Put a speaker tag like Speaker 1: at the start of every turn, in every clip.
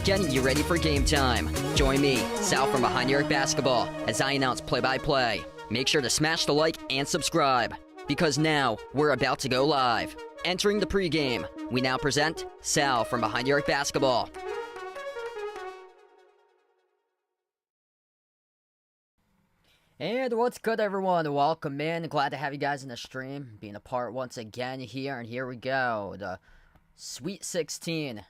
Speaker 1: Getting you ready for game time. Join me, Sal from Behind Your Basketball, as I announce play-by-play. Make sure to smash the like and subscribe, because now we're about to go live. Entering the pregame, we now present Sal from Behind Your Basketball. And what's good, everyone? Welcome in. Glad to have you guys in the stream, being a part once again here. And here we go, the Sweet 16.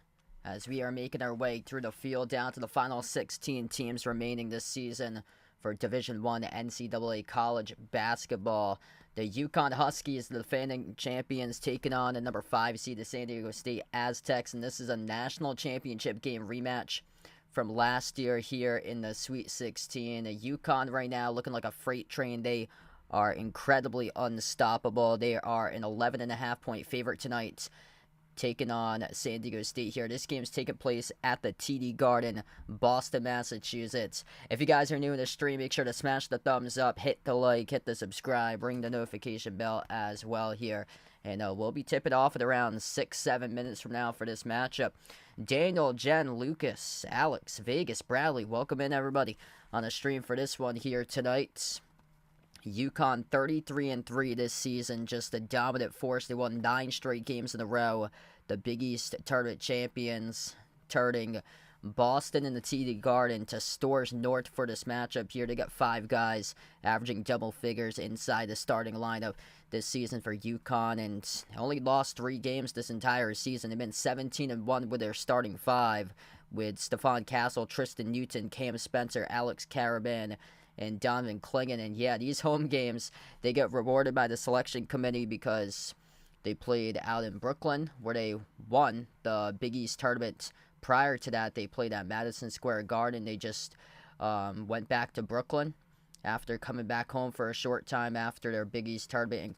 Speaker 1: As we are making our way through the field down to the final 16 teams remaining this season for Division I NCAA college basketball. The UConn Huskies, the defending champions, taking on the number 5 seed, the San Diego State Aztecs. And this is a national championship game rematch from last year here in the Sweet 16. The UConn right now looking like a freight train. They are incredibly unstoppable. They are an 11.5-point favorite tonight, taking on San Diego State here. This game's taking place at the TD Garden, Boston, Massachusetts. If you guys are new to the stream, make sure to smash the thumbs up, hit the like, hit the subscribe, ring the notification bell as well here. And we'll be tipping off at around 6-7 minutes from now for this matchup. Daniel, Jen, Lucas, Alex, Vegas, Bradley, welcome in everybody on the stream for this one here tonight. UConn 33-3 this season, just a dominant force. They won 9 straight games in a row. The Big East tournament champions, turning Boston in the TD Garden to Storrs North for this matchup here. They got 5 guys averaging double figures inside the starting lineup this season for UConn, and only lost 3 games this entire season. They've been 17-1 with their starting 5, with Stephon Castle, Tristan Newton, Cam Spencer, Alex Caraban, and Donovan Clingan. And yeah, these home games, they get rewarded by the selection committee because they played out in Brooklyn, where they won the Big East tournament. Prior to that, they played at Madison Square Garden. They just went back to Brooklyn after coming back home for a short time after their Big East tournament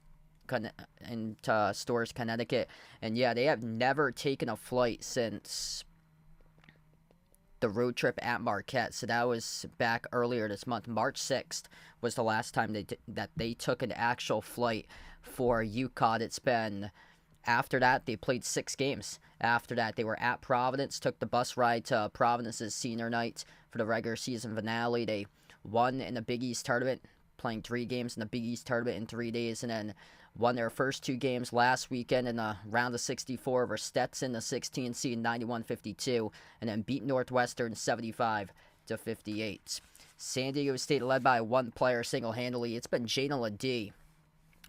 Speaker 1: in Storrs, Connecticut. And yeah, they have never taken a flight since the road trip at Marquette. So that was back earlier this month. March 6th was the last time that they took an actual flight for UConn. It's been, after that, they played 6 games. After that, they were at Providence, took the bus ride to Providence's senior night for the regular season finale. They won in the Big East tournament, playing 3 games in the Big East tournament in 3 days, and then won their first 2 games last weekend in the round of 64 over Stetson, the 16 seed, 91-52, and then beat Northwestern 75-58. San Diego State led by 1 player single-handedly. It's been Jayden LeDee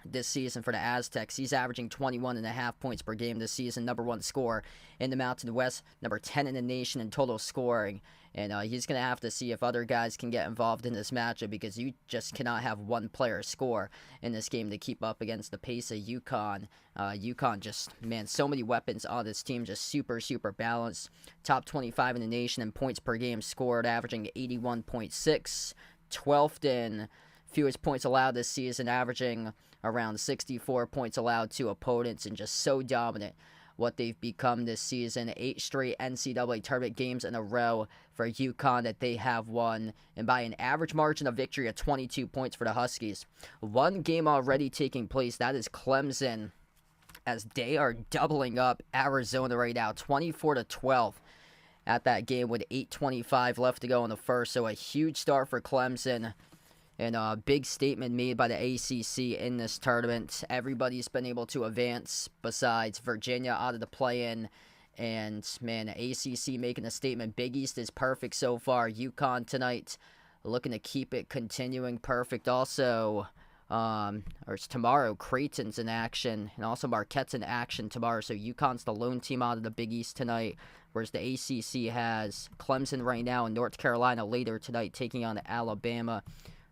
Speaker 1: this season for the Aztecs. He's averaging 21.5 points per game this season, number 1 scorer in the Mountain West, number 10 in the nation in total scoring. And he's going to have to see if other guys can get involved in this matchup, because you just cannot have one player score in this game to keep up against the pace of UConn. UConn just, man, so many weapons on this team, just super, super balanced. Top 25 in the nation in points per game scored, averaging 81.6. 12th in fewest points allowed this season, averaging around 64 points allowed to opponents, and just so dominant what they've become this season. 8 straight NCAA tournament games in a row for UConn that they have won, and by an average margin of victory of 22 points for the Huskies. One game already taking place, that is Clemson, as they are doubling up Arizona right now, 24-12 at that game with 8:25 left to go in the first. So a huge start for Clemson, and a big statement made by the ACC in this tournament. Everybody's been able to advance besides Virginia out of the play-in. And, man, ACC making a statement. Big East is perfect so far. UConn tonight looking to keep it continuing perfect. Also, or it's tomorrow, Creighton's in action. And also Marquette's in action tomorrow. So UConn's the lone team out of the Big East tonight. Whereas the ACC has Clemson right now and North Carolina later tonight taking on Alabama.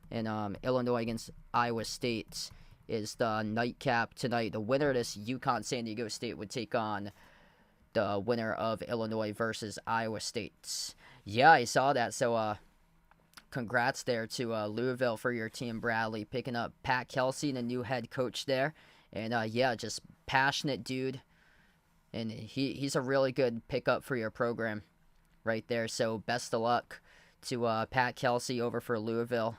Speaker 1: And Illinois against Iowa State is the nightcap tonight. The winner of this UConn-San Diego State would take on the winner of Illinois versus Iowa State. Yeah, I saw that. So congrats there to Louisville for your team, Bradley, picking up Pat Kelsey, the new head coach there. And yeah, just passionate dude. And he's a really good pickup for your program right there. So best of luck to Pat Kelsey over for Louisville.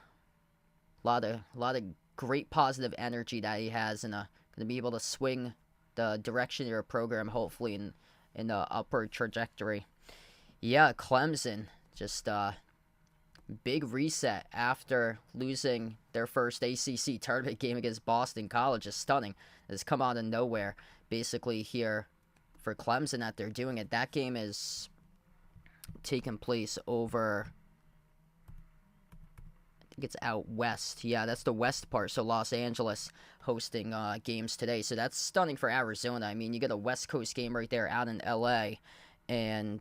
Speaker 1: A lot of great positive energy that he has, and going to be able to swing the direction of your program, hopefully, in the upward trajectory. Yeah, Clemson, just big reset after losing their first ACC tournament game against Boston College. Is stunning. It's come out of nowhere, basically, here for Clemson that they're doing it. That game is taking place over, it's out west. Yeah, that's the west part. So Los Angeles hosting games today. So that's stunning for Arizona. I mean, you get a West Coast game right there out in LA. And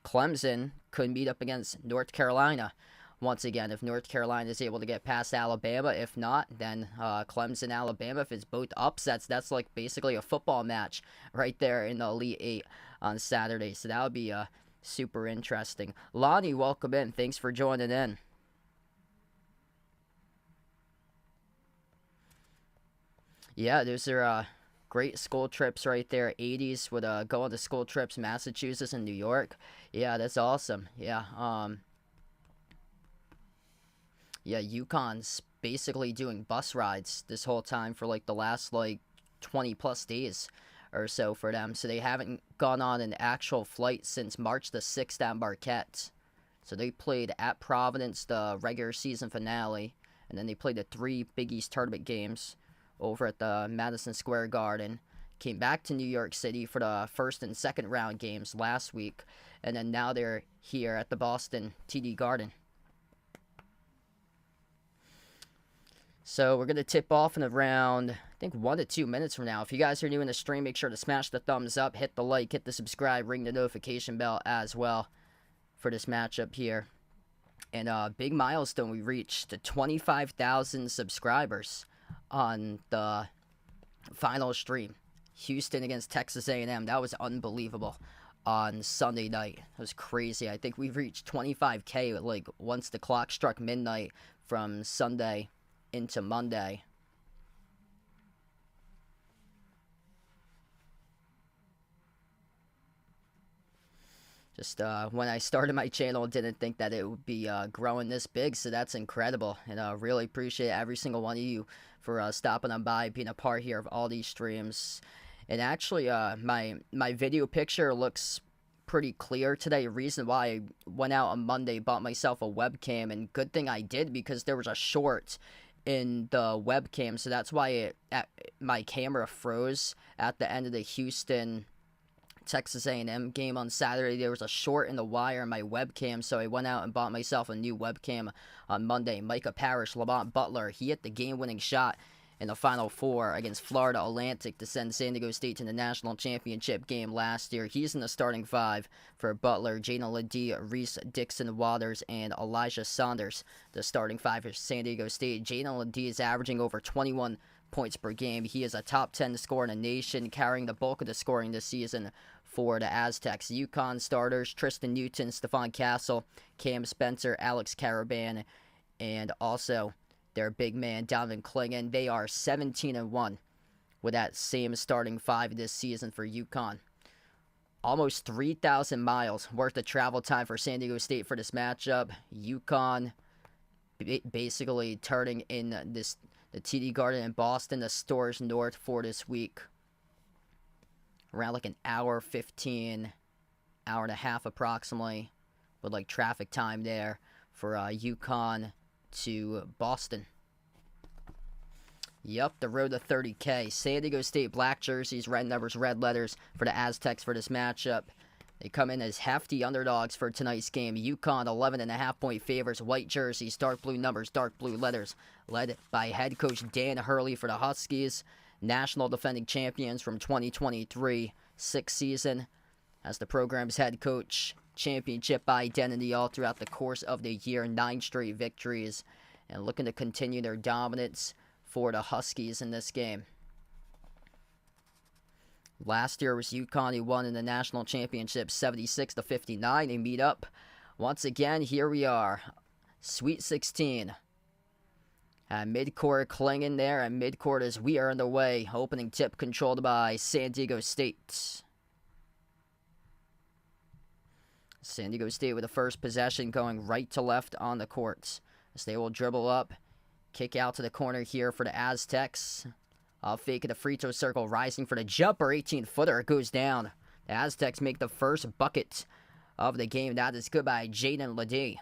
Speaker 1: Clemson could meet up against North Carolina once again. If North Carolina is able to get past Alabama. If not, then Clemson, Alabama. If it's both upsets, that's like basically a football match right there in the Elite Eight on Saturday. So that would be super interesting. Lonnie, welcome in. Thanks for joining in. Yeah, those are great school trips right there. 80s would go on to school trips, Massachusetts and New York. Yeah, that's awesome. Yeah, yeah, UConn's basically doing bus rides this whole time for like the last like 20 plus days or so for them. So they haven't gone on an actual flight since March the 6th at Marquette. So they played at Providence the regular season finale, and then they played the 3 Big East tournament games over at the Madison Square Garden. Came back to New York City for the first and second round games last week, and then now they're here at the Boston TD Garden. So we're going to tip off in around, I think, 1 to 2 minutes from now. If you guys are new in the stream, make sure to smash the thumbs up, hit the like, hit the subscribe, ring the notification bell as well for this matchup here. And big milestone, we reached the 25,000 subscribers on the final stream. Houston against Texas A&M. That was unbelievable on Sunday night. It was crazy. I think we reached 25K like once the clock struck midnight from Sunday into Monday. Just when I started my channel, didn't think that it would be growing this big, so that's incredible. And I really appreciate every single one of you for stopping on by, being a part here of all these streams. And actually, my video picture looks pretty clear today. Reason why I went out on Monday, bought myself a webcam, and good thing I did, because there was a short in the webcam, so that's why my camera froze at the end of the Houston Texas A&M game on Saturday. There was a short in the wire in my webcam, so I went out and bought myself a new webcam on Monday. Micah Parrish, Lamont Butler, he hit the game-winning shot in the Final Four against Florida Atlantic to send San Diego State to the national championship game last year. He's in the starting five for Butler, Jaden Ledee, Reese Dixon Waters, and Elijah Saunders. The starting five for San Diego State. Jaden Ledee is averaging over 21 points per game. He is a top 10 scorer in the nation, carrying the bulk of the scoring this season for the Aztecs. UConn starters Tristan Newton, Stephon Castle, Cam Spencer, Alex Caraban, and also their big man Donovan Clingan. They are 17-1 with that same starting five this season for UConn. Almost 3,000 miles worth of travel time for San Diego State for this matchup. UConn basically turning in the TD Garden in Boston, the Stores North for this week. Around like an hour 15, hour and a half approximately, with like traffic time there for UConn to Boston. Yep, the road to 30K. San Diego State black jerseys, red numbers, red letters for the Aztecs for this matchup. They come in as hefty underdogs for tonight's game. UConn 11.5-point favorites, white jerseys, dark blue numbers, dark blue letters, led by head coach Dan Hurley for the Huskies, national defending champions from 2023 sixth season as the program's head coach. Championship identity all throughout the course of the year, 9 straight victories, and looking to continue their dominance for the Huskies in this game. Last year was UConn who won in the national championship 76-59. They meet up once again. Here we are, Sweet 16. Midcourt Clingan there, and midcourt as we are underway. Opening tip controlled by San Diego State. San Diego State with the first possession going right to left on the courts. As they will dribble up, kick out to the corner here for the Aztecs. Fake at the free throw circle, rising for the jumper, 18-footer, goes down. The Aztecs make the first bucket of the game. That is good by Jaden Ledee.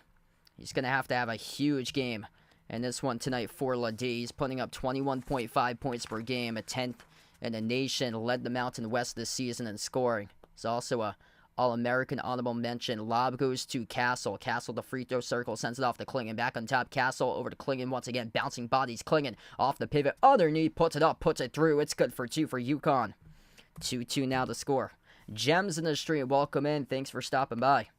Speaker 1: He's going to have a huge game in this one tonight for Ledee. He's putting up 21.5 points per game, a 10th in the nation, led the Mountain West this season in scoring. He's also a All-American honorable mention. Lob goes to Castle. Castle, the free throw circle, sends it off to Clingan. Back on top, Castle over to Clingan once again. Bouncing bodies, Clingan off the pivot. Underneath, puts it up, puts it through. It's good for 2 for UConn. 2-2 now to score. Gems in the stream, welcome in. Thanks for stopping by.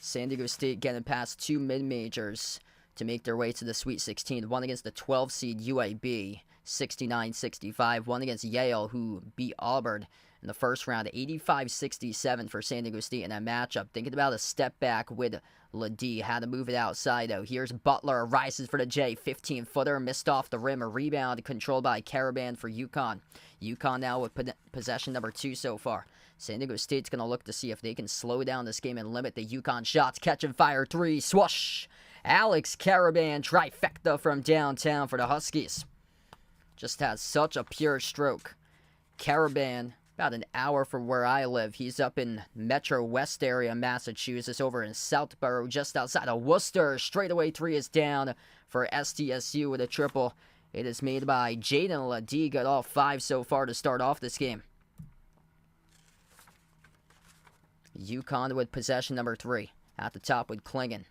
Speaker 1: San Diego State getting past 2 mid-majors to make their way to the Sweet 16. One against the 12-seed UAB, 69-65. One against Yale, who beat Auburn in the first round, 85-67 for San Diego State in that matchup. Thinking about a step back with Ledee. Had to move it outside, though. Here's Butler. Rises for the J. 15-footer. Missed off the rim. A rebound controlled by Caraban for UConn. UConn now with possession number 2 so far. San Diego State's going to look to see if they can slow down this game and limit the UConn shots. Catch and fire 3. Swoosh. Alex Caraban. Trifecta from downtown for the Huskies. Just has such a pure stroke. Caraban, about an hour from where I live. He's up in Metro West area, Massachusetts, over in Southborough, just outside of Worcester. Straightaway 3 is down for SDSU with a triple. It is made by Jaden Ledee. Got all 5 so far to start off this game. UConn with possession number 3. At the top with Clingan.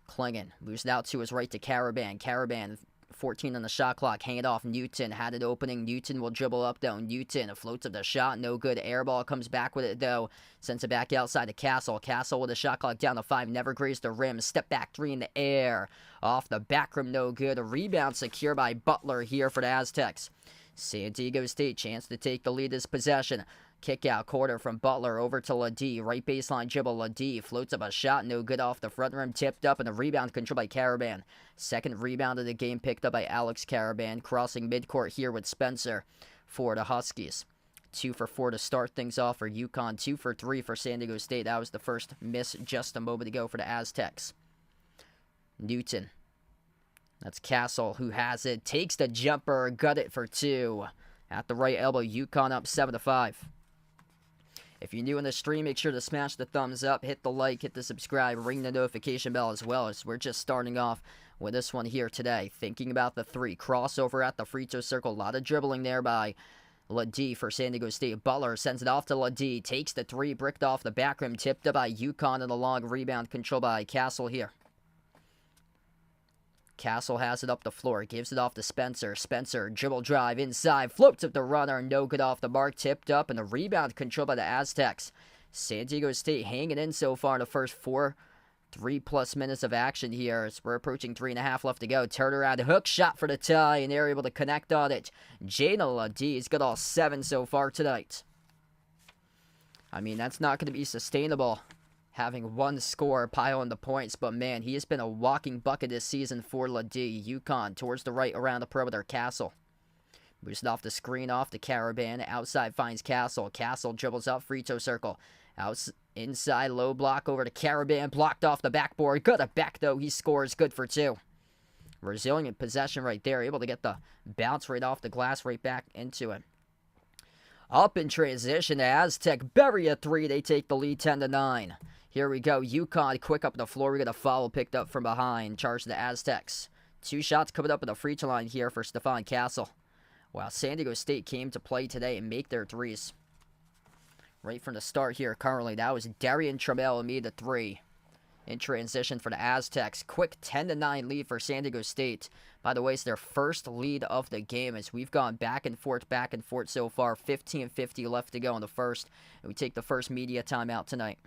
Speaker 1: Clingan moves it out to his right to Caraban. Caraban, 14 on the shot clock. Hang it off. Newton had it opening. Newton will dribble up, though. Newton floats up the shot. No good. Air ball comes back with it, though. Sends it back outside to Castle. Castle with a shot clock down to 5. Never grazed the rim. Step back 3 in the air. Off the back rim. No good. A rebound secure by Butler here for the Aztecs. San Diego State chance to take the lead this possession. Kick out quarter from Butler over to Ledee. Right baseline dribble. Ledee floats up a shot. No good off the front rim. Tipped up and a rebound controlled by Caraban. Second rebound of the game picked up by Alex Caraban. Crossing midcourt here with Spencer for the Huskies. 2 for 4 to start things off for UConn. 2 for 3 for San Diego State. That was the first miss just a moment ago for the Aztecs. Newton. That's Castle who has it. Takes the jumper. Got it for 2. At the right elbow, UConn up 7-5. If you're new in the stream, make sure to smash the thumbs up, hit the like, hit the subscribe, ring the notification bell as well, as we're just starting off with this one here today. Thinking about the 3. Crossover at the free throw circle. A lot of dribbling there by Ledee for San Diego State. Butler sends it off to Ledee. Takes the 3, bricked off the back rim, tipped up by UConn, and a long rebound controlled by Castle here. Castle has it up the floor, gives it off to Spencer. Spencer, dribble drive inside, floats up the runner, no good off the mark, tipped up, and the rebound controlled by the Aztecs. San Diego State hanging in so far in the first 3+ minutes of action here as we're approaching 3.5 left to go. Turn around, hook shot for the tie, and they're able to connect on it. Jaden Leddy's got all 7 so far tonight. I mean, that's not going to be sustainable, having one score pile on the points, but man, he has been a walking bucket this season for Leddy. UConn towards the right around the perimeter. Castle moves it off the screen, off the Caravan. Outside finds Castle. Castle dribbles up, free throw circle. Inside, low block over to Caravan, blocked off the backboard. Good at back, though. He scores, good for 2. Resilient possession right there, able to get the bounce right off the glass, right back into it. Up in transition, Aztec bury a 3. They take the lead 10-9. Here we go. UConn quick up the floor. We got a foul picked up from behind. Charge the Aztecs. 2 shots coming up at the free throw line here for Stephon Castle. Wow, San Diego State came to play today and make their 3s. Right from the start here currently, that was Darian Trammell who made the 3. In transition for the Aztecs. Quick 10-9 lead for San Diego State. By the way, it's their first lead of the game as we've gone back and forth so far. 15:50 left to go in the first. And we take the first media timeout tonight.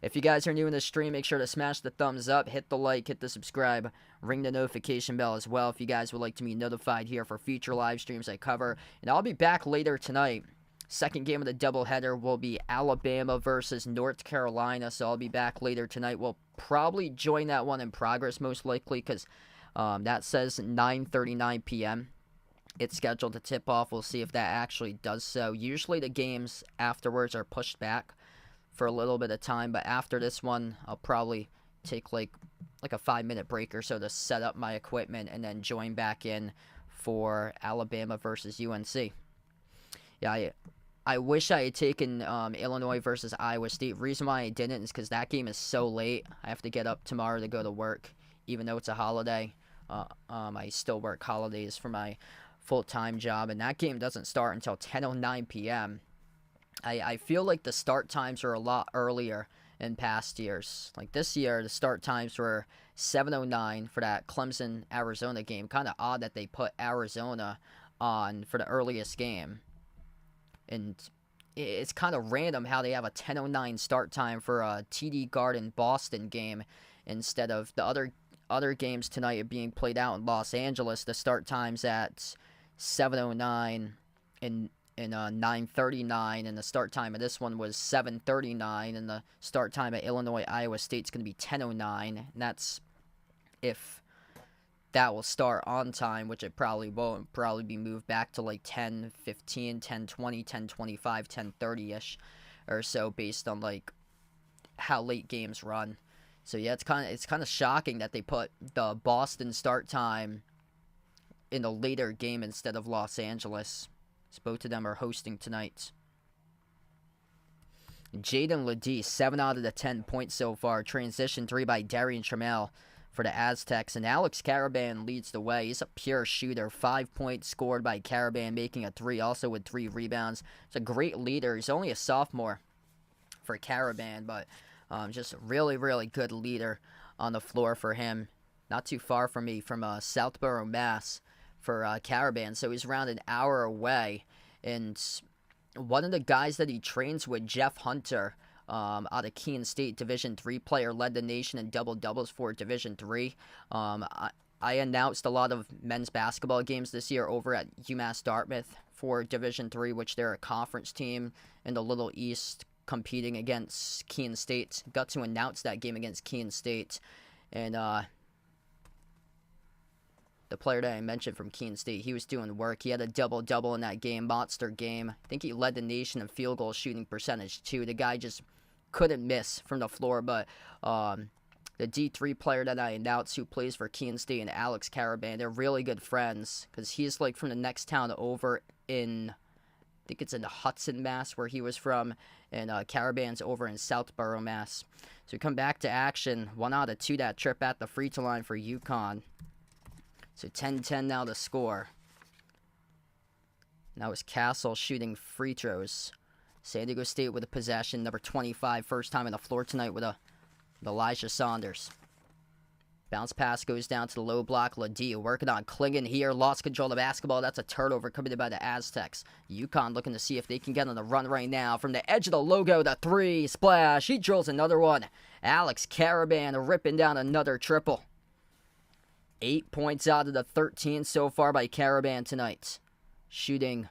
Speaker 1: If you guys are new in the stream, make sure to smash the thumbs up, hit the like, hit the subscribe, ring the notification bell as well if you guys would like to be notified here for future live streams I cover. And I'll be back later tonight. Second game of the doubleheader will be Alabama versus North Carolina, so I'll be back later tonight. We'll probably join that one in progress most likely because that says 9:39 p.m. It's scheduled to tip off. We'll see if that actually does so. Usually the games afterwards are pushed back for a little bit of time, but after this one, I'll probably take like a 5-minute break or so to set up my equipment and then join back in for Alabama versus UNC. Yeah, I wish I had taken Illinois versus Iowa State. Reason why I didn't is because that game is so late. I have to get up tomorrow to go to work, even though it's a holiday. I still work holidays for my full-time job, and that game doesn't start until 10:09 p.m. I feel like the start times are a lot earlier in past years. Like this year, the start times were 7:09 for that Clemson-Arizona game. Kind of odd that they put Arizona on for the earliest game. And it's kind of random how they have a 10:09 start time for a TD Garden Boston game instead of the other games tonight being played out in Los Angeles. The start times at 7:09 and 9:39, and the start time of this one was 7:39, and the start time at Illinois Iowa State is going to be 10:09, and that's if that will start on time, which it probably won't. Probably be moved back to like 10:15, 10:20, 10:25, 10:30ish or so based on like how late games run. So yeah, it's kind of shocking that they put the Boston start time in the later game instead of Los Angeles. So both of them are hosting tonight. Jaden Leddy, 7 out of the 10 points so far. Transition 3 by Darian Trammell for the Aztecs, and Alex Caravan leads the way. He's a pure shooter. 5 points scored by Caravan, making a 3, also with 3 rebounds. He's a great leader. He's only a sophomore for Caravan, but just really, really good leader on the floor for him. Not too far from me, from Southborough, Mass, for Caravan, so he's around an hour away. And one of the guys that he trains with, Jeff Hunter, out of Keene State, Division III player, led the nation in double-doubles for Division III. I announced a lot of men's basketball games this year over at UMass Dartmouth for Division III, which they're a conference team in the Little East competing against Keene State. Got to announce that game against Keene State. And the player that I mentioned from Keene State, he was doing work. He had a double-double in that game, monster game. I think he led the nation in field goal shooting percentage, too. The guy just couldn't miss from the floor, but the D3 player that I announced who plays for Keene State and Alex Caravan, they're really good friends because he's like from the next town over in, I think it's in Hudson, Mass, where he was from, and Caravan's over in Southborough, Mass. So we come back to action. 1 out of 2 that trip at the free throw line for UConn. So 10-10 now to score. Now it's Castle shooting free throws. San Diego State with a possession. Number 25, first time on the floor tonight with Elijah Saunders. Bounce pass goes down to the low block. Ladie working on Klingon here. Lost control of the basketball. That's a turnover committed by the Aztecs. UConn looking to see if they can get on the run right now. From the edge of the logo, the three. Splash. He drills another one. Alex Caravan ripping down another triple. 8 points out of the 13 so far by Caravan tonight. Shooting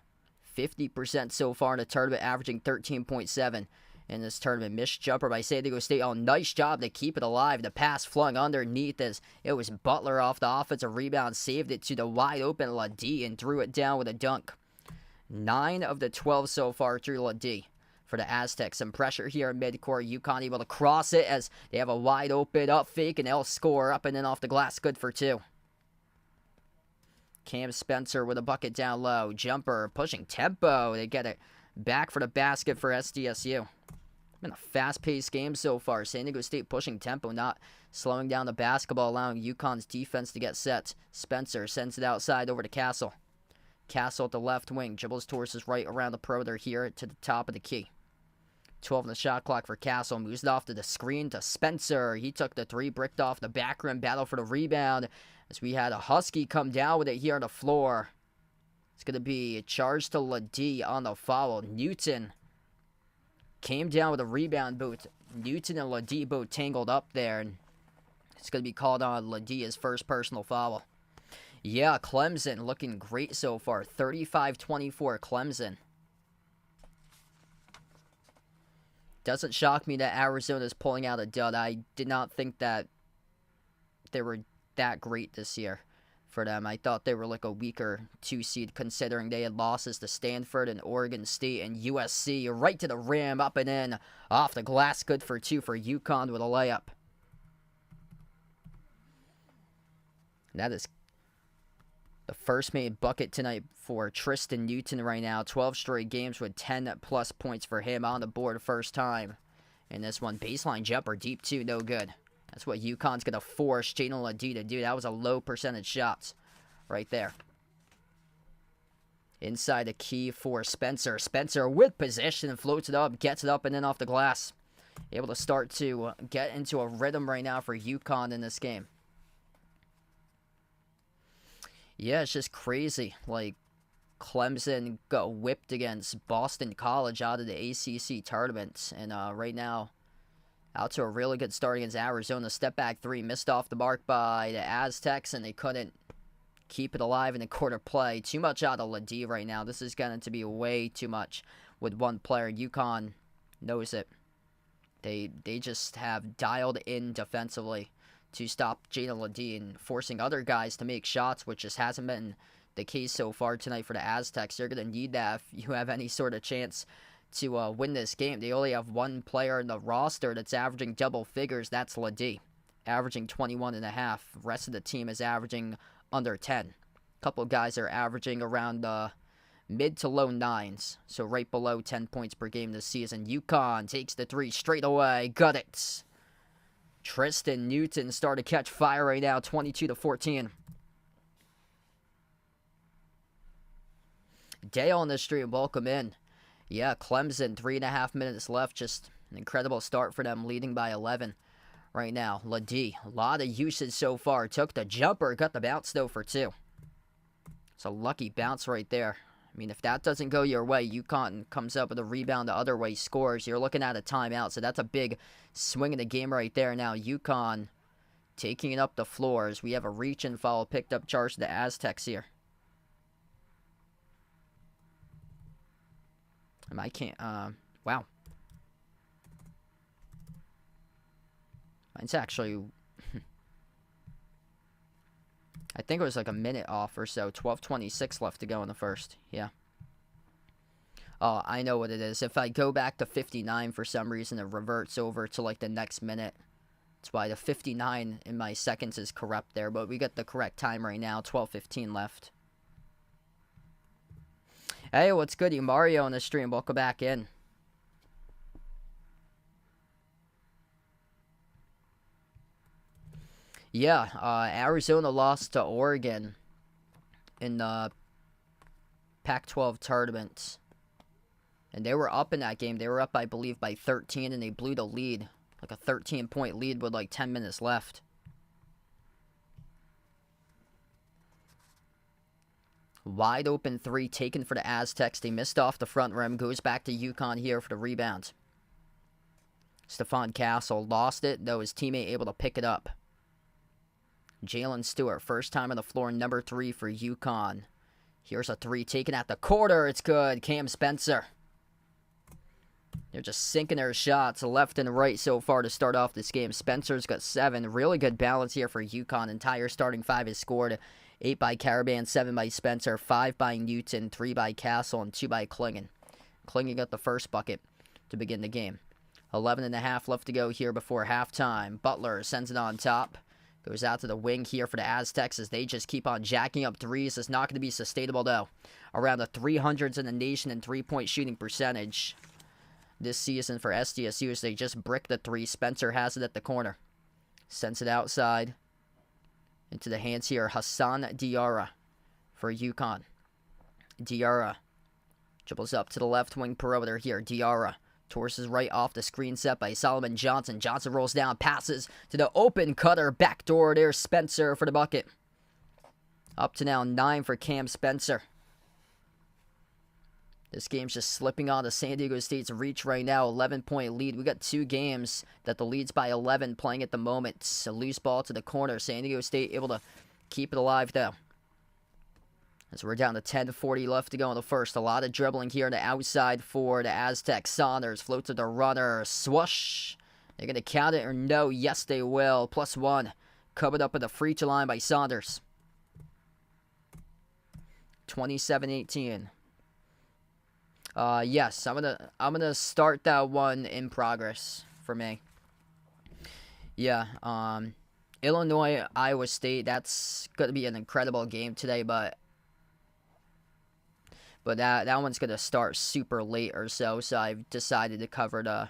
Speaker 1: 50% so far in the tournament, averaging 13.7 in this tournament. Missed jumper by San Diego State. Oh, nice job to keep it alive. The pass flung underneath as it was Butler off the offensive rebound. Saved it to the wide open Ladie and threw it down with a dunk. 9 of the 12 so far through Ladie for the Aztecs. Some pressure here in midcourt. UConn able to cross it as they have a wide open up fake and they'll score up and in off the glass. Good for 2. Cam Spencer with a bucket down low. Jumper pushing tempo. They get it back for the basket for SDSU. Been a fast-paced game so far. San Diego State pushing tempo, not slowing down the basketball, allowing UConn's defense to get set. Spencer sends it outside over to Castle. Castle at the left wing. Dribbles towards his right around the perimeter here to the top of the key. 12 on the shot clock for Castle. Moves it off to the screen to Spencer. He took the 3, bricked off the back rim. Battle for the rebound as we had a Husky come down with it here on the floor. It's going to be a charge to Ladie on the foul. Newton came down with a rebound. Both Newton and Ladie both tangled up there. And it's going to be called on Ladie, his first personal foul. Yeah, Clemson looking great so far. 35-24 Clemson. Doesn't shock me that Arizona's pulling out a dud. I did not think that they were that great this year for them. I thought they were like a weaker 2 seed considering they had losses to Stanford and Oregon State and USC. Right to the rim, up and in, off the glass. Good for 2 for UConn with a layup. And that is the first made bucket tonight for Tristan Newton right now. 12 straight games with 10-plus points for him on the board first time. And this one, baseline jumper, deep 2, no good. That's what UConn's going to force Jalen Ladie to do. That was a low percentage shots right there. Inside the key for Spencer. Spencer with possession, floats it up, gets it up and then off the glass. Able to start to get into a rhythm right now for UConn in this game. Yeah, it's just crazy. Like, Clemson got whipped against Boston College out of the ACC tournament. And right now, out to a really good start against Arizona. Step back 3, missed off the mark by the Aztecs, and they couldn't keep it alive in the quarter play. Too much out of Ladie right now. This is going to be way too much with one player. UConn knows it. They just have dialed in defensively to stop Jalen Ladie and forcing other guys to make shots, which just hasn't been the case so far tonight for the Aztecs. You're going to need that if you have any sort of chance to win this game. They only have one player in the roster that's averaging double figures. That's Ladie, averaging 21.5. Rest of the team is averaging under 10. A couple of guys are averaging around the mid to low 9s, so right below 10 points per game this season. UConn takes the 3 straight away. Got it. Tristan Newton starting to catch fire right now, 22-14. Dale on the stream, welcome in. Yeah, Clemson, 3.5 minutes left. Just an incredible start for them, leading by 11 right now. Ladie, a lot of usage so far. Took the jumper, got the bounce though for 2. It's a lucky bounce right there. I mean, if that doesn't go your way, UConn comes up with a rebound the other way, scores. You're looking at a timeout, so that's a big swing in the game right there. Now, UConn taking it up the floors. We have a reach and foul, picked up charge to the Aztecs here. I can't, wow. Mine's actually, I think it was like a minute off or so. 12:26 left to go in the first. Yeah. Oh, I know what it is. If I go back to 59 for some reason, it reverts over to like the next minute. That's why the 59 in my seconds is corrupt there. But we got the correct time right now. 12:15 left. Hey, what's good? You Mario on the stream. Welcome back in. Yeah, Arizona lost to Oregon in the Pac-12 tournament. And they were up in that game. They were up, I believe, by 13, and they blew the lead. Like a 13-point lead with like 10 minutes left. Wide open three taken for the Aztecs. They missed off the front rim. Goes back to UConn here for the rebound. Stephon Castle lost it, though his teammate able to pick it up. Jalen Stewart, first time on the floor, number 3 for UConn. Here's a three taken at the quarter. It's good. Cam Spencer. They're just sinking their shots left and right so far to start off this game. Spencer's got 7. Really good balance here for UConn. Entire starting 5 is scored. 8 by Caravan, 7 by Spencer, 5 by Newton, 3 by Castle, and 2 by Klingen. Klingen got the first bucket to begin the game. 11.5 left to go here before halftime. Butler sends it on top. Goes out to the wing here for the Aztecs as they just keep on jacking up threes. It's not going to be sustainable, though. Around the 300s in the nation in three-point shooting percentage this season for SDSU as they just brick the three. Spencer has it at the corner. Sends it outside. Into the hands here, Hassan Diarra for UConn. Diarra dribbles up to the left wing perimeter here. Diarra torses right off the screen set by Solomon Johnson. Johnson rolls down, passes to the open cutter. Backdoor there, Spencer for the bucket. Up to now 9 for Cam Spencer. This game's just slipping on to San Diego State's reach right now. 11-point lead. We got 2 games that the lead's by 11 playing at the moment. A loose ball to the corner. San Diego State able to keep it alive, though. As we're down to 10:40 left to go in the first. A lot of dribbling here on the outside for the Aztecs. Saunders floats to the runner. Swoosh. They're going to count it or no? Yes, they will. +1. Covered up at the free throw line by Saunders. 27-18. Yes, I'm gonna start that one in progress for me. Yeah, Illinois, Iowa State, that's gonna be an incredible game today, but that one's gonna start super late or so I've decided to cover the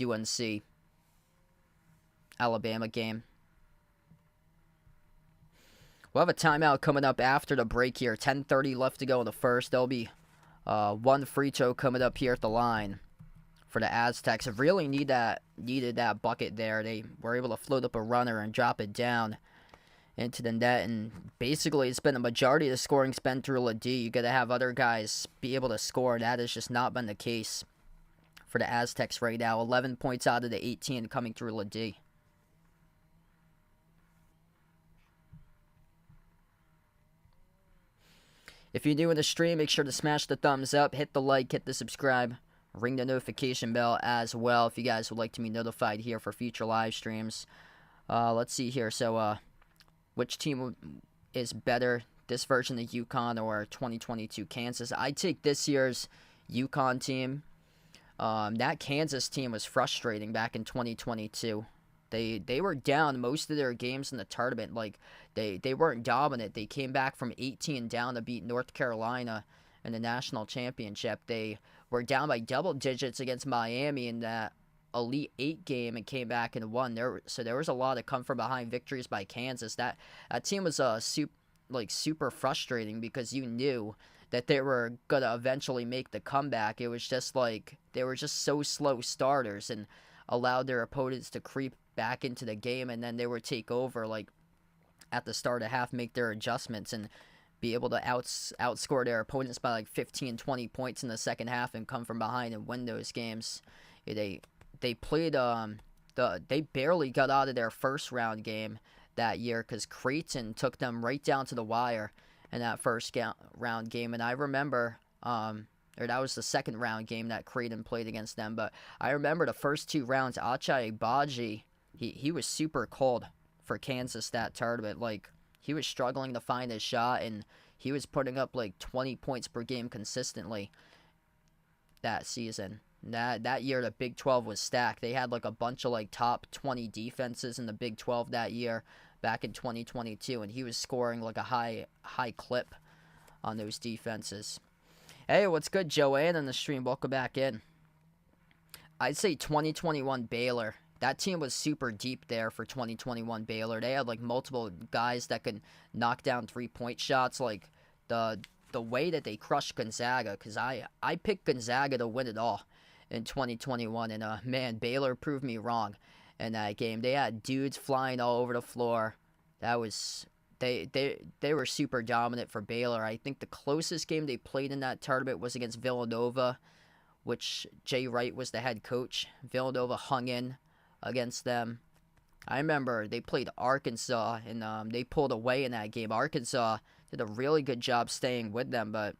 Speaker 1: UNC Alabama game. We'll have a timeout coming up after the break here. 10:30 left to go in the first. There'll be one free throw coming up here at the line for the Aztecs. Really needed that bucket there. They were able to float up a runner and drop it down into the net. And basically, it's been the majority of the scoring's been through LaD. You got to have other guys be able to score. That has just not been the case for the Aztecs right now. 11 points out of the 18 coming through LaD. If you're new in the stream, make sure to smash the thumbs up, hit the like, hit the subscribe, ring the notification bell as well if you guys would like to be notified here for future live streams. Let's see here. So, which team is better, this version of UConn or 2022 Kansas? I'd take this year's UConn team. That Kansas team was frustrating back in 2022. They were down most of their games in the tournament. Like, they weren't dominant. They came back from 18 down to beat North Carolina in the national championship. They were down by double digits against Miami in that Elite 8 game and came back and won. So there was a lot of come from behind victories by Kansas. That team was super frustrating because you knew that they were gonna eventually make the comeback. It was just like they were just so slow starters and allowed their opponents to creep back into the game, and then they would take over like at the start of half, make their adjustments, and be able to outscore their opponents by like 15, 20 points in the second half and come from behind and win those games. They played they barely got out of their first round game that year because Creighton took them right down to the wire in that first round game, and I remember or that was the second round game that Creighton played against them, but I remember the first 2 rounds, Achai Agbaji, he was super cold for Kansas that tournament. Like, he was struggling to find his shot, and he was putting up like 20 points per game consistently that season. That year, the Big 12 was stacked. They had like a bunch of like top 20 defenses in the Big 12 that year back in 2022, and he was scoring like a high clip on those defenses. Hey, what's good, Joanne on the stream? Welcome back in. I'd say 2021 Baylor. That team was super deep there for 2021 Baylor. They had like multiple guys that could knock down 3-point shots. Like the way that they crushed Gonzaga, because I picked Gonzaga to win it all in 2021, and man, Baylor proved me wrong in that game. They had dudes flying all over the floor. That was they were super dominant for Baylor. I think the closest game they played in that tournament was against Villanova, which Jay Wright was the head coach. Villanova hung in against them. I remember they played Arkansas, and they pulled away in that game. Arkansas did a really good job staying with them, but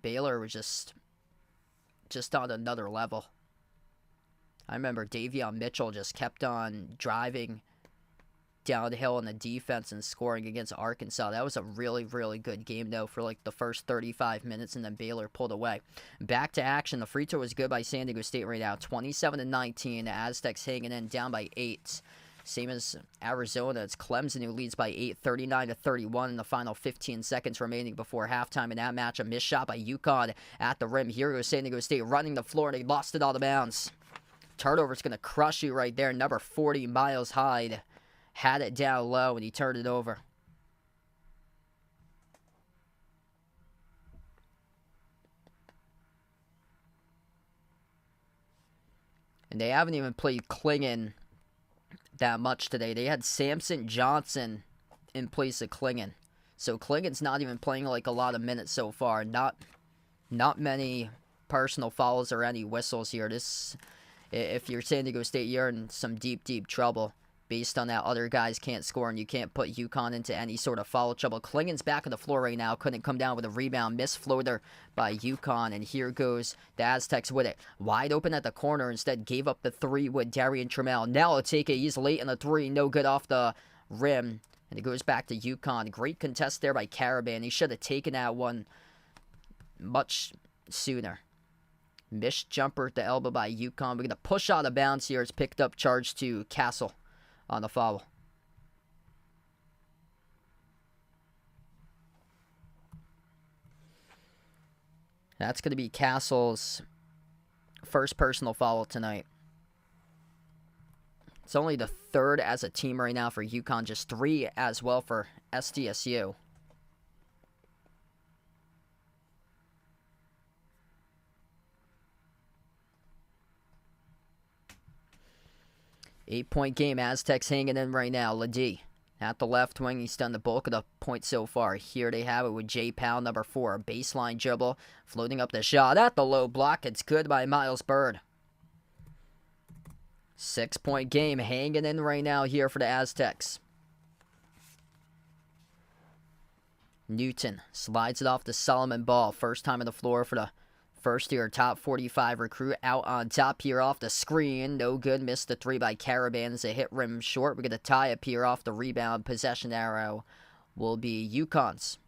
Speaker 1: Baylor was just on another level. I remember Davion Mitchell just kept on driving downhill in the defense and scoring against Arkansas. That was a really, really good game, though, for like the first 35 minutes, and then Baylor pulled away. Back to action. The free throw was good by San Diego State right now. 27-19. The Aztecs hanging in, down by 8. Same as Arizona. It's Clemson who leads by 8, 39-31 in the final 15 seconds remaining before halftime in that match. A missed shot by UConn at the rim. Here goes San Diego State running the floor, and they lost it out of bounds. Turnover's going to crush you right there. Number 40, Miles Hyde, had it down low, and he turned it over. And they haven't even played Klingon that much today. They had Samson Johnson in place of Klingon. So Klingon's not even playing like a lot of minutes so far. Not many personal fouls or any whistles here. If you're San Diego State, you're in some deep, deep trouble based on that other guys can't score and you can't put UConn into any sort of foul trouble. Klingon's back on the floor right now. Couldn't come down with a rebound. Missed floater by UConn, and here goes the Aztecs with it. Wide open at the corner. Instead, gave up the three with Darian Trammell. Now take it. He's late in the three. No good off the rim. And it goes back to UConn. Great contest there by Caravan. He should have taken that one much sooner. Missed jumper at the elbow by UConn. We're going to push out of bounds here. It's picked up, charge to Castle on the foul. That's going to be Castle's first personal foul tonight. It's only the third as a team right now for UConn, just 3 as well for SDSU. Eight-point game. Aztecs hanging in right now. Ladie at the left wing. He's done the bulk of the points so far. Here they have it with Jay Powell, number 4. Baseline dribble. Floating up the shot at the low block. It's good by Miles Bird. 6-point game. Hanging in right now here for the Aztecs. Newton slides it off to Solomon Ball. First time on the floor for the first-year top 45 recruit. Out on top here off the screen. No good. Missed the 3 by Caravan as it hit rim short. We're going to tie up here off the rebound. Possession arrow will be UConn's.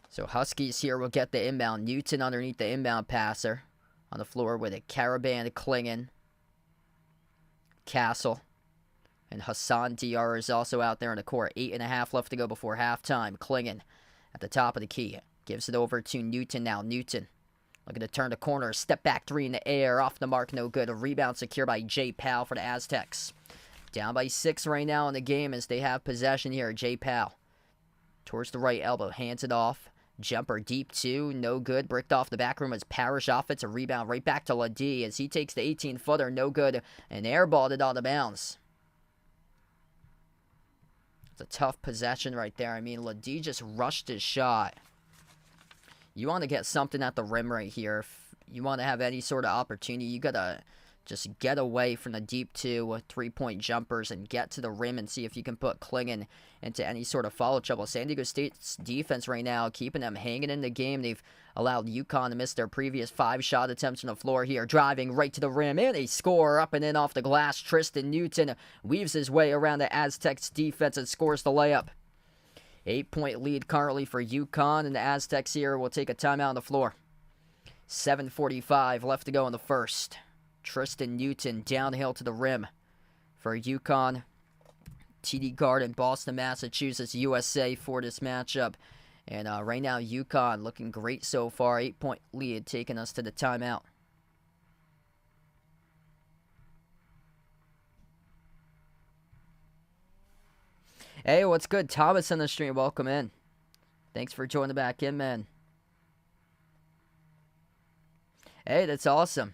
Speaker 1: So Huskies here will get the inbound. Newton underneath the inbound passer. On the floor with it. Caravan Klingon. Castle. And Hassan Diarra is also out there in the court. 8.5 left to go before halftime. Klingon at the top of the key. Gives it over to Newton now. Newton looking to turn the corner. Step back 3 in the air. Off the mark. No good. A rebound secured by Jay Powell for the Aztecs. Down by 6 right now in the game as they have possession here. Jay Powell towards the right elbow. Hands it off. Jumper deep 2, no good. Bricked off the back room as Parrish off. It's a rebound right back to Ladie as he takes the 18-footer, no good, and airballed it out of bounds. It's a tough possession right there. I mean, Ladie just rushed his shot. You want to get something at the rim right here. If you want to have any sort of opportunity, you got to just get away from the deep 2 with 3-point jumpers and get to the rim and see if you can put Klingon into any sort of foul trouble. San Diego State's defense right now, keeping them hanging in the game. They've allowed UConn to miss their previous 5 shot attempts on the floor here. Driving right to the rim, and a score up and in off the glass. Tristan Newton weaves his way around the Aztecs defense and scores the layup. 8-point lead currently for UConn, and the Aztecs here will take a timeout on the floor. 7:45 left to go in the first. Tristan Newton downhill to the rim for UConn. TD Garden, Boston, Massachusetts, USA for this matchup. And right now, UConn looking great so far. 8-point lead taking us to the timeout. Hey, what's good? Thomas on the stream. Welcome in. Thanks for joining back in, man. Hey, that's awesome.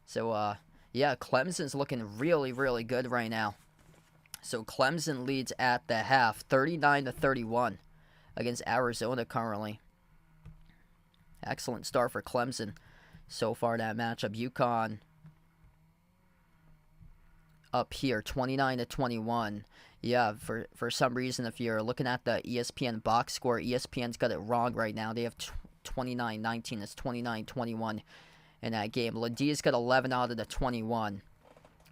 Speaker 1: So, yeah, Clemson's looking really, really good right now. So Clemson leads at the half, 39-31 against Arizona currently. Excellent start for Clemson so far in that matchup. UConn up here, 29-21. Yeah, for some reason, if you're looking at the ESPN box score, ESPN's got it wrong right now. They have 29-19. It's 29-21 in that game. Ledie's got 11 out of the 21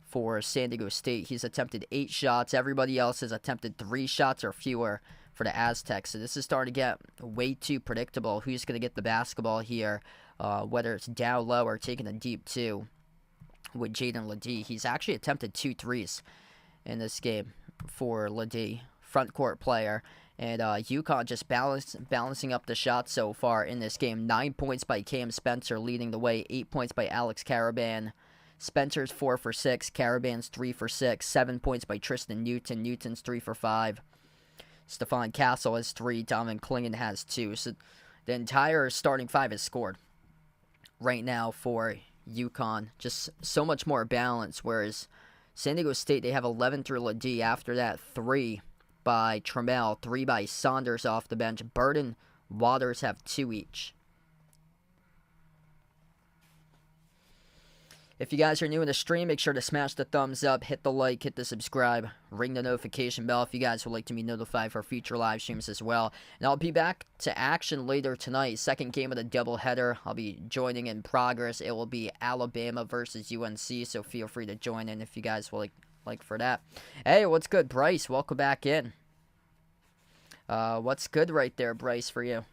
Speaker 1: for San Diego State. He's attempted 8 shots. Everybody else has attempted 3 shots or fewer for the Aztecs. So this is starting to get way too predictable. Who's going to get the basketball here, whether it's down low or taking a deep 2 with Jaden Ledie. He's actually attempted 2 threes in this game for Ledie, front court player. And UConn just balancing up the shots so far in this game. 9 points by Cam Spencer leading the way. 8 points by Alex Caraban. Spencer's 4 for 6. Caraban's 3 for 6. 7 points by Tristan Newton. Newton's 3 for 5. Stephon Castle has 3. Donovan Clingan has 2. So the entire starting 5 is scored right now for UConn. Just so much more balance, whereas San Diego State, they have 11 through Ledie. After that, 3 by Trammell, 3 by Saunders off the bench. Burden, Waters have 2 each. If you guys are new in the stream, make sure to smash the thumbs up, hit the like, hit the subscribe, ring the notification bell if you guys would like to be notified for future live streams as well. And I'll be back to action later tonight. Second game of the doubleheader. I'll be joining in progress. It will be Alabama versus UNC, so feel free to join in if you guys will like for that. Hey, what's good, Bryce? Welcome back in. What's good right there, Bryce, for you?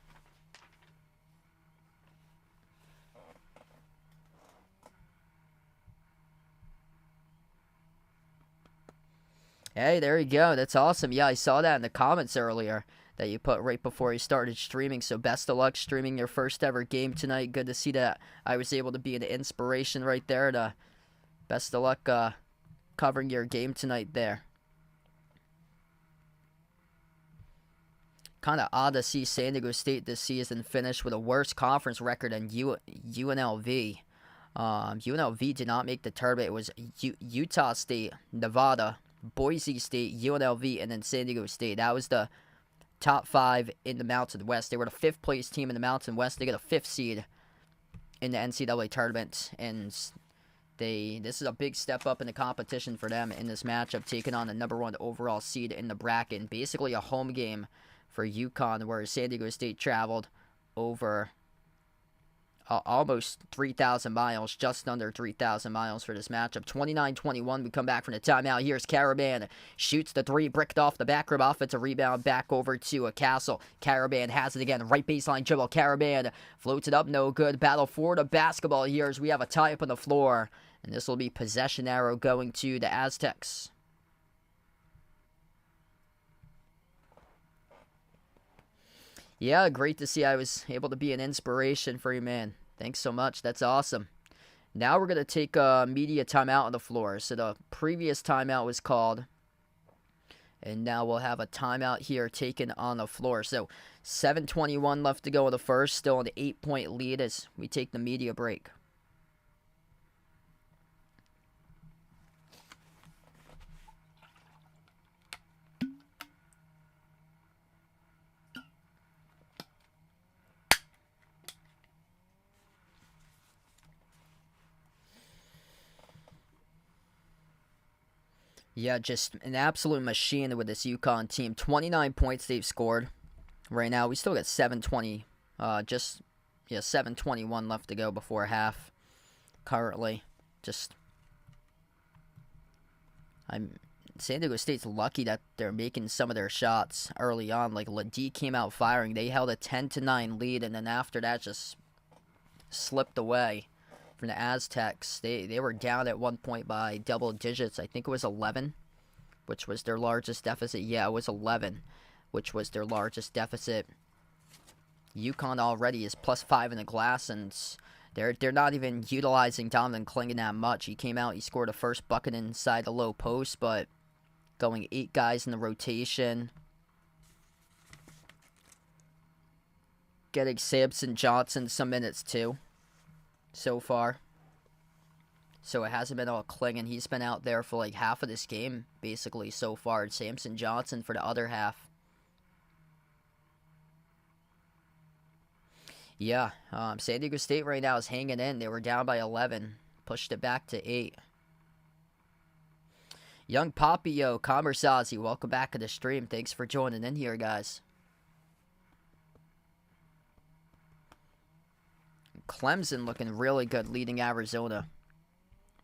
Speaker 1: Hey, there you go. That's awesome. Yeah, I saw that in the comments earlier that you put right before you started streaming. So best of luck streaming your first ever game tonight. Good to see that I was able to be an inspiration right there. Best of luck covering your game tonight there. Kind of odd to see San Diego State this season finish with a worse conference record than UNLV. UNLV did not make the tournament. It was Utah State, Nevada, Boise State, UNLV, and then San Diego State. That was the top 5 in the Mountain West. They were the 5th place team in the Mountain West. They got a 5th seed in the NCAA tournament, and this is a big step up in the competition for them in this matchup, taking on the number 1 overall seed in the bracket. Basically a home game for UConn, where San Diego State traveled over almost 3,000 miles, just under 3,000 miles for this matchup. 29-21, we come back from the timeout. Here's Caraban, shoots the 3, bricked off the back rim, offensive rebound, back over to a Castle. Caraban has it again, right baseline dribble. Caraban floats it up, no good. Battle for the basketball here as we have a tie up on the floor, and this will be possession arrow going to the Aztecs. Yeah, great to see I was able to be an inspiration for you, man. Thanks so much. That's awesome. Now we're going to take a media timeout on the floor. So the previous timeout was called, and now we'll have a timeout here taken on the floor. So 7:21 left to go in the first. Still an 8-point lead as we take the media break. Yeah, just an absolute machine with this UConn team. 29 points they've scored right now. We still got 7:21 left to go before half. Currently, San Diego State's lucky that they're making some of their shots early on. Like Ledie came out firing. They held a 10-9 lead, and then after that just slipped away from the Aztecs. They were down at one point by double digits. I think it was 11, which was their largest deficit. Yeah, it was 11, which was their largest deficit. UConn already is +5 in the glass, and they're not even utilizing Donovan Clingan that much. He came out, he scored a first bucket inside the low post, but going 8 guys in the rotation. Getting Samson Johnson some minutes too. so far. So it hasn't been all Klingon. He's been out there for like half of this game, basically, so far. Samson Johnson for the other half. Yeah, San Diego State right now is hanging in. They were down by 11. Pushed it back to 8. Young Papio, Commersazi, welcome back to the stream. Thanks for joining in here, guys. Clemson looking really good, leading Arizona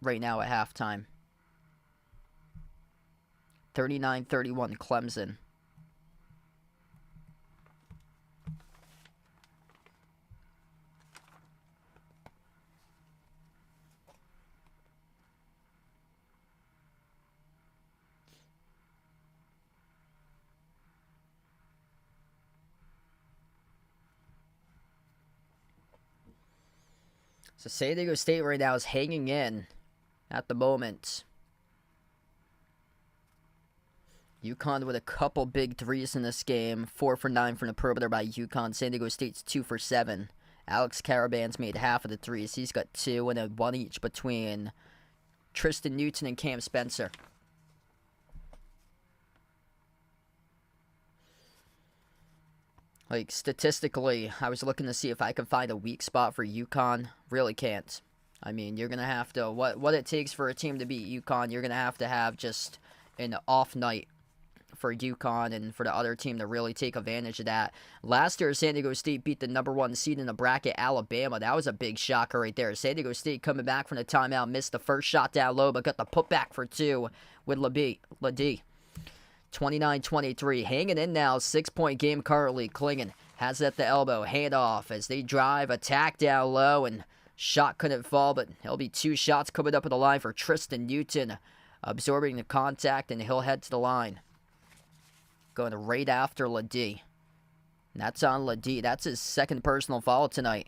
Speaker 1: right now at halftime. 39-31 Clemson. So San Diego State right now is hanging in at the moment. UConn with a couple big threes in this game. 4 for 9 from the perimeter by UConn. San Diego State's 2 for 7. Alex Caraban's made half of the threes. He's got 2 and a 1 each between Tristan Newton and Cam Spencer. Like, statistically, I was looking to see if I could find a weak spot for UConn. Really can't. I mean, you're going to have to... What it takes for a team to beat UConn, you're going to have just an off night for UConn and for the other team to really take advantage of that. Last year, San Diego State beat the #1 seed in the bracket, Alabama. That was a big shocker right there. San Diego State coming back from the timeout, missed the first shot down low, but got the putback for 2 with Ladie. 29-23, hanging in now, 6-point game currently. Klingon has it at the elbow, handoff as they drive, attack down low, and shot couldn't fall, but there'll be 2 shots coming up at the line for Tristan Newton, absorbing the contact, and he'll head to the line. Going right after Ladie. And that's on Ladie. That's his second personal foul tonight.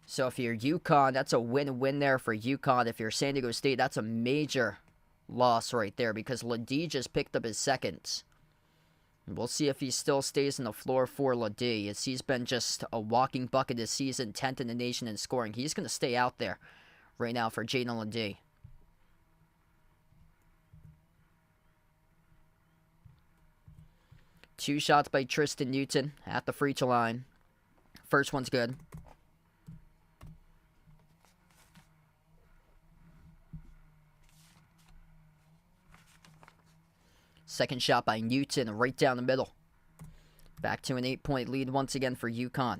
Speaker 1: So if you're UConn, that's a win-win there for UConn. If you're San Diego State, that's a major loss right there because Ladie just picked up his second. We'll see if he still stays on the floor for Ladie, as he's been just a walking bucket this season, 10th in the nation in scoring. He's going to stay out there right now for Jaden Ladie. Two shots by Tristan Newton at the free throw line. First one's good. Second shot by Newton right down the middle. Back to an 8-point lead once again for UConn.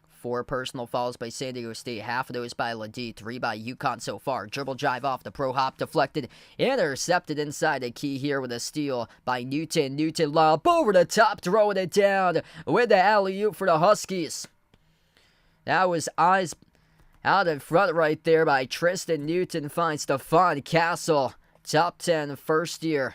Speaker 1: 4 personal fouls by San Diego State. Half of those by Ladie. 3 by UConn so far. Dribble drive off the pro hop. Deflected. Intercepted inside the key here with a steal by Newton. Newton lob over the top. Throwing it down with the alley-oop for the Huskies. That was eyes out in front right there by Tristan Newton. Finds Stephon Castle. Top 10 first-year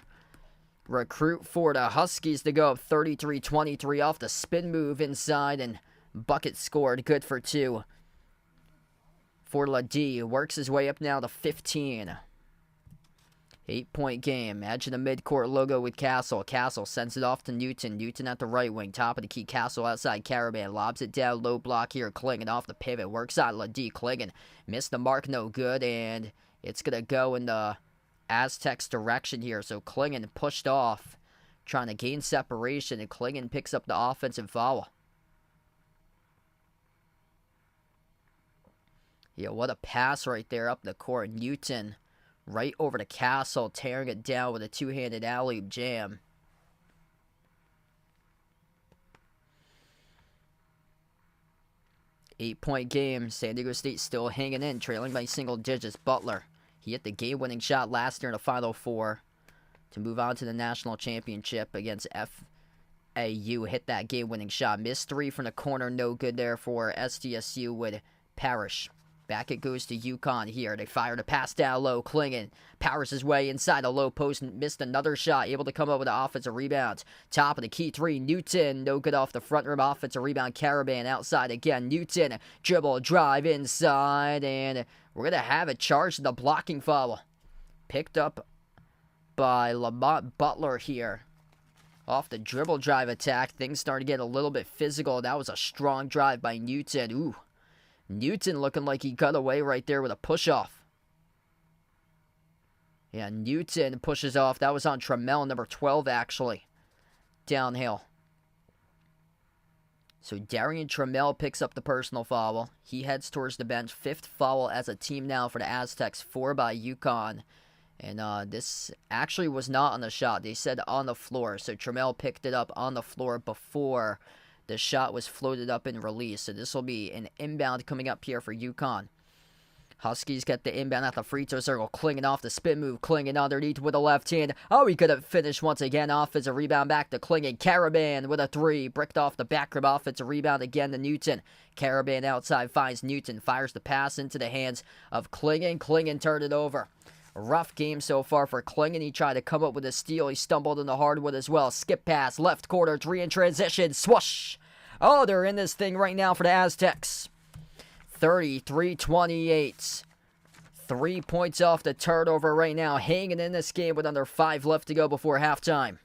Speaker 1: recruit for the Huskies to go up 33-23 off the spin move inside, and bucket scored. Good for 2 for Ladie. Works his way up now to 15. 8-point game. Imagine a midcourt logo with Castle. Castle sends it off to Newton. Newton at the right wing. Top of the key. Castle outside Caravan. Lobs it down. Low block here. Klingon off the pivot. Works on Ladie. Klingon missed the mark. No good. And it's going to go in the Aztecs direction here. So Klingon pushed off, trying to gain separation, and Klingon picks up the offensive foul. Yeah, what a pass right there up the court. Newton right over to Castle, tearing it down with a two-handed alley-oop jam. Eight-point game. San Diego State still hanging in, trailing by single digits. Butler. He hit the game-winning shot last year in the Final Four to move on to the national championship against FAU. Hit that game-winning shot. Missed 3 from the corner. No good there for SDSU with Parrish. Back it goes to UConn here. They fired a pass down low. Klingon powers his way inside the low post and missed another shot. Able to come up with an offensive rebound. Top of the key 3. Newton. No good off the front rim. Offensive rebound. Caravan outside again. Newton. Dribble. Drive inside. And we're going to have it charged to the blocking foul. Picked up by Lamont Butler here. Off the dribble drive attack, things started to get a little bit physical. That was a strong drive by Newton. Ooh, Newton looking like he got away right there with a push-off. Yeah, Newton pushes off. That was on Trammell, number 12, actually. Downhill. So Darian Trammell picks up the personal foul. He heads towards the bench. 5th foul as a team now for the Aztecs. 4 by UConn. And this actually was not on the shot. They said on the floor. So Trammell picked it up on the floor before the shot was floated up and released. So this will be an inbound coming up here for UConn. Huskies get the inbound at the free throw circle. Klingen off the spin move. Klingen underneath with a left hand. Oh, he could have finished once again. Offensive rebound back to Klingen. Caravan with a 3. Bricked off the back rim. Offensive rebound again to Newton. Caravan outside finds Newton. Fires the pass into the hands of Klingen. Klingen turned it over. Rough game so far for Klingen. He tried to come up with a steal. He stumbled in the hardwood as well. Skip pass. Left corner. 3 in transition. Swoosh. Oh, they're in this thing right now for the Aztecs. 33-28. 3 points off the turnover right now. Hanging in this game with under 5 left to go before halftime.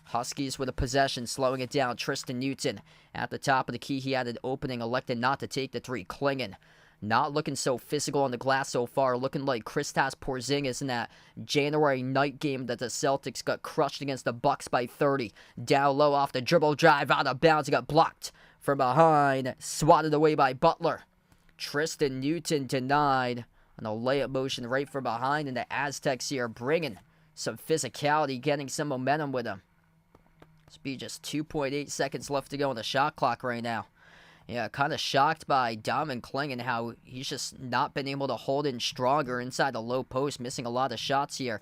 Speaker 1: Huskies with a possession, slowing it down. Tristan Newton at the top of the key. He had an opening, elected not to take the 3. Klingen not looking so physical on the glass so far. Looking like Kristaps Porzingis in that January night game that the Celtics got crushed against the Bucks by 30. Down low off the dribble drive, out of bounds. He got blocked from behind. Swatted away by Butler. Tristan Newton denied on a layup motion right from behind. And the Aztecs here bringing some physicality, getting some momentum with them. This be just 2.8 seconds left to go on the shot clock right now. Yeah, kind of shocked by Donovan Klingen, how he's just not been able to hold in stronger inside the low post, missing a lot of shots here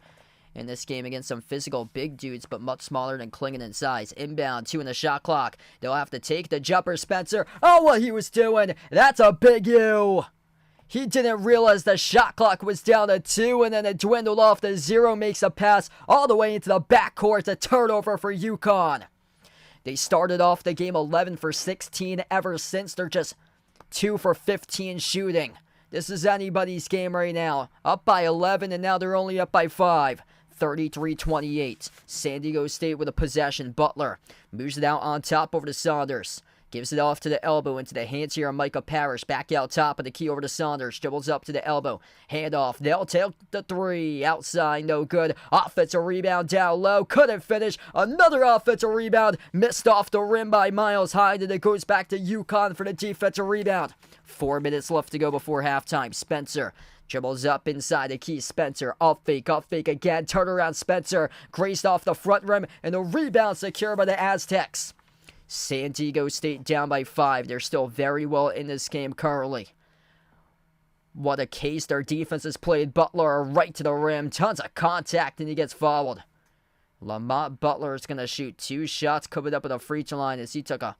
Speaker 1: in this game against some physical big dudes, but much smaller than Klingen in size. Inbound, 2 in the shot clock. They'll have to take the jumper, Spencer. Oh, what he was doing. That's a big U. He didn't realize the shot clock was down to 2, and then it dwindled off to 0. Makes a pass all the way into the backcourt. A turnover for UConn. They started off the game 11 for 16 ever since. They're just 2 for 15 shooting. This is anybody's game right now. Up by 11, and now they're only up by 5. 33-28. San Diego State with a possession. Butler moves it out on top over to Saunders. Gives it off to the elbow into the hands here of Micah Parrish. Back out top of the key over to Saunders. Dribbles up to the elbow. Handoff. They'll take the 3. Outside, no good. Offensive rebound down low. Couldn't finish. Another offensive rebound. Missed off the rim by Miles Hyde. And it goes back to UConn for the defensive rebound. 4 minutes left to go before halftime. Spencer dribbles up inside the key. Spencer, off fake again. Turnaround Spencer. Graced off the front rim. And the rebound secured by the Aztecs. San Diego State down by 5. They're still very well in this game currently. What a case their defense has played. Butler right to the rim. Tons of contact, and he gets fouled. Lamont Butler is going to shoot 2 shots coming up at the free throw line as he took a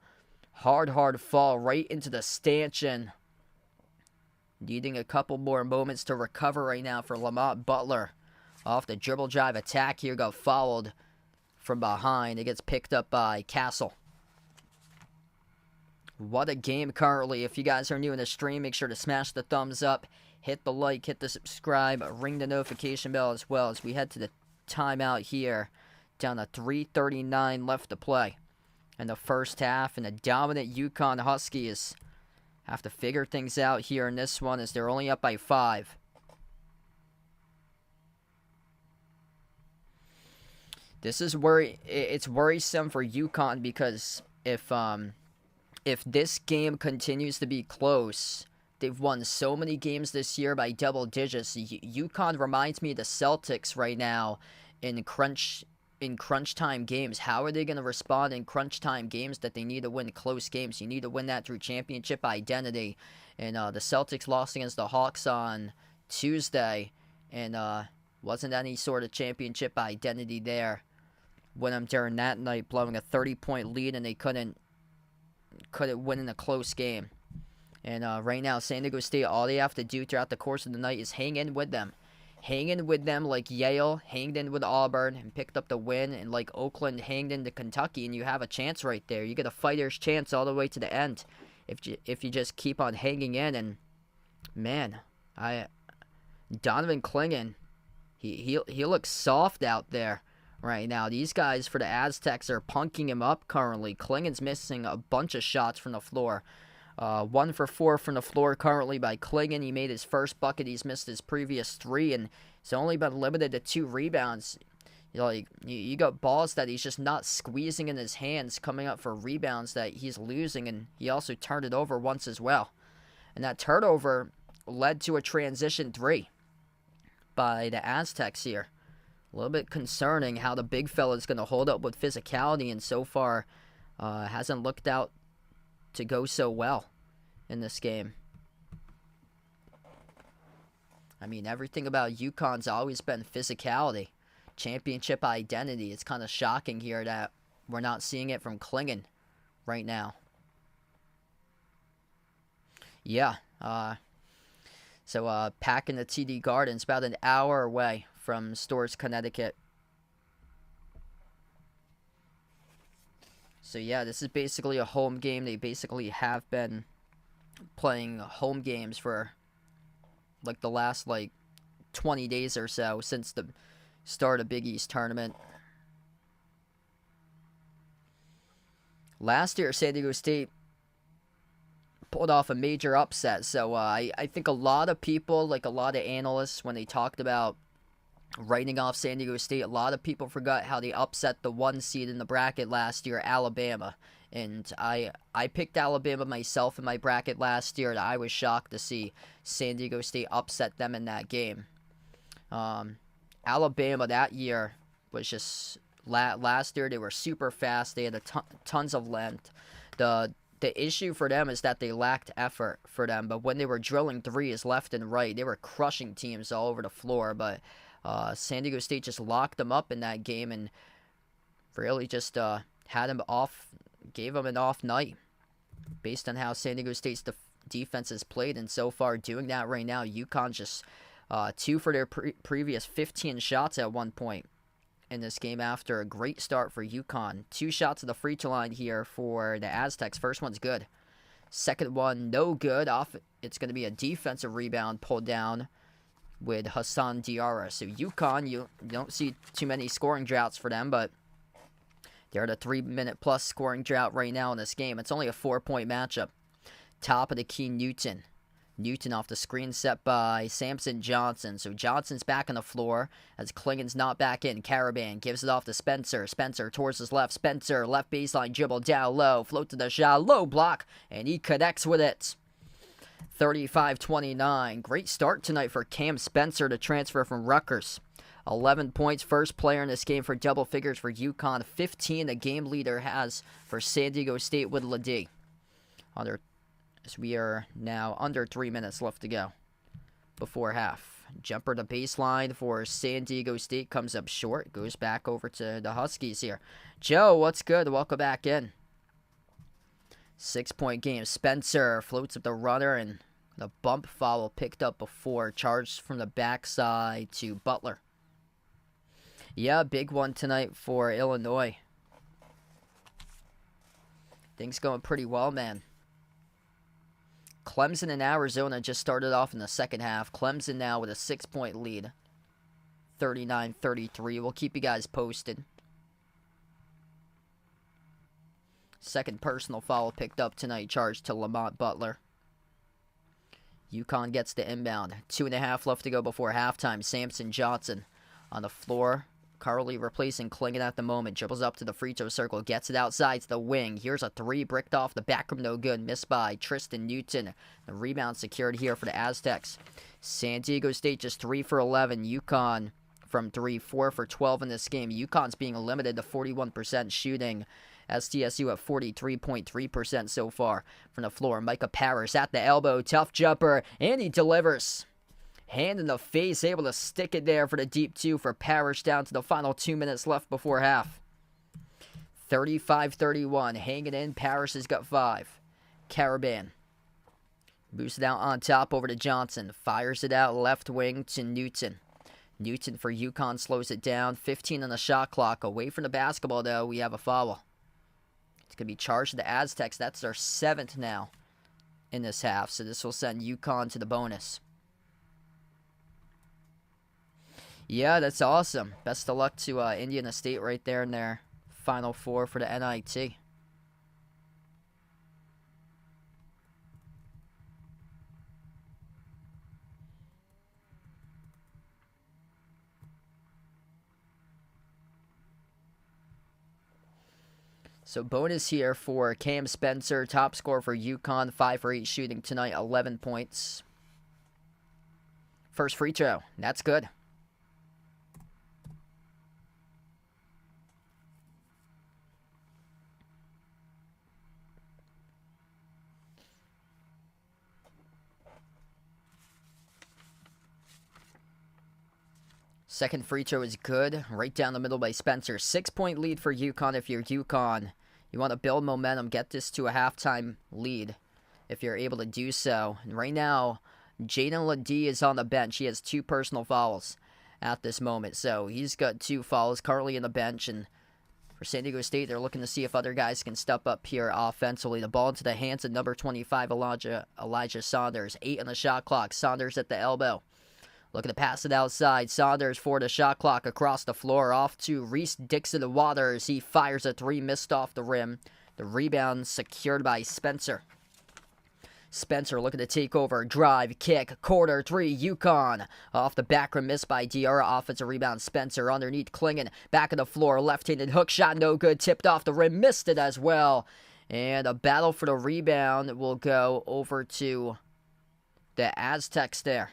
Speaker 1: hard fall right into the stanchion. Needing a couple more moments to recover right now for Lamont Butler. Off the dribble drive attack here, got fouled from behind. It gets picked up by Castle. What a game currently. If you guys are new in the stream, make sure to smash the thumbs up, hit the like, hit the subscribe, ring the notification bell as well as we head to the timeout here. Down to 3:39 left to play in the first half, and the dominant UConn Huskies have to figure things out here in this one as they're only up by 5. This is where it's worrisome for UConn because if this game continues to be close, they've won so many games this year by double digits. UConn reminds me of the Celtics right now in crunch time games. How are they going to respond in crunch time games that they need to win close games? You need to win that through championship identity. And the Celtics lost against the Hawks on Tuesday, and wasn't any sort of championship identity there. Win them during that night, blowing a 30-point lead, and they couldn't win in a close game. And right now, San Diego State, all they have to do throughout the course of the night is hang in with them. Hang in with them like Yale hanged in with Auburn and picked up the win, and like Oakland hanged into Kentucky, and you have a chance right there. You get a fighter's chance all the way to the end if you just keep on hanging in. And man, Donovan Klingen, he looks soft out there right now. These guys for the Aztecs are punking him up currently. Klingen's missing a bunch of shots from the floor. 1 for 4 from the floor currently by Klingen. He made his first bucket. He's missed his previous 3, and he's only been limited to 2 rebounds. You got balls that he's just not squeezing in his hands, coming up for rebounds that he's losing, and he also turned it over once as well. And that turnover led to a transition 3 by the Aztecs here. A little bit concerning how the big fella is going to hold up with physicality, and so far hasn't looked out to go so well in this game. I mean, everything about UConn's always been physicality. Championship identity. It's kind of shocking here that we're not seeing it from Klingen right now. Yeah. So packing the TD Gardens, about an hour away from Storrs, Connecticut. So yeah, this is basically a home game. They basically have been playing home games for like the last 20 days or so since the start of Big East tournament. Last year, San Diego State pulled off a major upset. So I think a lot of people, a lot of analysts, when they talked about writing off San Diego State, a lot of people forgot how they upset the 1 seed in the bracket last year, Alabama. And I picked Alabama myself in my bracket last year, and I was shocked to see San Diego State upset them in that game. Alabama that year was just last year they were super fast. They had tons of length. The issue for them is that they lacked effort for them. But when they were drilling threes left and right, they were crushing teams all over the floor. But San Diego State just locked them up in that game and really just had them off, gave them an off night based on how San Diego State's defense has played. And so far doing that right now, UConn just 2 for their previous 15 shots at one point in this game after a great start for UConn. 2 shots at the free throw line here for the Aztecs. First one's good. Second one, no good. It's going to be a defensive rebound pulled down with Hassan Diarra. So UConn, you don't see too many scoring droughts for them, but they're at a 3-minute plus scoring drought right now in this game. It's only a 4-point matchup. Top of the key, Newton. Newton off the screen set by Samson Johnson. So Johnson's back on the floor as Klingen's not back in. Caravan gives it off to Spencer. Spencer towards his left. Spencer, left baseline dribble down low. Float to the shot. Low block. And he connects with it. 35-29. Great start tonight for Cam Spencer to transfer from Rutgers. 11 points. First player in this game for double figures for UConn. 15 the game leader has for San Diego State with Ledee. As we are now under 3 minutes left to go before half. Jumper to baseline for San Diego State comes up short. Goes back over to the Huskies here. Joe, what's good? Welcome back in. 6-point game. Spencer floats up the runner and the bump foul picked up before. Charged from the backside to Butler. Yeah, big one tonight for Illinois. Things going pretty well, man. Clemson and Arizona just started off in the second half. Clemson now with a 6-point lead. 39-33. We'll keep you guys posted. Second personal foul picked up tonight, charged to Lamont Butler. UConn gets the inbound. 2.5 left to go before halftime. Samson Johnson on the floor. Carly replacing Klingen at the moment. Dribbles up to the free throw circle. Gets it outside to the wing. Here's a 3 bricked off the back room. No good. Missed by Tristan Newton. The rebound secured here for the Aztecs. San Diego State just 3 for 11. UConn from 3. 4 for 12 in this game. UConn's being limited to 41% shooting. SDSU at 43.3% so far from the floor. Micah Parrish at the elbow. Tough jumper. And he delivers. Hand in the face, able to stick it there for the deep 2 for Parrish down to the final 2 minutes left before half. 35-31, hanging in. Parrish has got 5. Caravan moves it out on top over to Johnson. Fires it out left wing to Newton. Newton for UConn slows it down. 15 on the shot clock. Away from the basketball, though, we have a foul. It's going to be charged to the Aztecs. That's their 7th now in this half. So this will send UConn to the bonus. Yeah, that's awesome. Best of luck to Indiana State right there in their Final Four for the NIT. So bonus here for Cam Spencer, top scorer for UConn, 5 for 8 shooting tonight, 11 points. First free throw, that's good. Second free throw is good, right down the middle by Spencer. 6-point lead for UConn if you're UConn. You want to build momentum, get this to a halftime lead if you're able to do so. And right now, Jaden Ledee is on the bench. He has 2 personal fouls at this moment. So he's got 2 fouls currently in the bench. And for San Diego State, they're looking to see if other guys can step up here offensively. The ball into the hands of number 25, Elijah Saunders. 8 on the shot clock. Saunders at the elbow. Looking to pass it outside. Saunders for the shot clock across the floor. Off to Reese Dixon Waters. He fires a 3, missed off the rim. The rebound secured by Spencer. Spencer looking to take over. Drive, kick, corner 3, UConn. Off the back rim, missed by Diarra. Offensive rebound, Spencer underneath Klingon. Back of the floor, left-handed hook shot, no good. Tipped off the rim, missed it as well. And a battle for the rebound will go over to the Aztecs there.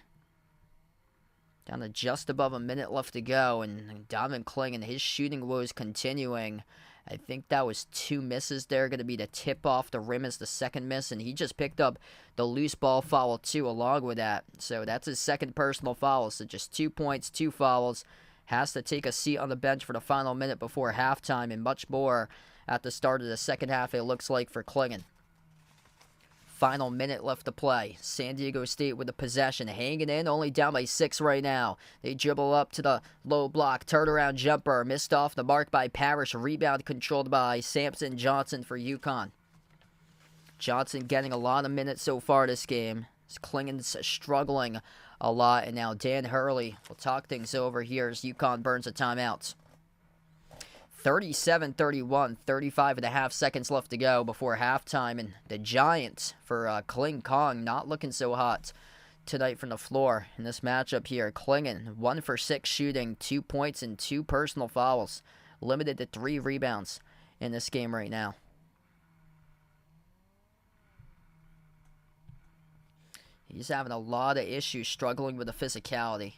Speaker 1: Down to just above a minute left to go, and Donovan Klingon, his shooting woes continuing. I think that was 2 misses there, going to be the tip off the rim as the second miss, and he just picked up the loose ball foul too along with that. So that's his second personal foul, so just 2 points, 2 fouls. Has to take a seat on the bench for the final minute before halftime, and much more at the start of the second half, it looks like, for Klingon. Final minute left to play. San Diego State with the possession. Hanging in, only down by 6 right now. They dribble up to the low block. Turnaround jumper. Missed off the mark by Parrish. Rebound controlled by Samson Johnson for UConn. Johnson getting a lot of minutes so far this game. Klingon's struggling a lot. And now Dan Hurley will talk things over here as UConn burns a timeout. 37-31, 35 and a half seconds left to go before halftime, and the Giants for Kling Kong not looking so hot tonight from the floor in this matchup here. Klingon 1 for 6 shooting, 2 points and 2 personal fouls, limited to 3 rebounds in this game right now. He's having a lot of issues struggling with the physicality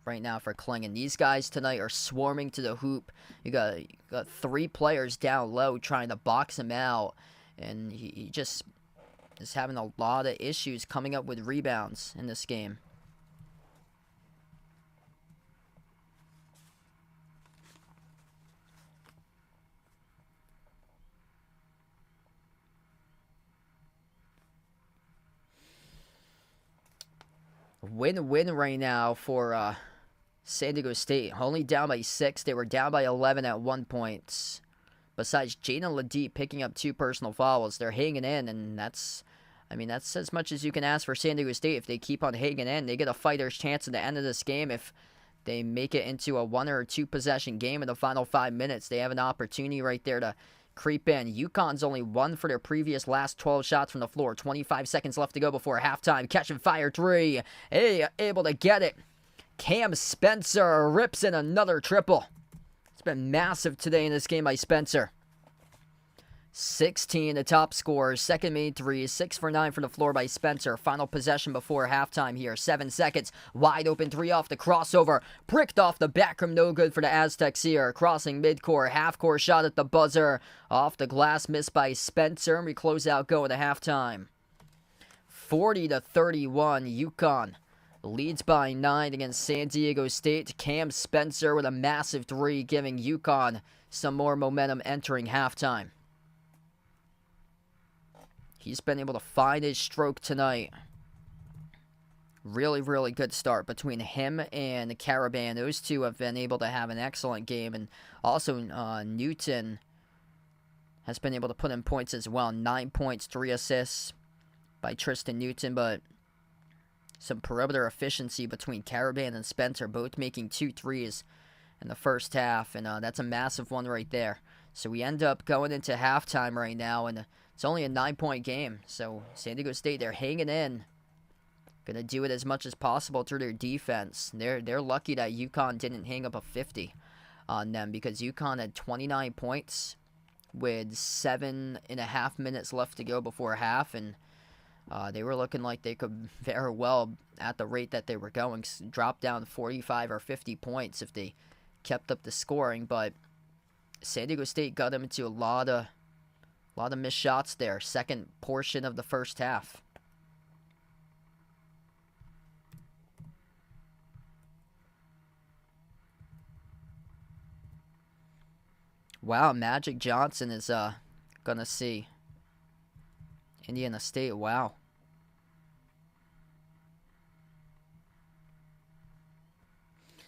Speaker 1: right now for Klingon. These guys tonight are swarming to the hoop. You got 3 players down low trying to box him out, and he just is having a lot of issues coming up with rebounds in this game. Win-win right now for San Diego State. Only down by 6. They were down by 11 at one point. Besides Jaden Ledee picking up 2 personal fouls, they're hanging in, and that's as much as you can ask for San Diego State. If they keep on hanging in, they get a fighter's chance at the end of this game. If they make it into a 1 or 2 possession game in the final 5 minutes, they have an opportunity right there to creep in. UConn's only 1 for their previous last 12 shots from the floor. 25 seconds left to go before halftime. Catch and fire 3. Hey, able to get it. Cam Spencer rips in another triple. It's been massive today in this game by Spencer. 16, the top scorer. Second made 3. 6 for 9 from the floor by Spencer. Final possession before halftime here. 7 seconds. Wide open 3 off the crossover. Pricked off the back rim. No good for the Aztecs here. Crossing midcourt. Half-court shot at the buzzer. Off the glass. Missed by Spencer. And we close out going to halftime. 40-31. UConn leads by 9 against San Diego State. Cam Spencer with a massive 3, giving UConn some more momentum entering halftime. He's been able to find his stroke tonight. Really, really good start between him and Caravan. Those two have been able to have an excellent game. And also Newton has been able to put in points as well. 9 points, 3 assists by Tristan Newton. But some perimeter efficiency between Caravan and Spencer, both making 2 threes in the first half, and that's a massive one right there. So we end up going into halftime right now, and it's only a 9-point game. So San Diego State, they're hanging in. Going to do it as much as possible through their defense. They're lucky that UConn didn't hang up a 50 on them, because UConn had 29 points with 7.5 minutes left to go before half, and they were looking like they could very well, at the rate that they were going, drop down 45 or 50 points if they kept up the scoring. But San Diego State got them into a lot of missed shots there, second portion of the first half. Wow, Magic Johnson is gonna see Indiana State. Wow.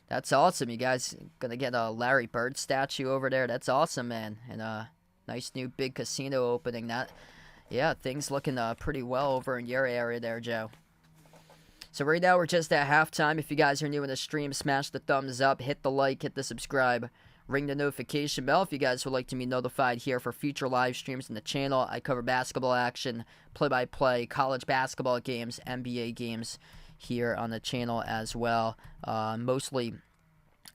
Speaker 1: That's awesome. You guys gonna get a Larry Bird statue over there. That's awesome, man. And nice new big casino opening. Yeah, things looking pretty well over in your area there, Joe. So right now we're just at halftime. If you guys are new in the stream, smash the thumbs up, hit the like, hit the subscribe, ring the notification bell if you guys would like to be notified here for future live streams in the channel. I cover basketball action, play-by-play, college basketball games, NBA games here on the channel as well. Mostly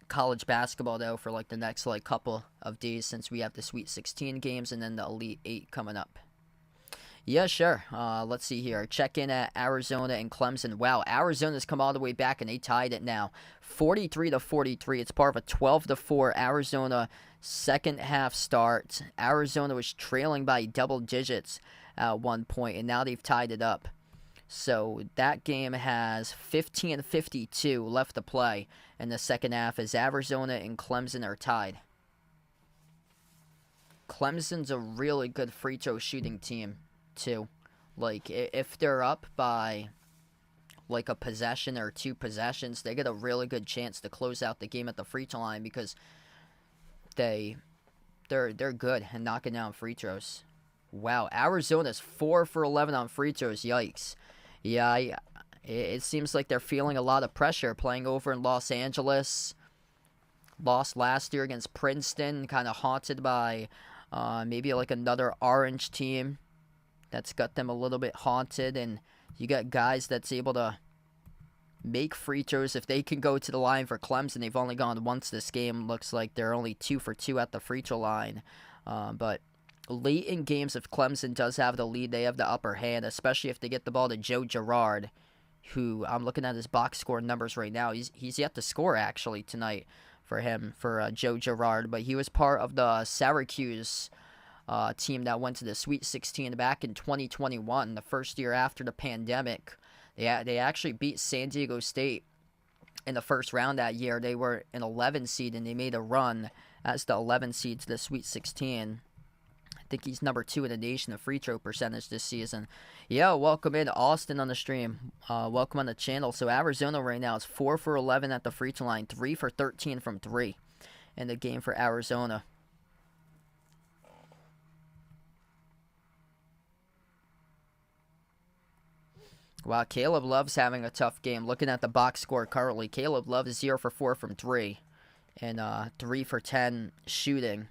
Speaker 1: college basketball, though, for like the next couple of days, since we have the Sweet 16 games and then the Elite 8 coming up. Yeah, sure. Let's see here. Check in at Arizona and Clemson. Wow, Arizona's come all the way back, and they tied it now. 43-43. It's part of a 12-4 Arizona second half start. Arizona was trailing by double digits at one point, and now they've tied it up. So that game has 15:52 left to play in the second half, as Arizona and Clemson are tied. Clemson's a really good free throw shooting team too. Like, if they're up by like a possession or 2 possessions, they get a really good chance to close out the game at the free throw line, because they're good at knocking down free throws. Wow, Arizona's 4 for 11 on free throws. Yikes. Yeah, it seems like they're feeling a lot of pressure playing over in Los Angeles. Lost last year against Princeton, kind of haunted by maybe like another orange team that's got them a little bit haunted. And you got guys that's able to make free throws. If they can go to the line for Clemson, they've only gone once this game. Looks like they're only 2 for 2 at the free throw line. But late in games, if Clemson does have the lead, they have the upper hand, especially if they get the ball to Joe Girard, who I'm looking at his box score numbers right now. He's yet to score, actually, tonight for Joe Girard. But he was part of the Syracuse team that went to the Sweet 16 back in 2021, the first year after the pandemic. They actually beat San Diego State in the first round that year. They were an 11 seed, and they made a run as the 11 seed to the Sweet 16. I think he's number 2 in the nation in free throw percentage this season. Yeah, welcome in, Austin, on the stream. Welcome on the channel. So Arizona right now is 4 for 11 at the free throw line, 3 for 13 from 3 in the game for Arizona. Wow, Caleb Love's having a tough game. Looking at the box score currently, Caleb Love is 0 for 4 from 3, and 3 for 10 shooting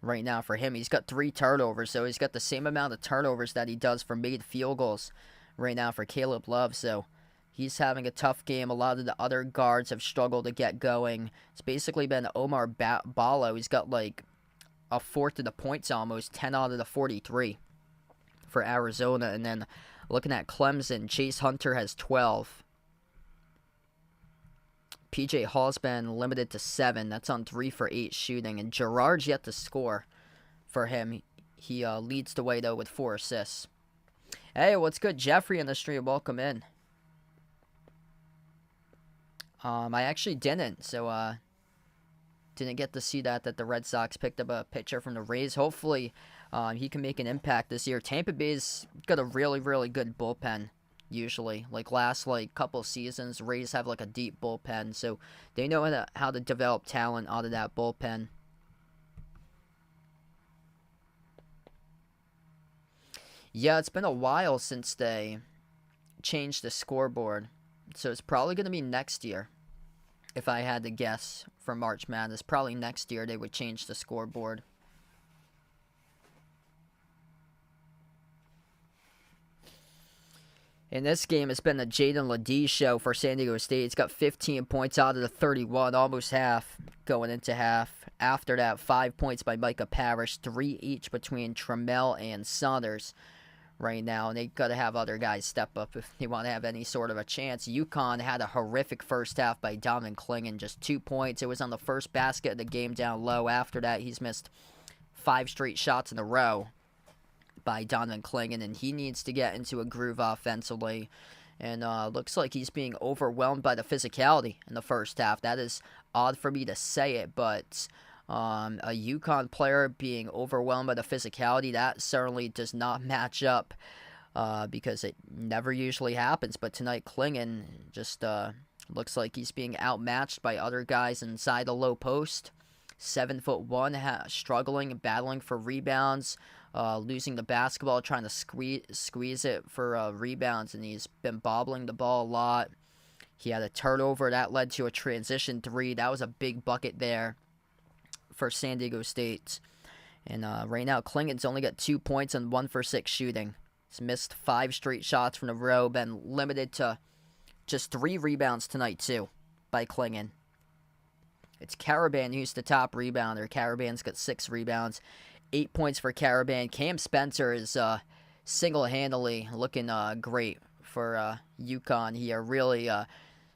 Speaker 1: right now for him. He's got 3 turnovers, so he's got the same amount of turnovers that he does for made field goals right now for Caleb Love. So he's having a tough game. A lot of the other guards have struggled to get going. It's basically been Omar Ballo. He's got like a fourth of the points almost, 10 out of the 43 for Arizona. And then looking at Clemson, Chase Hunter has 12. PJ Hall's been limited to 7. That's on 3 for 8 shooting. And Girard's yet to score for him. He leads the way, though, with 4 assists. Hey, what's good? Jeffrey on the stream. Welcome in. I actually didn't. So, didn't get to see that the Red Sox picked up a pitcher from the Rays. Hopefully, he can make an impact this year. Tampa Bay's got a really, really good bullpen. Usually, like last couple seasons, Rays have like a deep bullpen, so they know how to develop talent out of that bullpen. Yeah, it's been a while since they changed the scoreboard So it's probably going to be next year. If I had to guess for March Madness, probably next year they would change the scoreboard. In this game, it's been the Jaden Ledee show for San Diego State. He's got 15 points out of the 31, almost half going into half. After that, 5 points by Micah Parrish, 3 each between Trammell and Saunders right now. And they got to have other guys step up if they want to have any sort of a chance. UConn had a horrific first half by Donovan Clingan, just 2 points. It was on the first basket of the game down low. After that, he's missed 5 straight shots in a row by Donovan Clingan, and he needs to get into a groove offensively. And looks like he's being overwhelmed by the physicality in the first half. That is odd for me to say it, but a UConn player being overwhelmed by the physicality, that certainly does not match up because it never usually happens. But tonight, Clingan just looks like he's being outmatched by other guys inside the low post. 7'1", struggling and battling for rebounds, losing the basketball, trying to squeeze it for rebounds, and he's been bobbling the ball a lot. He had a turnover that led to a transition 3. That was a big bucket there for San Diego State. And right now, Clingan's only got 2 points and 1 for 6 shooting. He's missed 5 straight shots from the row, been limited to just 3 rebounds tonight, too, by Clingan. It's Caravan who's the top rebounder. Caravan's got 6 rebounds, 8 points for Caravan. Cam Spencer is single-handedly looking great for UConn here. Really,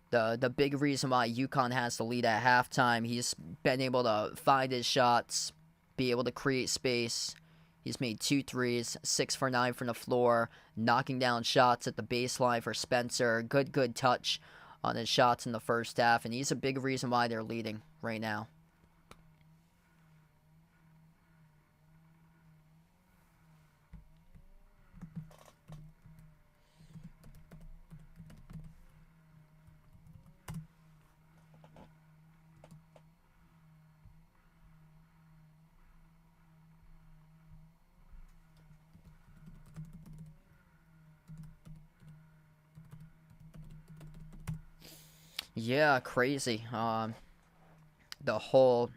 Speaker 1: the big reason why UConn has the lead at halftime, he's been able to find his shots, be able to create space. He's made 2 threes, 6 for 9 from the floor, knocking down shots at the baseline for Spencer. Good touch on his shots in the first half, and he's a big reason why they're leading right now. Yeah, crazy. The whole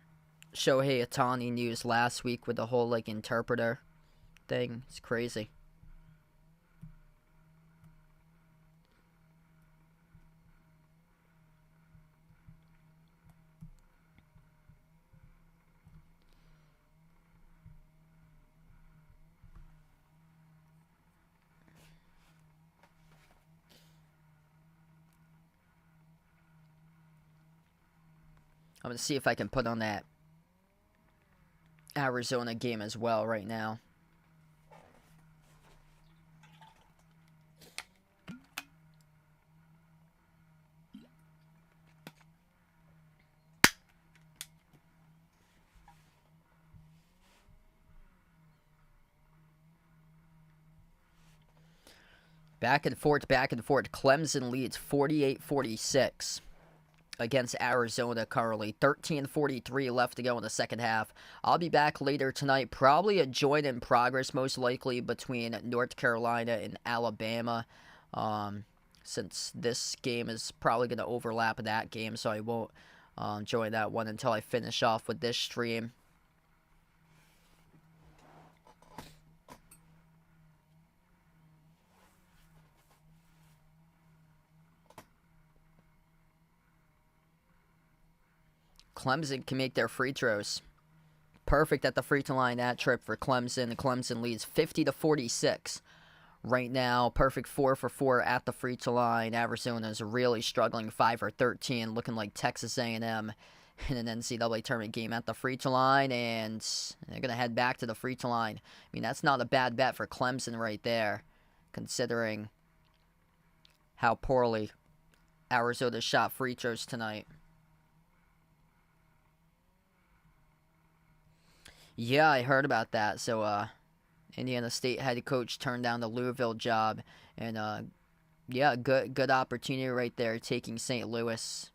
Speaker 1: Shohei Ohtani news last week with the whole, like, interpreter thing. It's crazy. I'm going to see if I can put on that Arizona game as well right now. Back and forth. Clemson leads 48-46. Against Arizona currently. 13:43 left to go in the second half. I'll be back later tonight. Probably a joint in progress, most likely, between North Carolina and Alabama. Since this game is probably going to overlap that game, so I won't join that one until I finish off with this stream. Clemson can make their free throws. Perfect at the free throw line that trip for Clemson. Clemson leads 50-46 right now. Perfect 4 for 4 at the free throw line. Arizona's really struggling, 5 for 13, looking like Texas A&M in an NCAA tournament game at the free throw line, and they're going to head back to the free throw line. I mean, that's not a bad bet for Clemson right there, considering how poorly Arizona shot free throws tonight. Yeah, I heard about that. So, Indiana State head coach turned down the Louisville job, and yeah, good opportunity right there, taking St. Louis.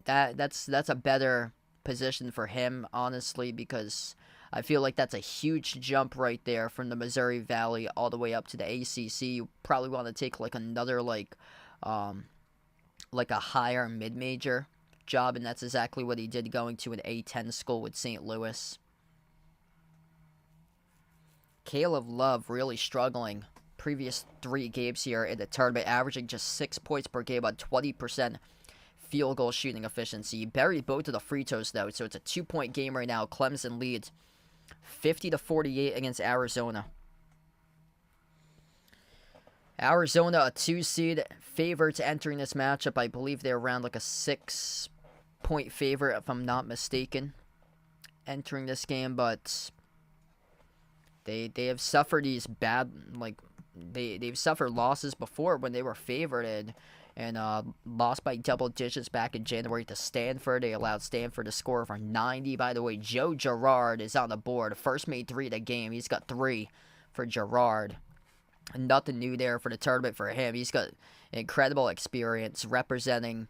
Speaker 1: That's a better position for him, honestly, because I feel like that's a huge jump right there from the Missouri Valley all the way up to the ACC. You probably want to take like another like a higher mid-major job, and that's exactly what he did, going to an A10 school with St. Louis. Caleb Love really struggling. Previous 3 games here in the tournament, averaging just 6 points per game on 20% field goal shooting efficiency. He buried both of the free throws, though, so it's a 2-point game right now. Clemson leads 50-48 against Arizona. Arizona, a 2 seed, favorites entering this matchup. I believe they're around like a 6-point favorite, if I'm not mistaken, entering this game. But they have suffered these bad, like, they've suffered losses before when they were favored and lost by double digits back in January to Stanford. They allowed Stanford to score over 90. By the way, Joe Girard is on the board. First made 3 of the game. He's got 3 for Girard. Nothing new there for the tournament for him. He's got incredible experience representing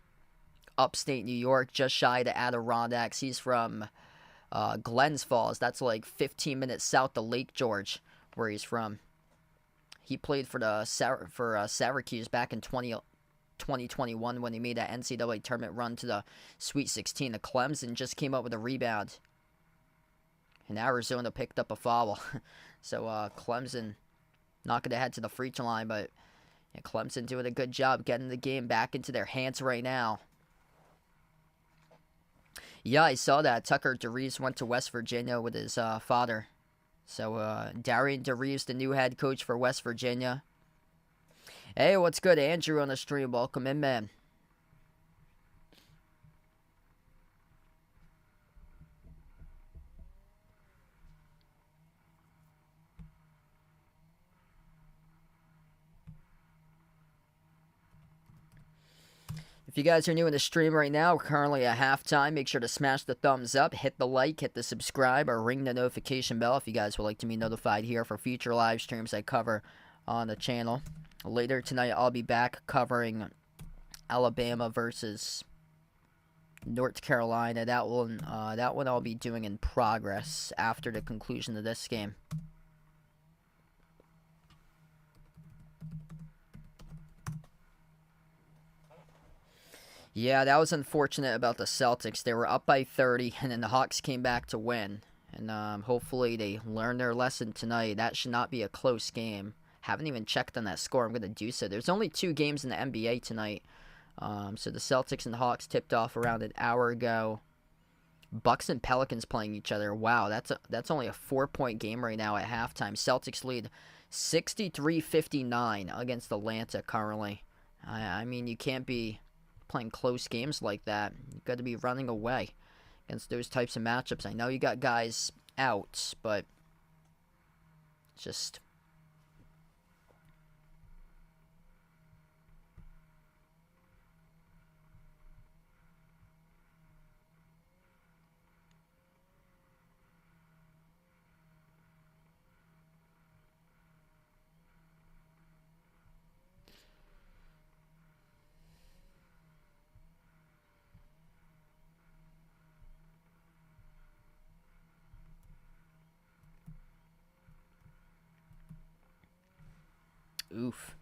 Speaker 1: upstate New York, just shy of the Adirondacks. He's from Glens Falls. That's like 15 minutes south of Lake George, where he's from. He played for Syracuse back in 2021 when he made that NCAA tournament run to the Sweet 16. The Clemson just came up with a rebound, and Arizona picked up a foul. So Clemson not going to head to the free throw line, but yeah, Clemson doing a good job getting the game back into their hands right now. Yeah, I saw that. Tucker DeReeves went to West Virginia with his father. So Darian DeReeves, the new head coach for West Virginia. Hey, what's good? Andrew on the stream. Welcome in, man. If you guys are new in the stream right now, we're currently at halftime. Make sure to smash the thumbs up, hit the like, hit the subscribe, or ring the notification bell if you guys would like to be notified here for future live streams I cover on the channel. Later tonight, I'll be back covering Alabama versus North Carolina. That one I'll be doing in progress after the conclusion of this game. Yeah, that was unfortunate about the Celtics. They were up by 30, and then the Hawks came back to win. And hopefully they learn their lesson tonight. That should not be a close game. Haven't even checked on that score. I'm going to do so. There's only 2 games in the NBA tonight. So the Celtics and the Hawks tipped off around an hour ago. Bucks and Pelicans playing each other. Wow, that's only a 4-point game right now at halftime. Celtics lead 63-59 against Atlanta currently. I mean, you can't be playing close games like that. You got to be running away against those types of matchups. I know you got guys out, but just oof.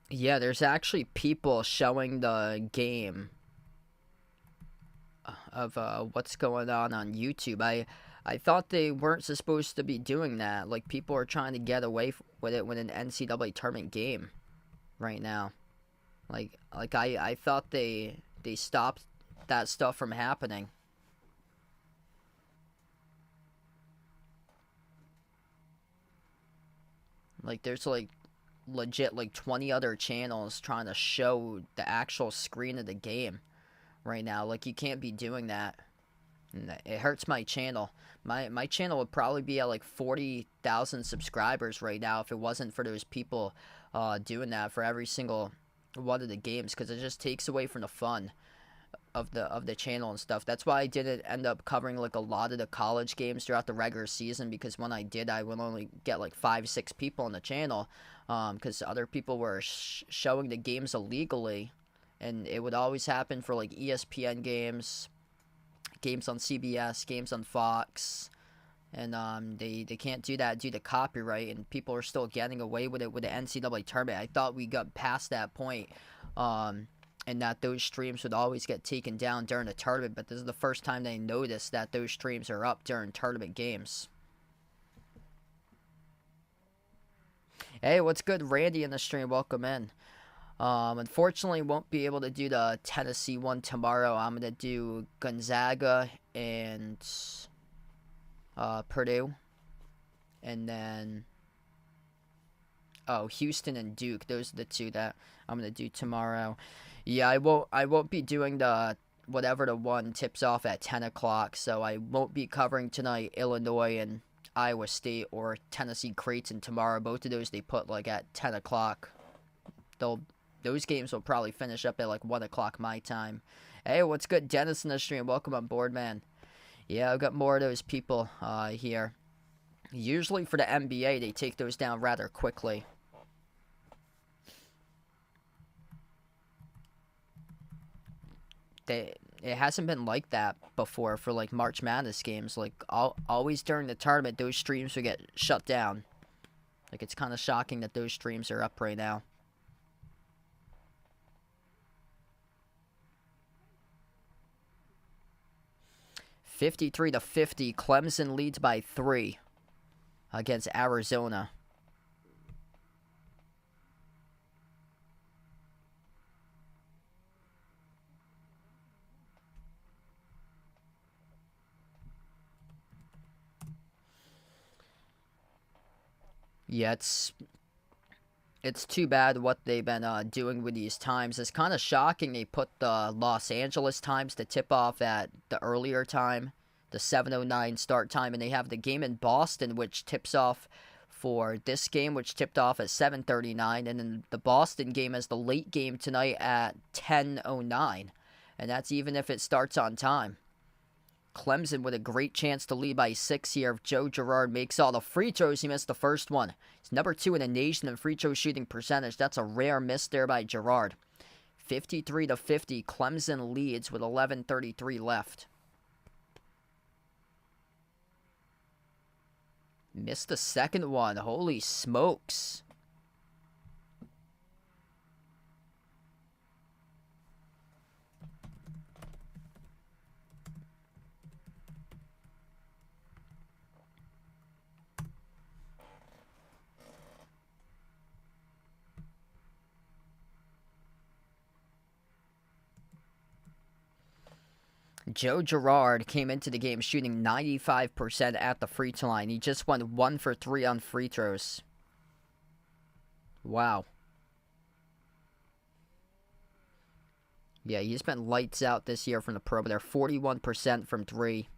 Speaker 1: Yeah, there's actually people showing the game of what's going on YouTube. I thought they weren't supposed to be doing that. Like, people are trying to get away with it with an NCAA tournament game right now. Like I thought they stopped that stuff from happening. Like, there's like legit like 20 other channels trying to show the actual screen of the game right now. Like, you can't be doing that. And it hurts my channel. My channel would probably be at like 40,000 subscribers right now if it wasn't for those people doing that for every single one of the games, because it just takes away from the fun of the channel and stuff. That's why I didn't end up covering like a lot of the college games throughout the regular season, because when I did, I would only get like 5-6 people on the channel, because other people were showing the games illegally, and it would always happen for like ESPN games on CBS, games on Fox, and they can't do that due to copyright, and people are still getting away with it with the NCAA tournament. I thought we got past that point, and that those streams would always get taken down during the tournament, but this is the first time they noticed that those streams are up during tournament games. Hey, what's good, Randy in the stream? Welcome in. Unfortunately, won't be able to do the Tennessee one tomorrow. I'm gonna do Gonzaga and Purdue, and then Houston and Duke. Those are the two that I'm gonna do tomorrow. Yeah, I won't be doing the whatever the one tips off at 10 o'clock. So I won't be covering tonight Illinois and Iowa State or Tennessee Creighton tomorrow. Both of those they put like at 10 o'clock. Those games will probably finish up at like 1 o'clock my time. Hey, what's good? Dennis in the stream. Welcome on board, man. Yeah, I've got more of those people here. Usually for the NBA, they take those down rather quickly. It hasn't been like that before for like March Madness games. Like always during the tournament, those streams would get shut down. Like it's kind of shocking that those streams are up right now. (53-50), Clemson leads by 3 against Arizona. Yeah, it's too bad what they've been doing with these times. It's kind of shocking they put the Los Angeles times to tip off at the earlier time, the 7:09 start time, and they have the game in Boston, which tips off for this game, which tipped off at 7:39, and then the Boston game is the late game tonight at 10:09, and that's even if it starts on time. Clemson with a great chance to lead by 6 here if Joe Girard makes all the free throws. He missed the first one. He's number 2 in the nation in free throw shooting percentage. That's a rare miss there by Girard. 53-50, Clemson leads with 11:33 left. Missed the second one. Holy smokes. Joe Girard came into the game shooting 95% at the free throw line. He just went 1 for 3 on free throws. Wow. Yeah, he's been lights out this year from the pro, but they're 41% from 3.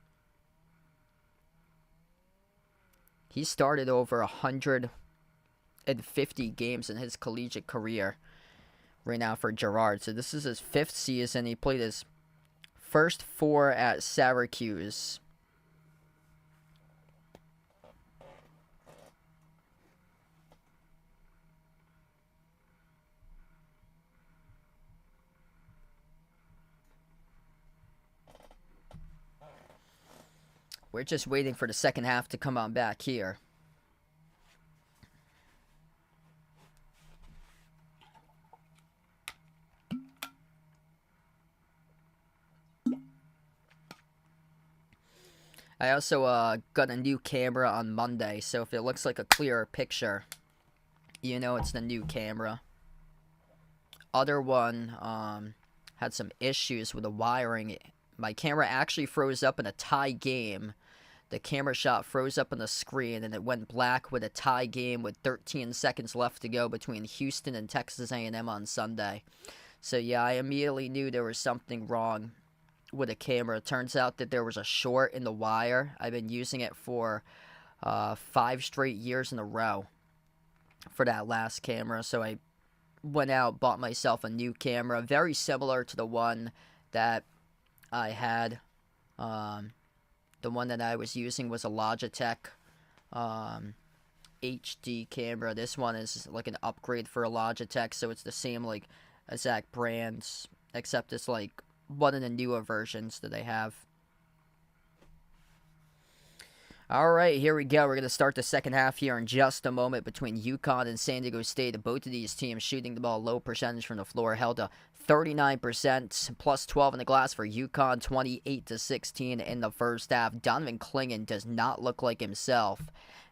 Speaker 1: He started over 150 games in his collegiate career right now for Girard. So this is his 5th season. He played his first 4 at Syracuse. We're just waiting for the second half to come on back here. I also got a new camera on Monday, so if it looks like a clearer picture, you know it's the new camera. Other one had some issues with the wiring. My camera actually froze up in a tie game. The camera shot froze up on the screen, and it went black with a tie game with 13 seconds left to go between Houston and Texas A&M on Sunday. So yeah, I immediately knew there was something wrong with a camera. It turns out that there was a short in the wire. I've been using it for 5 straight years in a row for that last camera. So I went out, bought myself a new camera, very similar to the one that I had. The one that I was using was a Logitech HD camera. This one is like an upgrade for a Logitech, so it's the same like exact brands, except it's like one of the newer versions that they have. All right, here we go. We're going to start the second half here in just a moment between UConn and San Diego State. Both of these teams shooting the ball low percentage from the floor, held to 39%, plus 12 in the glass for UConn, 28-16 in the first half. Donovan Clingan does not look like himself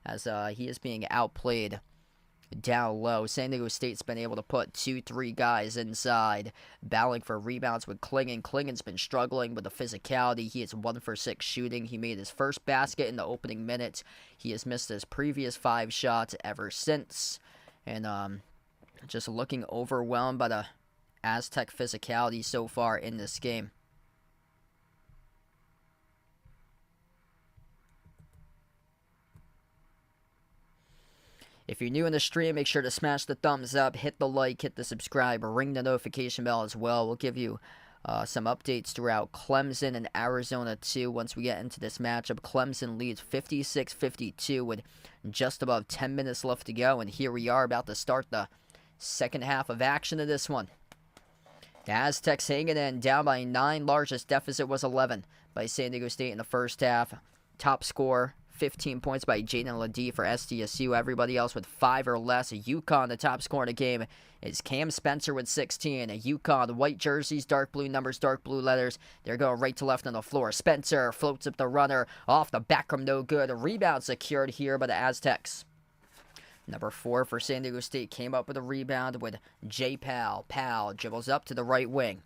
Speaker 1: as he is being outplayed down low. San Diego State's been able to put 2-3 guys inside, battling for rebounds with Clingan. Clingan's been struggling with the physicality. He is 1 for 6 shooting. He made his first basket in the opening minutes. He has missed his previous 5 shots ever since. And just looking overwhelmed by the Aztec physicality so far in this game. If you're new in the stream, make sure to smash the thumbs up, hit the like, hit the subscribe, ring the notification bell as well. We'll give you some updates throughout Clemson and Arizona too once we get into this matchup. Clemson leads 56-52 with just above 10 minutes left to go. And here we are about to start the second half of action of this one. The Aztecs hanging in, down by 9. Largest deficit was 11 by San Diego State in the first half. Top score, 15 points by Jaden Ledee for SDSU. Everybody else with 5 or less. UConn, the top scorer in the game, is Cam Spencer with 16. UConn, white jerseys, dark blue numbers, dark blue letters. They're going right to left on the floor. Spencer floats up the runner. Off the back room, no good. A rebound secured here by the Aztecs. Number 4 for San Diego State came up with a rebound with J. Powell. Powell dribbles up to the right wing.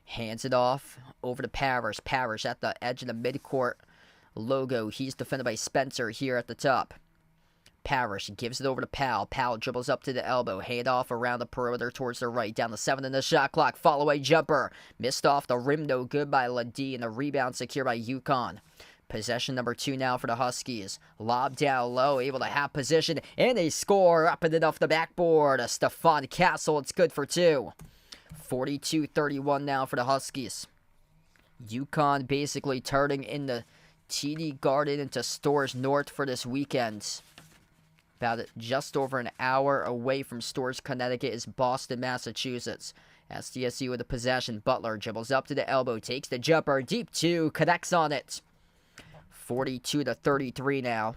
Speaker 1: Hands it off over to Parrish. Parrish at the edge of the midcourt logo. He's defended by Spencer here at the top. Parrish gives it over to Powell. Powell dribbles up to the elbow. Hand off around the perimeter towards the right. Down to 7 in the shot clock. Fall away jumper. Missed off the rim, no good by Ledee. And the rebound secured by UConn. Possession number 2 now for the Huskies. Lob down low, able to have position, and they score up and off the backboard. Stephon Castle, it's good for 2. 42-31 now for the Huskies. UConn basically turning in the TD Garden into Storrs North for this weekend. About just over an hour away from Storrs, Connecticut is Boston, Massachusetts. SDSU with the possession. Butler dribbles up to the elbow, takes the jumper, deep 2, connects on it. 42-33 now.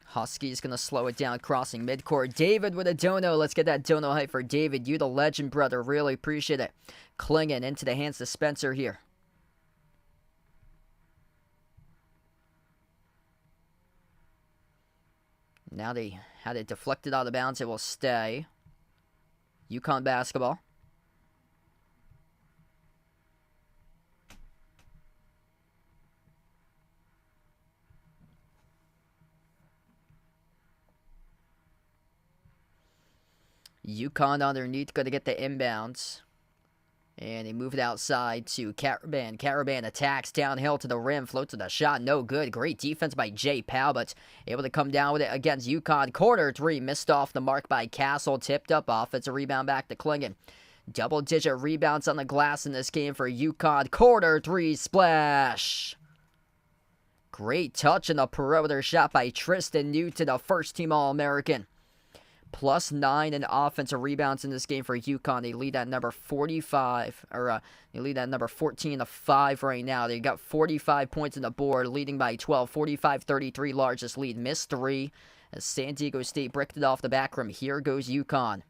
Speaker 1: Huskies going to slow it down, crossing midcourt. David with a dono. Let's get that dono hype for David. You the legend, brother. Really appreciate it. Clingan into the hands of Spencer here. Now they had it deflected out of bounds. It will stay. UConn basketball. UConn underneath, going to get the inbounds. And they move it outside to Caravan. Caravan attacks downhill to the rim, floats to the shot, no good. Great defense by J. Powell, but able to come down with it against UConn. Corner 3, missed off the mark by Castle, tipped up off. It's a rebound back to Clingan. Double-digit rebounds on the glass in this game for UConn. Corner 3, splash. Great touch in the perimeter shot by Tristan Newton, a first-team All-American. Plus 9 in offensive rebounds in this game for UConn. They lead at number 45, or they lead at number 14-5 right now. They got 45 points on the board, leading by 12. 45-33, largest lead. Missed 3 as San Diego State bricked it off the back rim. Here goes UConn.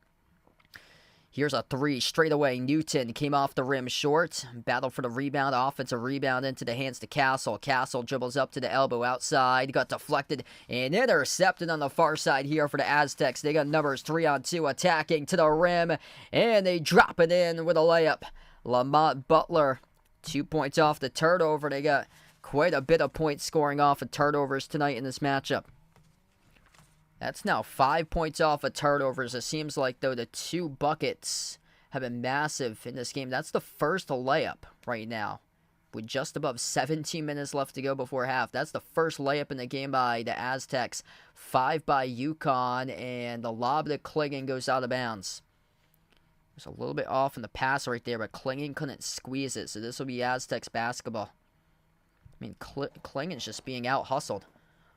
Speaker 1: Here's a 3 straight away. Newton came off the rim short. Battle for the rebound. Offensive rebound into the hands to Castle. Castle dribbles up to the elbow outside. Got deflected and intercepted on the far side here for the Aztecs. They got numbers 3-on-2 attacking to the rim. And they drop it in with a layup. Lamont Butler, 2 points off the turnover. They got quite a bit of point scoring off of turnovers tonight in this matchup. That's now 5 points off of turnovers. It seems like, though, the 2 buckets have been massive in this game. That's the first layup right now, with just above 17 minutes left to go before half. That's the first layup in the game by the Aztecs. 5 by UConn, and the lob to Clingan goes out of bounds. There's a little bit off in the pass right there, but Clingan couldn't squeeze it, so this will be Aztecs basketball. I mean, Clingan's just being out-hustled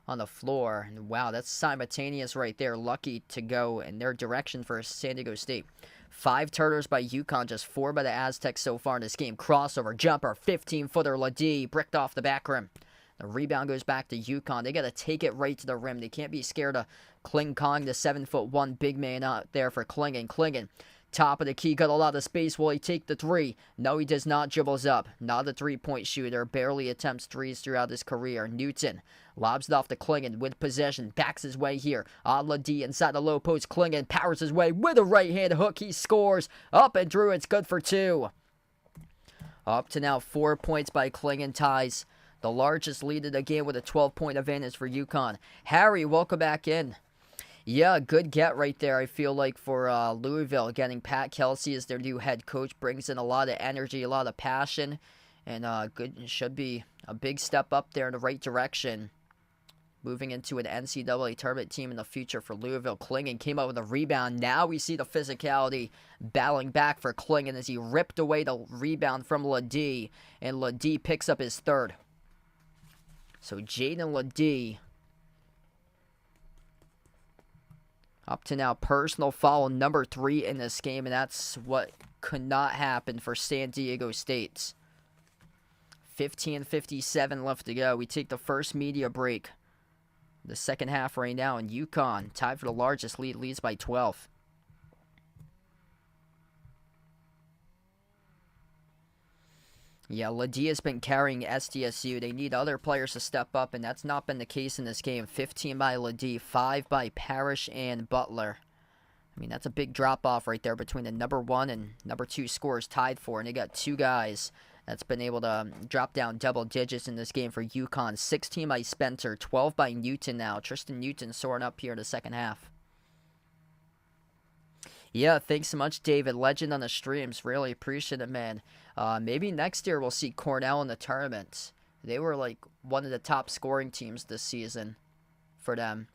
Speaker 1: on the floor. And wow, that's simultaneous right there. Lucky to go in their direction for San Diego State. 5 turnovers by UConn, just 4 by the Aztecs so far in this game. Crossover, jumper, 15-footer, Ladie, bricked off the back rim. The rebound goes back to UConn. They got to take it right to the rim. They can't be scared of Kling Kong, the 7'1" big man out there for Klingen. Klingen, top of the key, got a lot of space. Will he take the 3? No, he does not. Dribbles up. Not a 3-point shooter. Barely attempts 3s throughout his career. Newton lobs it off to Klingen with possession. Backs his way here. Ladie inside the low post. Klingen powers his way with a right-hand hook. He scores. Up and through. It's good for 2. Up to now 4 points by Klingen, ties the largest lead of the game with a 12-point advantage for UConn. Harry, welcome back in. Yeah, good get right there, I feel like, for Louisville. Getting Pat Kelsey as their new head coach brings in a lot of energy, a lot of passion, and should be a big step up there in the right direction. Moving into an NCAA tournament team in the future for Louisville. Klingen came up with a rebound. Now we see the physicality battling back for Klingen as he ripped away the rebound from Ladie, and Ladie picks up his 3rd. So Jaden Ladie, up to now, personal foul number 3 in this game, and that's what could not happen for San Diego State. 15:57 left to go. We take the first media break. The second half right now, and UConn, tied for the largest lead, leads by 12. Yeah, Ladie has been carrying SDSU. They need other players to step up, and that's not been the case in this game. 15 by Ladie, 5 by Parrish and Butler. I mean, that's a big drop-off right there between the number 1 and number 2 scores tied for, and they got 2 guys that's been able to drop down double digits in this game for UConn. 16 by Spencer, 12 by Newton now. Tristan Newton soaring up here in the second half. Yeah, thanks so much, David. Legend on the streams. Really appreciate it, man. Maybe next year we'll see Cornell in the tournament. They were like one of the top scoring teams this season for them.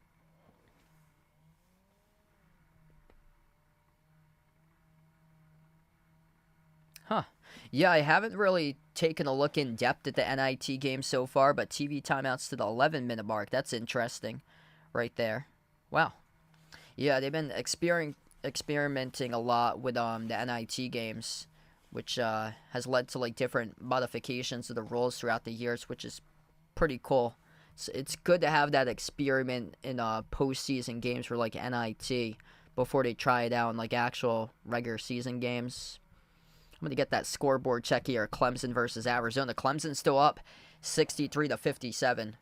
Speaker 1: Huh. Yeah, I haven't really taken a look in depth at the NIT game so far, but TV timeouts to the 11-minute mark. That's interesting right there. Wow. Yeah, they've been experimenting a lot with the NIT games, which has led to like different modifications of the rules throughout the years, which is pretty cool. So it's good to have that experiment in postseason games for like NIT before they try it out in like actual regular season games. I'm gonna get that scoreboard check here. Clemson versus Arizona. Clemson's still up 63-57.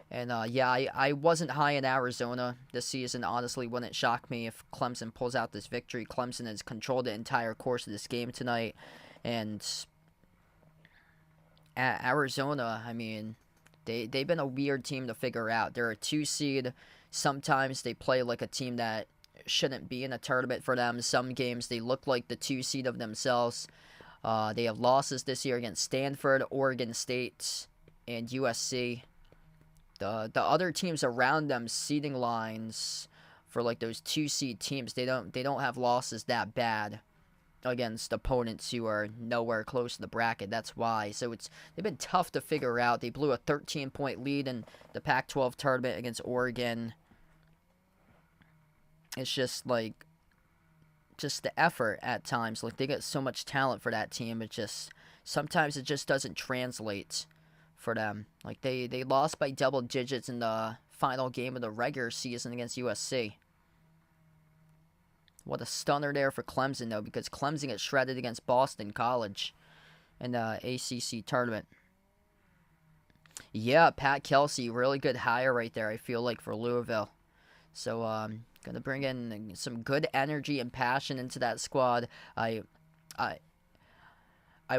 Speaker 1: And, yeah, I wasn't high in Arizona this season. Honestly, wouldn't shock me if Clemson pulls out this victory. Clemson has controlled the entire course of this game tonight. And Arizona, I mean, they've been a weird team to figure out. They're a 2 seed. Sometimes they play like a team that shouldn't be in a tournament for them. Some games they look like the 2 seed of themselves. They have losses this year against Stanford, Oregon State, and USC. The other teams around them, seeding lines for like those 2 seed teams, they don't have losses that bad against opponents who are nowhere close to the bracket. That's why. So they've been tough to figure out. They blew a 13-point lead in the Pac-12 tournament against Oregon. It's just the effort at times. Like, they get so much talent for that team. Sometimes it just doesn't translate for them. Like, they lost by double digits in the final game of the regular season against USC. What a stunner there for Clemson, though, because Clemson gets shredded against Boston College in the ACC tournament. Yeah, Pat Kelsey, really good hire right there, I feel like, for Louisville. So, gonna bring in some good energy and passion into that squad. I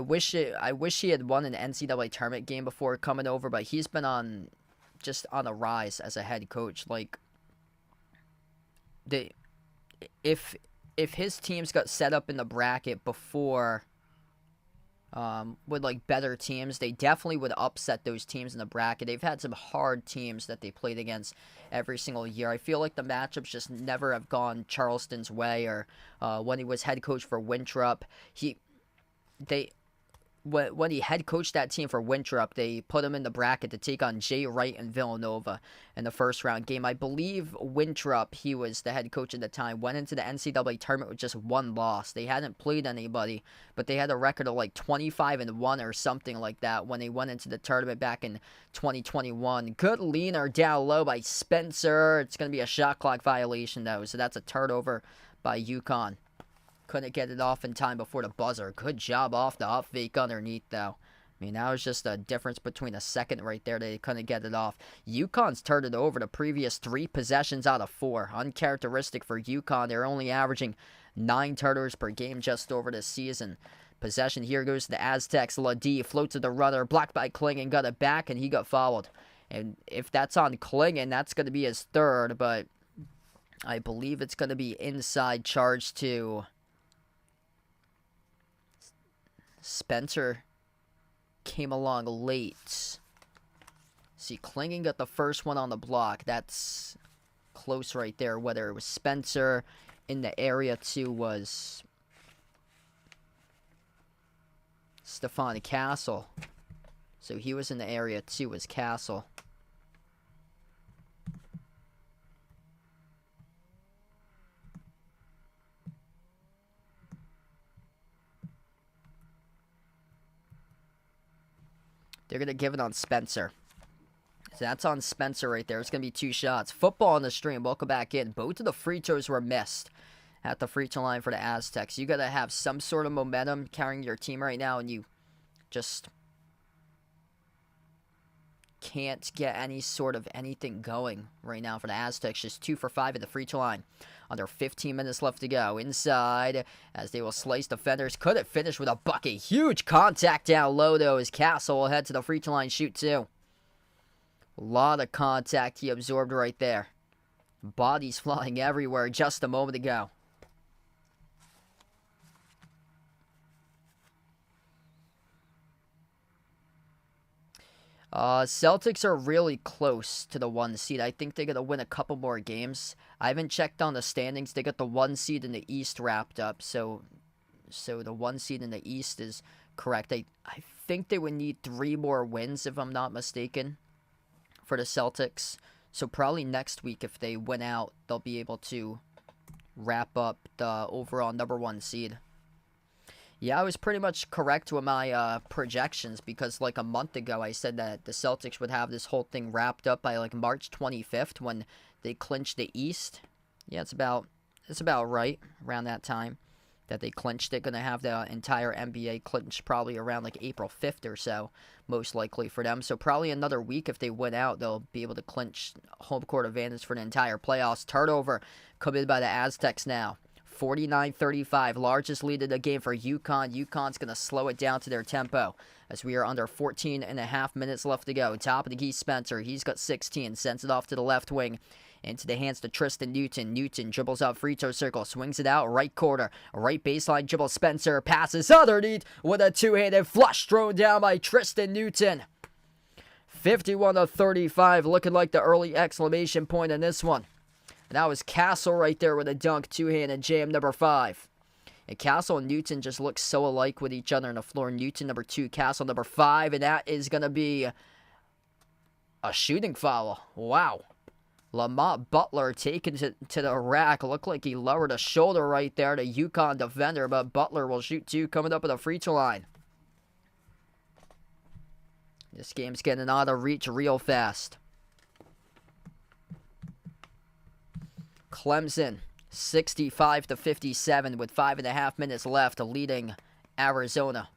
Speaker 1: wish he had won an NCAA tournament game before coming over, but he's been just on a rise as a head coach. Like, if his teams got set up in the bracket before with like better teams, they definitely would upset those teams in the bracket. They've had some hard teams that they played against every single year. I feel like the matchups just never have gone Charleston's way, or when he was head coach for Winthrop, when he head coached that team for Winthrop, they put him in the bracket to take on Jay Wright and Villanova in the first round game. I believe Winthrop, he was the head coach at the time, went into the NCAA tournament with just one loss. They hadn't played anybody, but they had a record of like 25-1 or something like that when they went into the tournament back in 2021. Good leaner down low by Spencer. It's going to be a shot clock violation though, so that's a turnover by UConn. Couldn't get it off in time before the buzzer. Good job off the up fake underneath, though. I mean, that was just a difference between a second right there. They couldn't get it off. UConn's turned it over the previous 3 possessions out of 4. Uncharacteristic for UConn. They're only averaging 9 turnovers per game just over this season. Possession here goes to the Aztecs. Ladie floats to the runner. Blocked by Klingon. Got it back, and he got fouled. And if that's on Klingon, that's going to be his 3rd. But I believe it's going to be inside charge to Spencer. Came along late. See, Klingon got the first one on the block. That's close right there. Whether it was Spencer in the area too was Stefan Castle. So he was in the area too was Castle. They're going to give it on Spencer. So that's on Spencer right there. It's going to be 2 shots. Football on the stream. Welcome back in. Both of the free throws were missed at the free throw line for the Aztecs. You got to have some sort of momentum carrying your team right now, and you just can't get any sort of anything going right now for the Aztecs. Just 2 for 5 at the free throw line. Under 15 minutes left to go. Inside, as they will slice defenders. Couldn't finish with a bucket. Huge contact down low, though, as Castle will head to the free throw line, shoot 2. A lot of contact he absorbed right there. Bodies flying everywhere just a moment ago. Celtics are really close to the 1 seed. I think they're going to win a couple more games. I haven't checked on the standings. They got the 1 seed in the East wrapped up. So the 1 seed in the East is correct. I think they would need 3 more wins, if I'm not mistaken, for the Celtics. So probably next week, if they win out, they'll be able to wrap up the overall number 1 seed. Yeah, I was pretty much correct with my projections because like a month ago I said that the Celtics would have this whole thing wrapped up by like March 25th when they clinched the East. Yeah, it's about right around that time that they clinched it. Going to have the entire NBA clinched probably around like April 5th or so, most likely for them. So probably another week if they win out, they'll be able to clinch home court advantage for the entire playoffs. Turnover committed by the Aztecs now. 49-35, largest lead of the game for UConn. UConn's going to slow it down to their tempo as we are under 14.5 minutes left to go. Top of the key, Spencer. He's got 16. Sends it off to the left wing. Into the hands to Tristan Newton. Newton dribbles out free throw circle. Swings it out right corner. Right baseline dribble. Spencer passes underneath with a 2-handed flush thrown down by Tristan Newton. 51-35. Looking like the early exclamation point in this one. And that was Castle right there with a dunk, 2-handed jam number 5. And Castle and Newton just look so alike with each other on the floor. Newton number 2, Castle number 5, and that is going to be a shooting foul. Wow. Lamont Butler taken to the rack. Looked like he lowered a shoulder right there to UConn defender, but Butler will shoot 2 coming up at the free throw line. This game's getting out of reach real fast. Clemson, 65-57 with 5.5 minutes left, leading Arizona.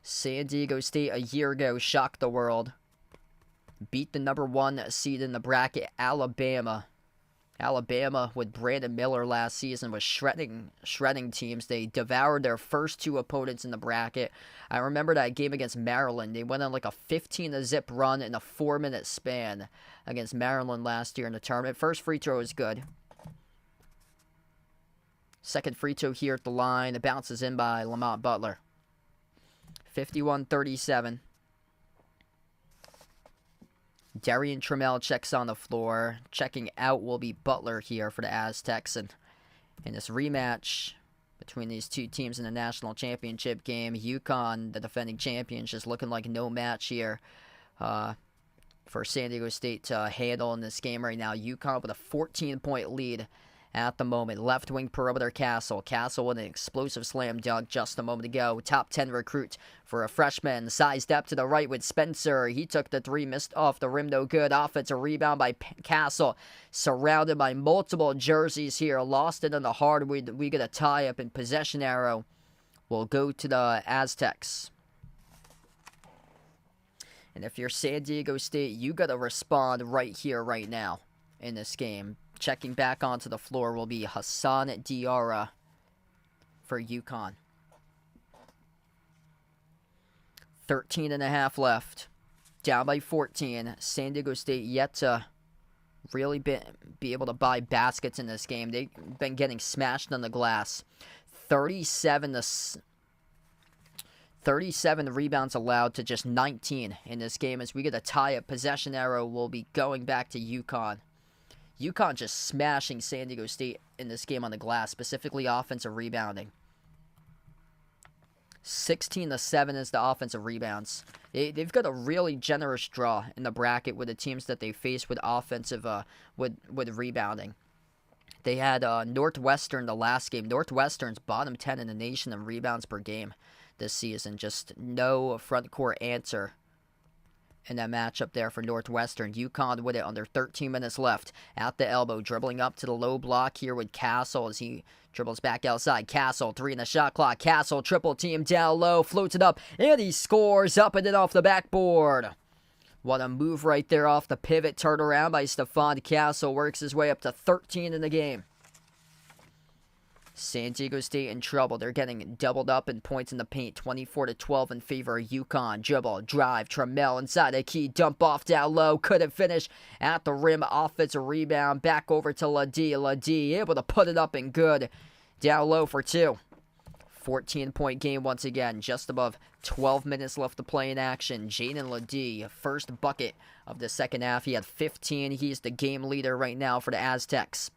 Speaker 1: San Diego State a year ago shocked the world. Beat the number 1 seed in the bracket, Alabama. Alabama, with Brandon Miller last season, was shredding teams. They devoured their first 2 opponents in the bracket. I remember that game against Maryland. They went on like a 15-0 run in a 4-minute span against Maryland last year in the tournament. First free throw is good. Second free throw here at the line. It bounces in by Lamont Butler. 51-37. Darian Trammell checks on the floor. Checking out will be Butler here for the Aztecs. And in this rematch between these two teams in the national championship game. UConn, the defending champions, just looking like no match here for San Diego State to handle in this game right now. UConn with a 14-point lead at the moment. Left wing perimeter Castle. Castle with an explosive slam dunk just a moment ago. Top 10 recruit for a freshman. Sized up to the right with Spencer. He took the three, missed off the rim, no good. Offensive rebound by Castle. Surrounded by multiple jerseys here. Lost it in the hardwood. We get a tie up, and possession arrow will go to the Aztecs. And if you're San Diego State, you got to respond right here, right now in this game. Checking back onto the floor will be Hassan Diarra for UConn. 13.5 left. Down by 14. San Diego State yet to really be able to buy baskets in this game. They've been getting smashed on the glass. 37 rebounds allowed to just 19 in this game as we get a tie-up. Possession arrow will be going back to UConn. UConn just smashing San Diego State in this game on the glass, specifically offensive rebounding. 16-7 is the offensive rebounds. They've got a really generous draw in the bracket with the teams that they face with offensive with rebounding. They had Northwestern the last game. Northwestern's bottom 10 in the nation in rebounds per game this season. Just no front court answer in that matchup there for Northwestern. UConn with it under 13 minutes left. At the elbow, dribbling up to the low block here with Castle as he dribbles back outside. Castle, 3 in the shot clock. Castle, triple team down low, floats it up, and he scores up and in off the backboard. What a move right there off the pivot. Turn around by Stephon Castle. Works his way up to 13 in the game. San Diego State in trouble. They're getting doubled up in points in the paint. 24-12 in favor of UConn. Dribble, drive, Trammell inside the key. Dump off down low. Couldn't finish at the rim. Offensive rebound. Back over to Ladie. Ladie able to put it up and good. Down low for 2. 14-point game once again. Just above 12 minutes left to play in action. Jaden Ladie, first bucket of the second half. He had 15. He's the game leader right now for the Aztecs.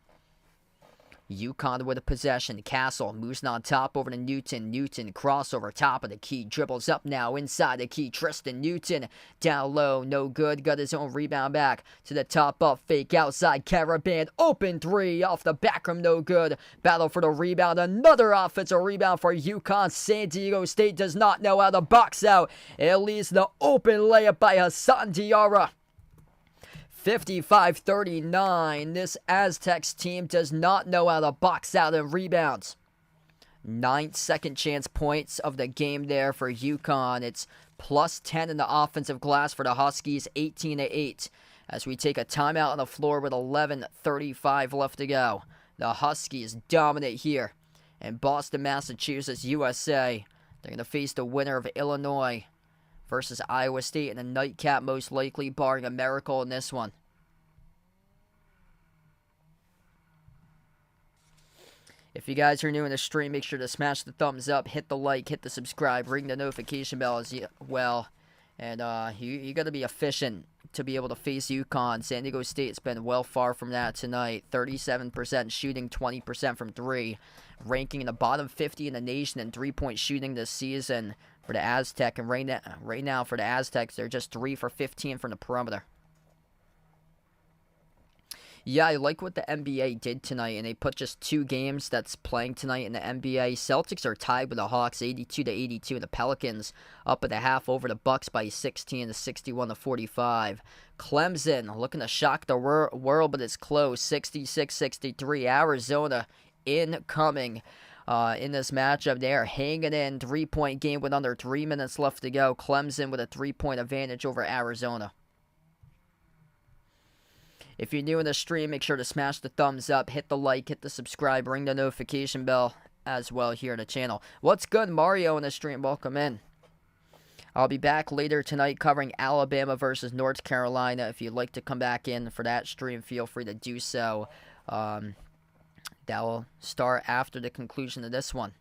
Speaker 1: UConn with a possession. Castle moves on top over to Newton. Newton crossover top of the key. Dribbles up now inside the key. Tristan Newton down low. No good. Got his own rebound back to the top up. Fake outside. Caravan open 3 off the back rim. No good. Battle for the rebound. Another offensive rebound for UConn. San Diego State does not know how to box out. It leads the open layup by Hassan Diarra. 55-39. This Aztecs team does not know how to box out and rebounds. 9th second chance points of the game there for UConn. It's plus 10 in the offensive glass for the Huskies, 18-8. As we take a timeout on the floor with 11:35 left to go. The Huskies dominate here in Boston, Massachusetts, USA. They're going to face the winner of Illinois versus Iowa State in a nightcap, most likely, barring a miracle in this one. If you guys are new in the stream, make sure to smash the thumbs up, hit the like, hit the subscribe, ring the notification bell as well. And you got to be efficient to be able to face UConn. San Diego State's been well far from that tonight. 37% shooting, 20% from 3. Ranking in the bottom 50 in the nation in three-point shooting this season for the Aztec. And right now for the Aztecs, they're just 3 for 15 from the perimeter. Yeah, I like what the NBA did tonight, and they put just 2 games that's playing tonight in the NBA. Celtics are tied with the Hawks, 82-82, and the Pelicans up at the half over the Bucks by 16 to 61-45. Clemson looking to shock the world, but it's close, 66-63. Arizona incoming in this matchup. They are hanging in, 3-point game with under 3 minutes left to go. Clemson with a 3-point advantage over Arizona. If you're new in the stream, make sure to smash the thumbs up, hit the like, hit the subscribe, ring the notification bell as well here on the channel. What's good, Mario in the stream? Welcome in. I'll be back later tonight covering Alabama versus North Carolina. If you'd like to come back in for that stream, feel free to do so. That will start after the conclusion of this one.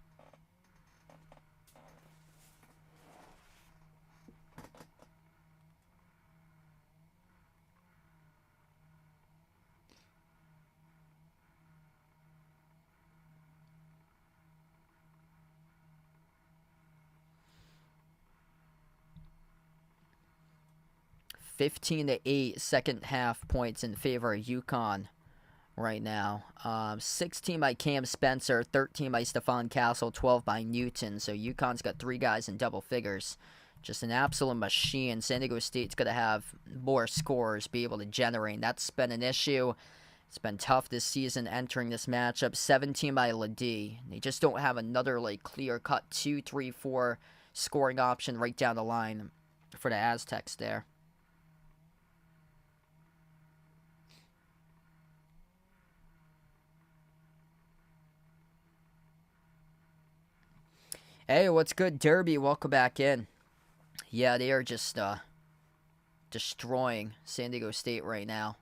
Speaker 1: 15-8 second half points in favor of UConn right now. 16 by Cam Spencer, 13 by Stephon Castle, 12 by Newton. So UConn's got 3 guys in double figures. Just an absolute machine. San Diego State's going to have more scores be able to generate. That's been an issue. It's been tough this season entering this matchup. 17 by Ladie. They just don't have another clear-cut 2, 3, 4 scoring option right down the line for the Aztecs there. Hey, what's good, Derby? Welcome back in. Yeah, they are just destroying San Diego State right now.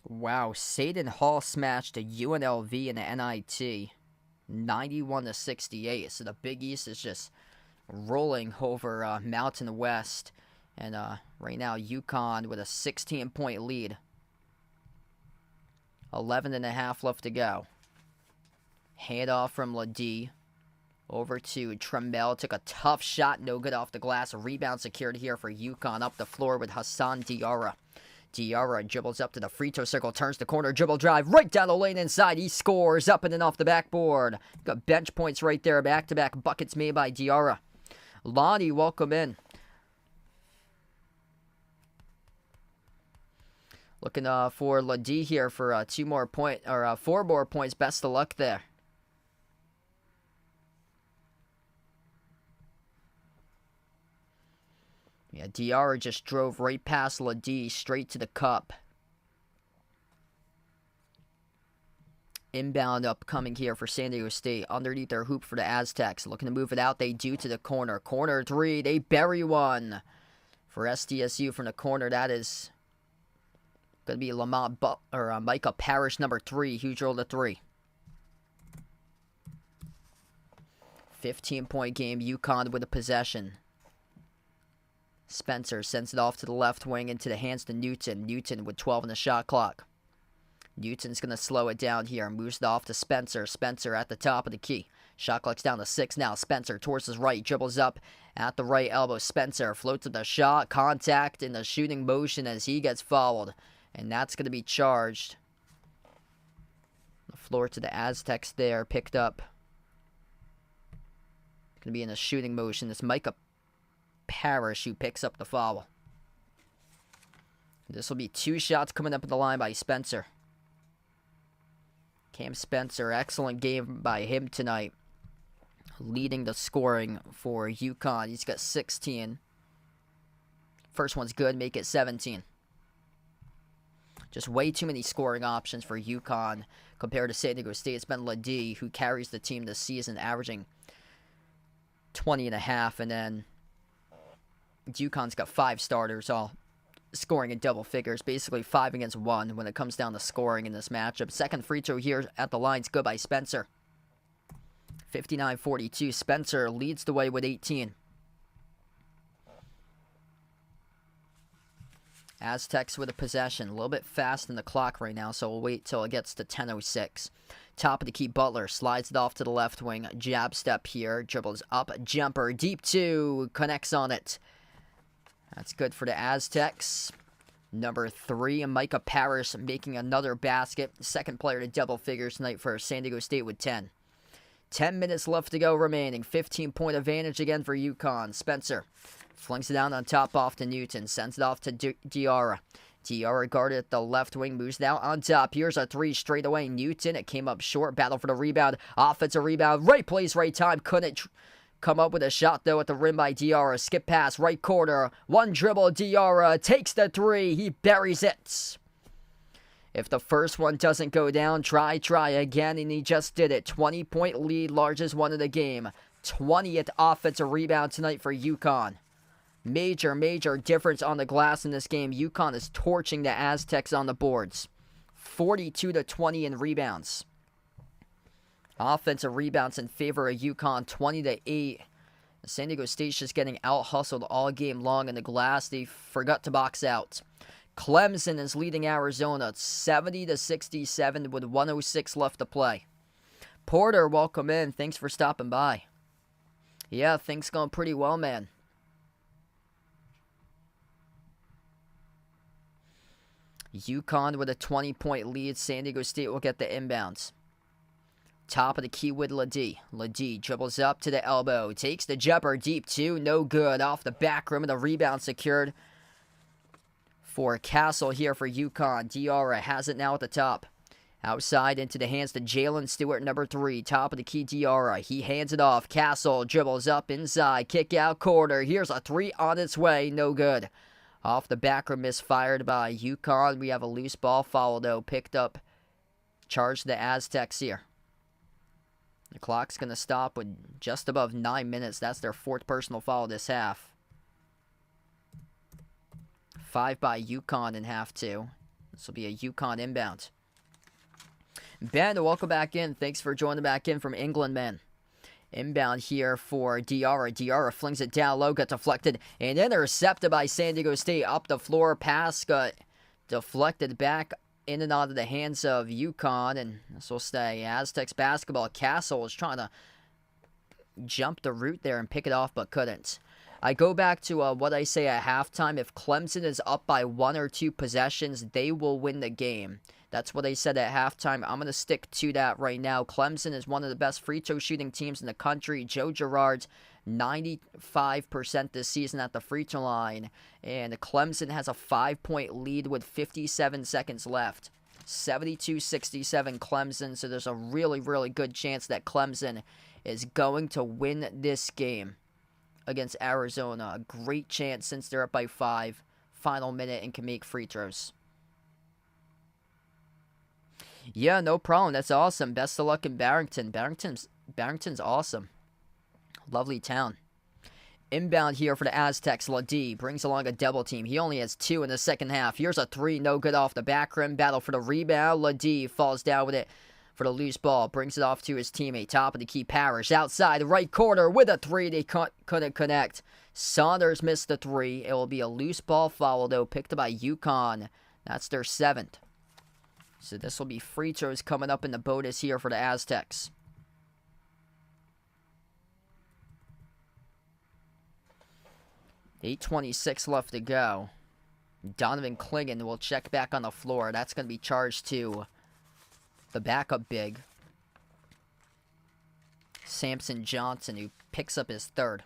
Speaker 1: Wow, Seton Hall smashed a UNLV in the NIT, 91-68. So the Big East is just rolling over Mountain West, and right now UConn with a 16-point lead. 11.5 left to go. Handoff from Ladie over to Tremel. Took a tough shot, no good off the glass. A rebound secured here for UConn. Up the floor with Hassan Diarra. Diarra dribbles up to the free throw circle, turns the corner, dribble drive, right down the lane inside. He scores up and then off the backboard. Got bench points right there, back-to-back buckets made by Diarra. Lonnie, welcome in. Looking for Ladie here for 4 more points. Best of luck there. Yeah, Diarra just drove right past Ladie, straight to the cup. Inbound upcoming here for San Diego State. Underneath their hoop for the Aztecs. Looking to move it out. They do to the corner. Corner 3. They bury one. For SDSU from the corner, that is going to be Micah Parrish, number 3. Huge roll to 3. 15-point game. UConn with a possession. Spencer sends it off to the left wing into the hands to Newton. Newton with 12 on the shot clock. Newton's going to slow it down here. Moves it off to Spencer. Spencer at the top of the key. Shot clock's down to 6 now. Spencer towards his right. Dribbles up at the right elbow. Spencer floats to the shot. Contact in the shooting motion as he gets fouled. And that's going to be charged. The floor to the Aztecs there. Picked up. Going to be in a shooting motion. It's Micah Parrish who picks up the foul. This will be 2 shots coming up in the line by Spencer. Cam Spencer, excellent game by him tonight. Leading the scoring for UConn. He's got 16. First one's good, make it 17. Just way too many scoring options for UConn compared to San Diego State. It's been Ladie who carries the team this season, averaging 20.5, and then UConn's got 5 starters, all scoring in double figures, basically 5 against 1 when it comes down to scoring in this matchup. Second free throw here at the line's good by Spencer. 59-42. Spencer leads the way with 18. Aztecs with a possession. A little bit fast in the clock right now, so we'll wait till it gets to 10:06. Top of the key, Butler slides it off to the left wing. Jab step here. Dribbles up. Jumper. Deep 2. Connects on it. That's good for the Aztecs. Number 3, Micah Parrish making another basket. Second player to double figures tonight for San Diego State with 10. 10 minutes left to go remaining. 15-point advantage again for UConn. Spencer flings it down on top off to Newton. Sends it off to Diarra. Diarra guarded at the left wing. Moves it out on top. Here's a 3 straight away. Newton. It came up short. Battle for the rebound. Offensive rebound. Right place, right time. Couldn't come up with a shot, though, at the rim by Diarra. Skip pass, right corner. One dribble. Diarra takes the 3. He buries it. If the first one doesn't go down, try again, and he just did it. 20-point lead, largest one of the game. 20th offensive rebound tonight for UConn. Major difference on the glass in this game. UConn is torching the Aztecs on the boards. 42-20 in rebounds. Offensive rebounds in favor of UConn, 20-8. San Diego State's just getting out-hustled all game long in the glass. They forgot to box out. Clemson is leading Arizona 70-67 with 1:06 left to play. Porter, welcome in. Thanks for stopping by. Yeah, things going pretty well, man. UConn with a 20-point lead. San Diego State will get the inbounds. Top of the key with Ladie. Ladie dribbles up to the elbow. Takes the jumper deep two. No good. Off the back rim, and the rebound secured for Castle here for UConn. Diarra has it now at the top. Outside into the hands to Jalen Stewart, number 3. Top of the key, Diarra. He hands it off. Castle dribbles up inside. Kick out corner. Here's a 3 on its way. No good. Off the back rim, misfired by UConn. We have a loose ball foul, though. Picked up. Charge the Aztecs here. The clock's going to stop with just above 9 minutes. That's their 4th personal foul this half. 5 by UConn in half 2. This will be a UConn inbound. Ben, welcome back in. Thanks for joining back in from England, man. Inbound here for Diarra. Diarra flings it down low, got deflected and intercepted by San Diego State. Up the floor, pass got deflected back in and out of the hands of UConn, and this will stay Aztecs basketball. Castle was trying to jump the route there and pick it off, but couldn't. I go back to what I say at halftime. If Clemson is up by 1 or 2 possessions, they will win the game. That's what I said at halftime. I'm going to stick to that right now. Clemson is one of the best free throw shooting teams in the country. Joe Girard's 95% this season at the free throw line. And Clemson has a 5-point lead with 57 seconds left. 72-67 Clemson. So there's a really, really good chance that Clemson is going to win this game against Arizona. A great chance since they're up by 5. Final minute and can make free throws. Yeah, no problem. That's awesome. Best of luck in Barrington. Barrington's awesome. Lovely town. Inbound here for the Aztecs. Ladie brings along a double team. He only has 2 in the second half. Here's a 3. No good off the back rim. Battle for the rebound. Ladie falls down with it for the loose ball. Brings it off to his teammate. Top of the key, Parrish. Outside the right corner with a 3. They couldn't connect. Saunders missed the 3. It will be a loose ball foul, though, picked up by UConn. That's their 7th. So this will be free throws coming up in the bonus here for the Aztecs. $8:26 left to go. Donovan Clingan will check back on the floor. That's going to be charged to the backup big, Samson Johnson, who picks up his 3rd.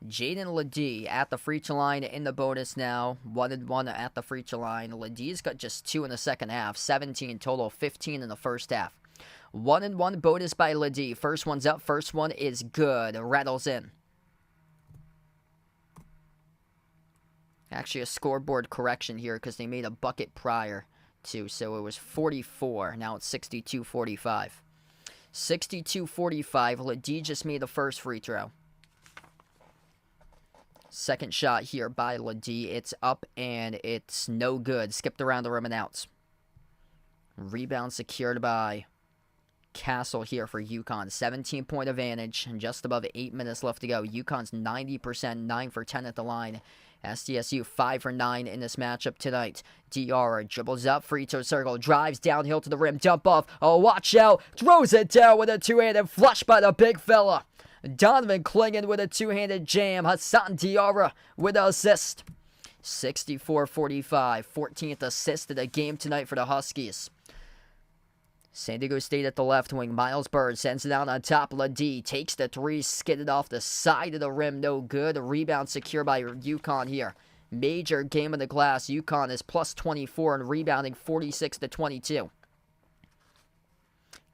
Speaker 1: Jaden Ladie at the free throw line in the bonus now. 1-1 at the free throw line. Ladie's got just 2 in the second half. 17 total, 15 in the first half. 1-1 bonus by Ladie. First one's up. First one is good. Rattles in. Actually, a scoreboard correction here because they made a bucket prior to. So it was 44. Now it's 62-45. 62-45. Ladie just made the first free throw. Second shot here by Ladie. It's up and it's no good. Skipped around the rim and out. Rebound secured by Castle here for UConn. 17-point advantage and just above 8 minutes left to go. UConn's 90%, 9 for 10 at the line. SDSU 5 for 9 in this matchup tonight. Diarra dribbles up, free throw circle, drives downhill to the rim, dump off. Oh, watch out. Throws it down with a 2-handed flush by the big fella. Donovan Clingan with a 2-handed jam. Hassan Diarra with an assist. 64-45. 14th assist of the game tonight for the Huskies. San Diego State at the left wing. Miles Bird sends it out on top. Ladie takes the 3, skidded off the side of the rim. No good. A rebound secure by UConn here. Major game of the glass. UConn is plus 24 and rebounding 46-22.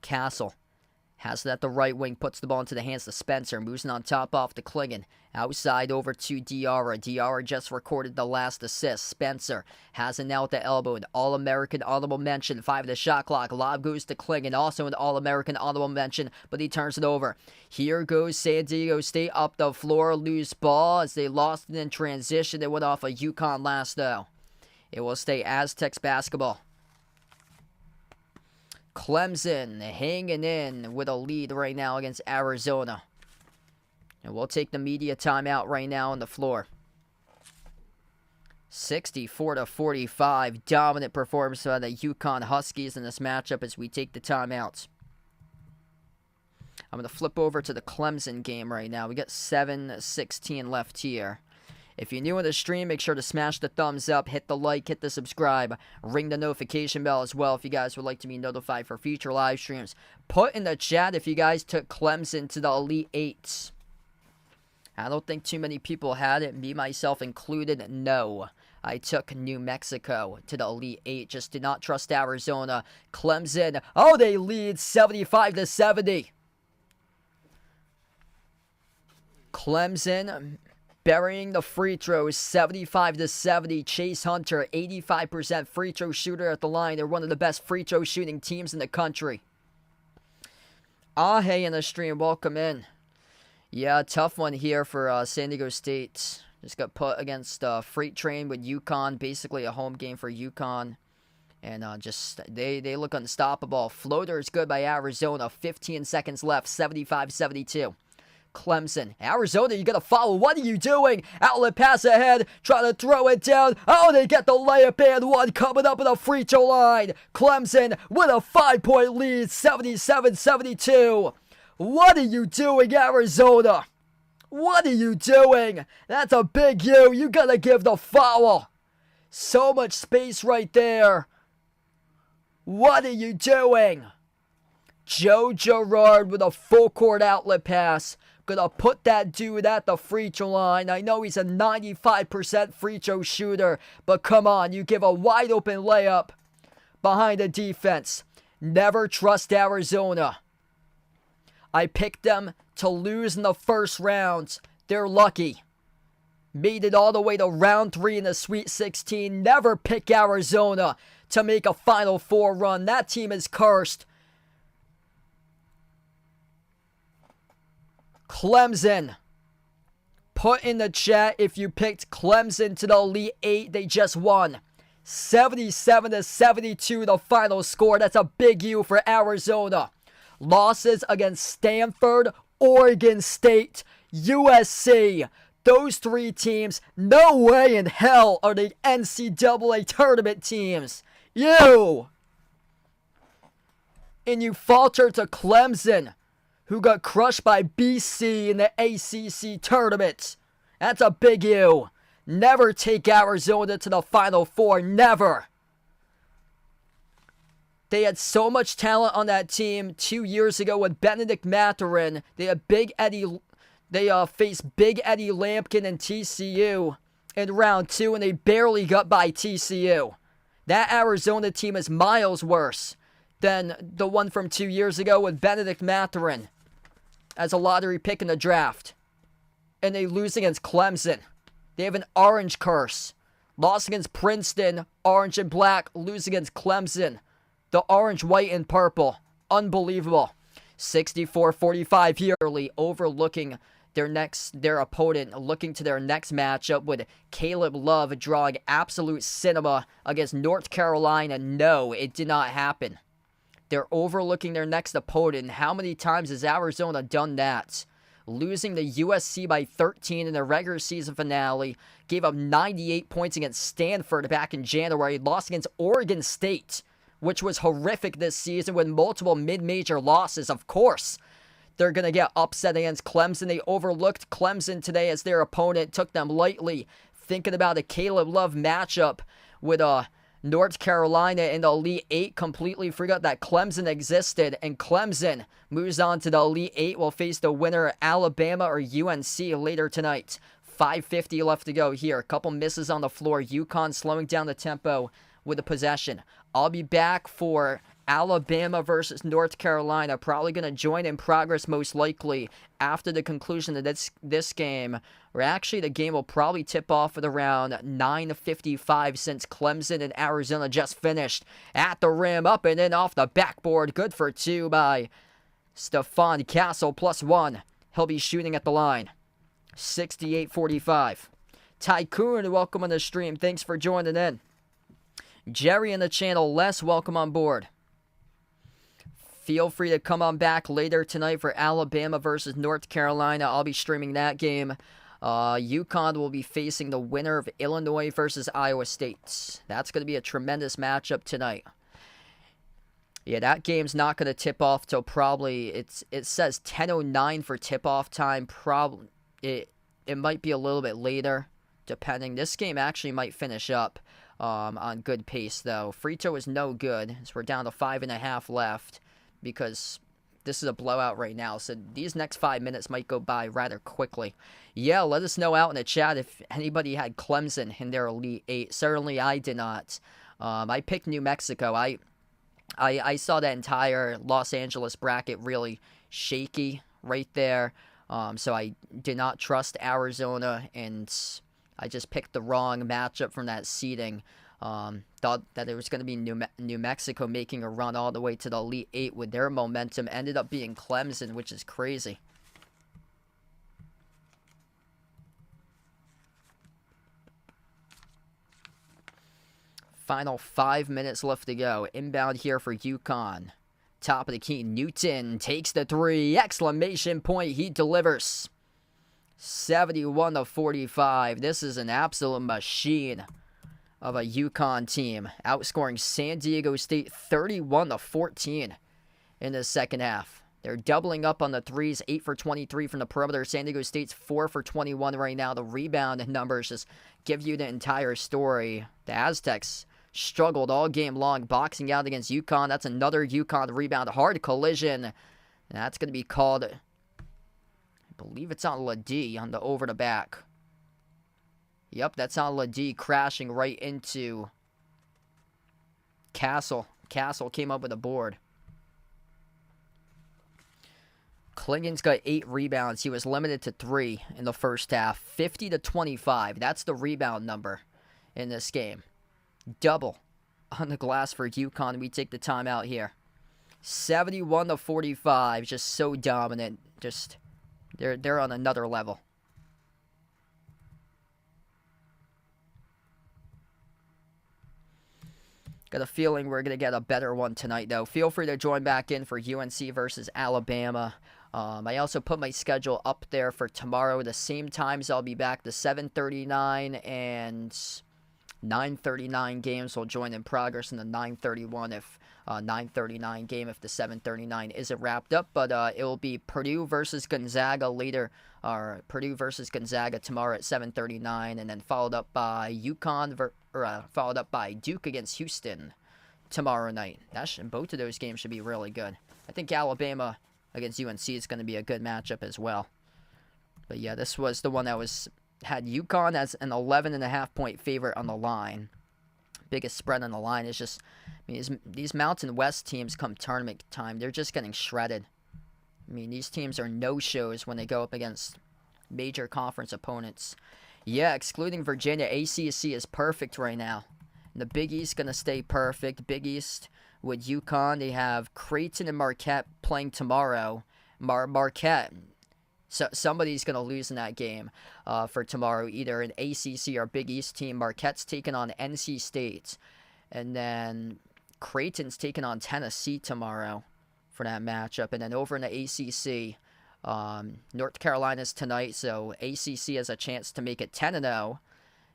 Speaker 1: Castle has it at the right wing, puts the ball into the hands of Spencer, moves it on top off to Clingan. Outside over to Diarra. Diarra just recorded the last assist. Spencer has it now at the elbow. An All-American honorable mention. 5 of the shot clock. Lob goes to Clingan. Also an All-American honorable mention, but he turns it over. Here goes San Diego State up the floor. Loose ball as they lost it in transition. It went off a UConn last, though. It will stay Aztecs basketball. Clemson hanging in with a lead right now against Arizona. And we'll take the media timeout right now on the floor. 64-45, dominant performance by the UConn Huskies in this matchup as we take the timeouts. I'm going to flip over to the Clemson game right now. We got 7:16 left here. If you're new in the stream, make sure to smash the thumbs up, hit the like, hit the subscribe, ring the notification bell as well if you guys would like to be notified for future live streams. Put in the chat if you guys took Clemson to the Elite Eight. I don't think too many people had it, me, myself included. No, I took New Mexico to the Elite Eight, just did not trust Arizona. Clemson, oh, they lead 75-70. Clemson burying the free throws, 75-70. Chase Hunter, 85% free throw shooter at the line. They're one of the best free throw shooting teams in the country. Ahe in the stream, welcome in. Yeah, tough one here for San Diego State. Just got put against Freight Train with UConn, basically a home game for UConn. And just, they look unstoppable. Floater is good by Arizona, 15 seconds left, 75-72. Clemson. Arizona, you gotta follow. What are you doing? Outlet pass ahead, trying to throw it down. Oh, they get the layup and one coming up at the free throw line. Clemson with a 5-point lead, 77-72. What are you doing, Arizona? What are you doing? That's a big U. You gotta give the foul. So much space right there. What are you doing? Joe Girard with a full court outlet pass. Gonna put that dude at the free throw line. I know he's a 95% free throw shooter, but come on, you give a wide open layup behind the defense. Never trust Arizona. I picked them to lose in the first round. They're lucky. Made it all the way to round 3 in the Sweet 16. Never pick Arizona to make a Final Four run. That team is cursed. Clemson. Put in the chat if you picked Clemson to the Elite Eight. They just won. 77-72 the final score. That's a big U for Arizona. Losses against Stanford, Oregon State, USC. Those 3 teams, no way in hell are the NCAA tournament teams. You! And you falter to Clemson, who got crushed by BC in the ACC tournament. That's a big U. Never take Arizona to the Final Four. Never. They had so much talent on that team 2 years ago with Benedict Mathurin. They had faced Big Eddie Lampkin and TCU in round 2, and they barely got by TCU. That Arizona team is miles worse than the one from 2 years ago with Benedict Mathurin as a lottery pick in the draft. And they lose against Clemson. They have an orange curse. Lost against Princeton, orange and black. Lose against Clemson, the orange, white, and purple. Unbelievable. 64-45 here, early, overlooking their opponent, looking to their next matchup with Caleb Love drawing absolute cinema against North Carolina. No, it did not happen. They're overlooking their next opponent. How many times has Arizona done that? Losing to USC by 13 in the regular season finale. Gave up 98 points against Stanford back in January. Lost against Oregon State, which was horrific this season with multiple mid-major losses. Of course, they're going to get upset against Clemson. They overlooked Clemson today as their opponent. Took them lightly. Thinking about a Caleb Love matchup with North Carolina in the Elite Eight, completely forgot that Clemson existed, and Clemson moves on to the Elite Eight. Will face the winner, Alabama or UNC, later tonight. 5:50 left to go here. A couple misses on the floor. UConn slowing down the tempo with the possession. I'll be back for Alabama versus North Carolina. Probably going to join in progress most likely after the conclusion of this game. Or actually, the game will probably tip off at around 9:55 since Clemson and Arizona just finished. At the rim, up and in off the backboard. Good for 2 by Stephon Castle, +1. He'll be shooting at the line. 68-45. Tycoon, welcome on the stream. Thanks for joining in. Jerry in the channel, Les, welcome on board. Feel free to come on back later tonight for Alabama versus North Carolina. I'll be streaming that game. UConn will be facing the winner of Illinois versus Iowa State. That's going to be a tremendous matchup tonight. Yeah, that game's not going to tip off till probably, it says 10:09 for tip-off time. Probably it might be a little bit later, depending. This game actually might finish up on good pace, though. Free throw is no good, so we're down to 5.5 left because this is a blowout right now. So these next 5 minutes might go by rather quickly. Yeah, let us know out in the chat if anybody had Clemson in their Elite Eight. Certainly I did not. I picked New Mexico. I saw that entire Los Angeles bracket really shaky right there. So I did not trust Arizona, and I just picked the wrong matchup from that seeding. Thought that it was going to be New Mexico making a run all the way to the Elite Eight with their momentum. Ended up being Clemson, which is crazy. Final 5 minutes left to go. Inbound here for UConn. Top of the key, Newton takes the three. Exclamation point, he delivers. 71-45. This is an absolute machine of a UConn team. Outscoring San Diego State 31-14 in the second half. They're doubling up on the threes, 8 for 23 from the perimeter. San Diego State's 4 for 21 right now. The rebound numbers just give you the entire story. The Aztecs struggled all game long, boxing out against UConn. That's another UConn rebound. Hard collision. And that's going to be called, I believe it's on Ladie on the over the back. Yep, that's on Ladie crashing right into Castle. Castle came up with a board. Klingon's got 8 rebounds. He was limited to 3 in the first half. 50-25. That's the rebound number in this game. Double on the glass for UConn. We take the timeout here. 71-45. Just so dominant. Just they're on another level. Got a feeling we're going to get a better one tonight, though. Feel free to join back in for UNC versus Alabama. I also put my schedule up there for tomorrow. The same times I'll be back. The 7:39 and 9:39 games will join in progress in the 9:31 if 9:39 game if the 7:39 isn't wrapped up. But it will be Purdue versus Gonzaga later, or Purdue versus Gonzaga tomorrow at 7:39, and then followed up by followed up by Duke against Houston tomorrow night. Both of those games should be really good. I think Alabama against UNC is going to be a good matchup as well. But yeah, this was the one that had UConn as an 11.5 point favorite on the line. Biggest spread on the line is just, I mean, these Mountain West teams come tournament time, they're just getting shredded. I mean, these teams are no-shows when they go up against major conference opponents. Yeah, excluding Virginia, ACC is perfect right now. And the Big East going to stay perfect. Big East with UConn, they have Creighton and Marquette playing tomorrow. Marquette, so somebody's going to lose in that game for tomorrow, either an ACC or Big East team. Marquette's taking on NC State. And then Creighton's taking on Tennessee tomorrow for that matchup. And then over in the ACC, North Carolina's tonight, so ACC has a chance to make it 10-0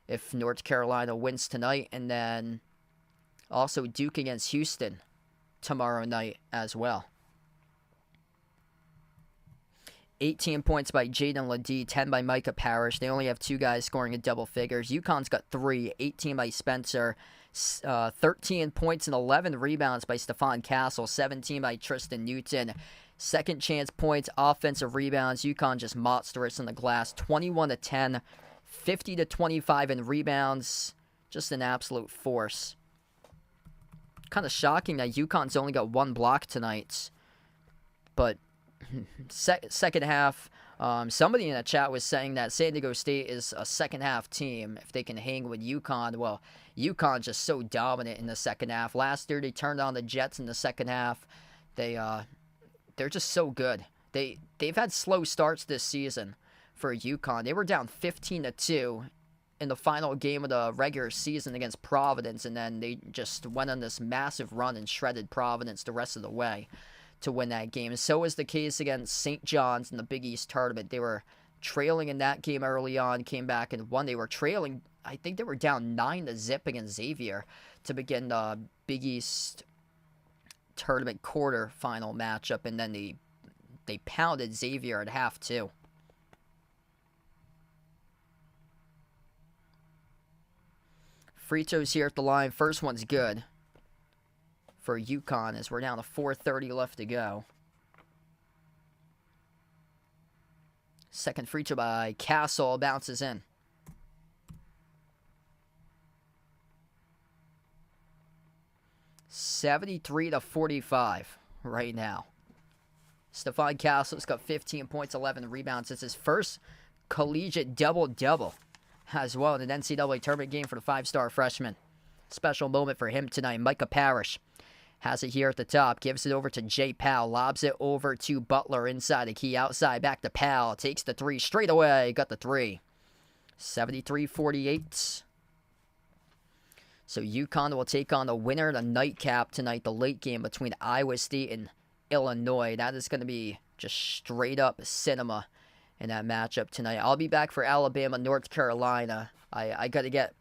Speaker 1: if North Carolina wins tonight. And then also Duke against Houston tomorrow night as well. 18 points by Jaden Ladie, 10 by Micah Parrish. They only have 2 guys scoring in double figures. UConn's got 3, 18 by Spencer, 13 points and 11 rebounds by Stephon Castle, 17 by Tristan Newton. Second chance points, offensive rebounds. UConn just monstrous in the glass, 21-10, 50-25 in rebounds. Just an absolute force. Kind of shocking that UConn's only got 1 block tonight. But second half, somebody in the chat was saying that San Diego State is a second half team if they can hang with UConn. Well, UConn's just so dominant in the second half. Last year they turned on the Jets in the second half. They're just so good. They've had slow starts this season for UConn. They were down 15-2 in the final game of the regular season against Providence, and then they just went on this massive run and shredded Providence the rest of the way. to win that game. So was the case against St. John's in the Big East tournament. They were trailing in that game early on, came back and won. They were trailing, I think they were down 9-0 against Xavier to begin the Big East tournament quarterfinal matchup, and then they pounded Xavier at half too. Free throws here at the line. First one's good for UConn as we're down to 4:30 left to go. Second free throw by Castle bounces in. $73-45 right now. Stephon Castle's got 15 points, 11 rebounds. It's his first collegiate double-double as well in an NCAA tournament game for the five-star freshman. Special moment for him tonight. Micah Parrish has it here at the top. Gives it over to Jay Powell. Lobs it over to Butler inside the key. Outside, back to Powell. Takes the three straight away. Got the three. 73-48. So UConn will take on the winner of the nightcap tonight, the late game between Iowa State and Illinois. That is going to be just straight up cinema in that matchup tonight. I'll be back for Alabama, North Carolina. I got to get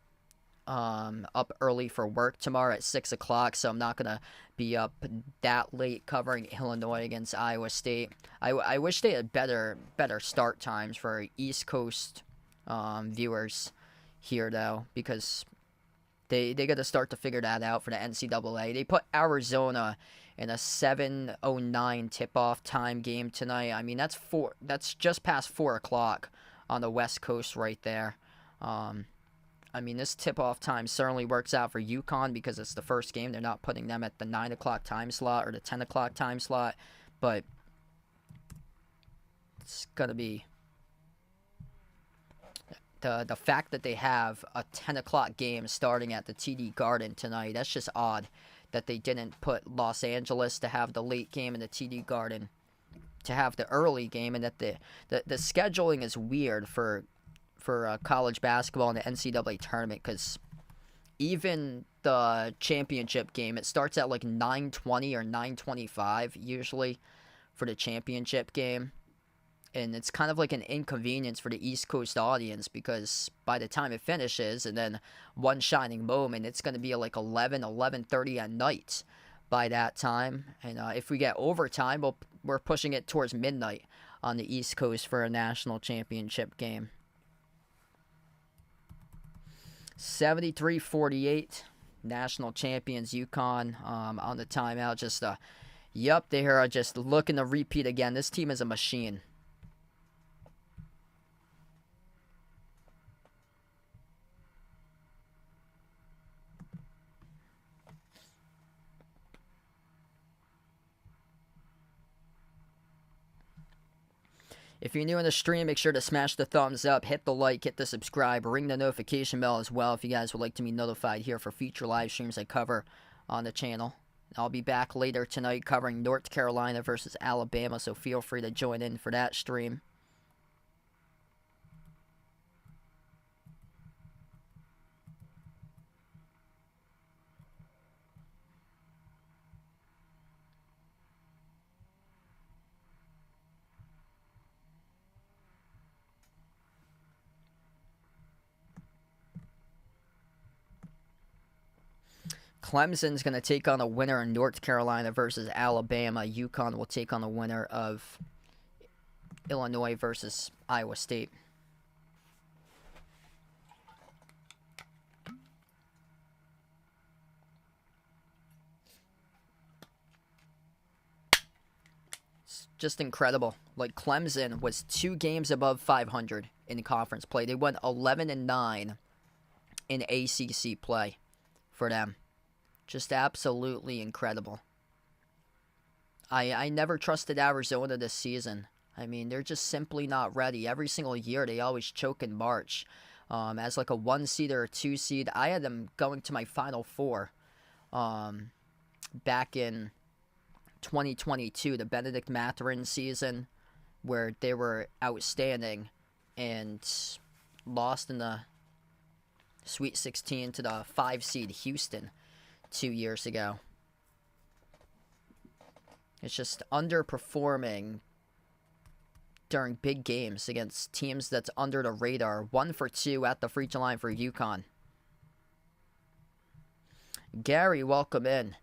Speaker 1: up early for work tomorrow at 6 o'clock, so I'm not going to be up that late covering Illinois against Iowa State. I wish they had better start times for East Coast viewers here, though, because they got to start to figure that out for the NCAA. They put Arizona in a 7:09 tip-off time game tonight. I mean, that's just past 4 o'clock on the West Coast right there. I mean, this tip-off time certainly works out for UConn because it's the first game. They're not putting them at the 9 o'clock time slot or the 10 o'clock time slot. But it's going to be the fact that they have a 10 o'clock game starting at the TD Garden tonight. That's just odd that they didn't put Los Angeles to have the late game in the TD Garden, to have the early game, and that the scheduling is weird for college basketball in the NCAA tournament, because even the championship game, it starts at like 9:20 or 9:25 usually for the championship game, and it's kind of like an inconvenience for the East Coast audience, because by the time it finishes, and then one shining moment, it's going to be like 11:30 at night by that time, and if we get overtime, we're pushing it towards midnight on the East Coast for a national championship game. 73-48, national champions UConn on the timeout. Just, they are just looking to repeat again. This team is a machine. If you're new in the stream, make sure to smash the thumbs up, hit the like, hit the subscribe, ring the notification bell as well if you guys would like to be notified here for future live streams I cover on the channel. I'll be back later tonight covering North Carolina versus Alabama, so feel free to join in for that stream. Clemson's going to take on the winner in North Carolina versus Alabama. UConn will take on the winner of Illinois versus Iowa State. It's just incredible. Like, Clemson was 2 games above 500 in conference play. They went 11-9 in ACC play for them. Just absolutely incredible. I never trusted Arizona this season. I mean, they're just simply not ready. Every single year, they always choke in March. As like a 1 seed or a 2 seed, I had them going to my Final Four back in 2022, the Benedict Mathurin season, where they were outstanding and lost in the Sweet 16 to the 5 seed Houston 2 years ago. It's just underperforming during big games against teams that's under the radar. 1 for 2 at the free throw line for UConn. Gary, welcome in.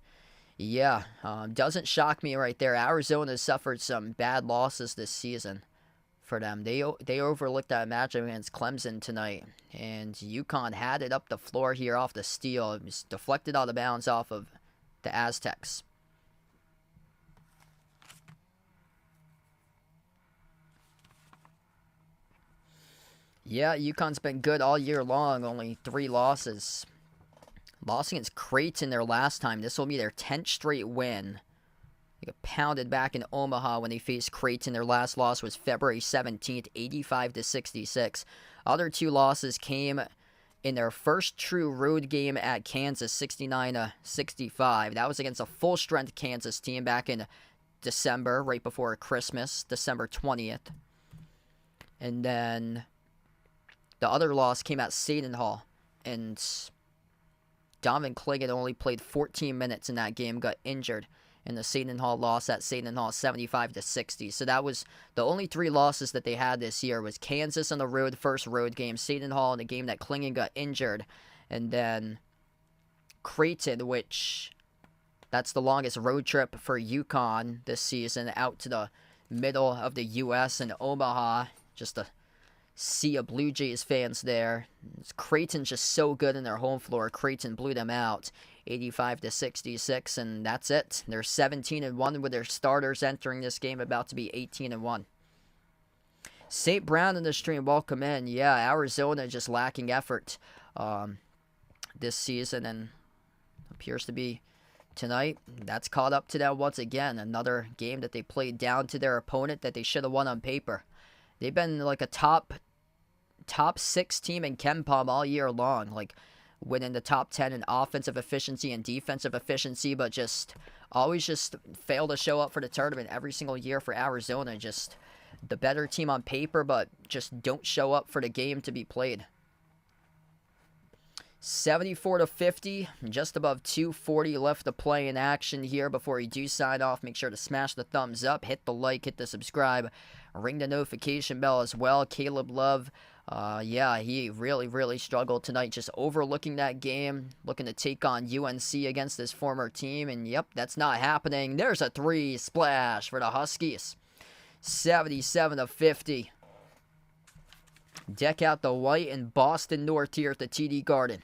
Speaker 1: Yeah, doesn't shock me right there. Arizona suffered some bad losses this season for them. They overlooked that matchup against Clemson tonight, and UConn had it up the floor here off the steal. It was deflected out of bounds off of the Aztecs. Yeah, UConn's been good all year long, only 3 losses. Lost against Creighton their last time. This will be their 10th straight win. They got pounded back in Omaha when they faced Creighton. Their last loss was February 17th, 85-66. Other 2 losses came in their first true road game at Kansas, 69-65. That was against a full-strength Kansas team back in December, right before Christmas, December 20th. And then the other loss came at Seton Hall, and Donovan Clingan only played 14 minutes in that game, got injured in the Seton Hall loss at Seton Hall, 75-60. So that was the only 3 losses that they had this year was Kansas on the road, first road game, Seton Hall in the game that Clingan got injured, and then Creighton, which that's the longest road trip for UConn this season, out to the middle of the U.S. in Omaha, just a sea of Blue Jays fans there. Creighton's just so good in their home floor. Creighton blew them out 85-66, and that's it. They're 17-1 with their starters entering this game, about to be 18-1. St. Brown in the stream, welcome in. Yeah, Arizona just lacking effort this season, and appears to be tonight. That's caught up to them once again. Another game that they played down to their opponent that they should have won on paper. They've been like a top 6 team in KenPom all year long, like winning the top 10 in offensive efficiency and defensive efficiency, but just always just fail to show up for the tournament every single year for Arizona. Just the better team on paper, but just don't show up for the game to be played. 74-50, just above 2:40 left to play in action here. Before you do sign off, make sure to smash the thumbs up, hit the like, hit the subscribe, ring the notification bell as well. Caleb Love, yeah, he really struggled tonight, just overlooking that game, looking to take on UNC against his former team, and yep, that's not happening. There's a 3 splash for the Huskies. 77-50. Deck out the white in Boston North here at the TD Garden.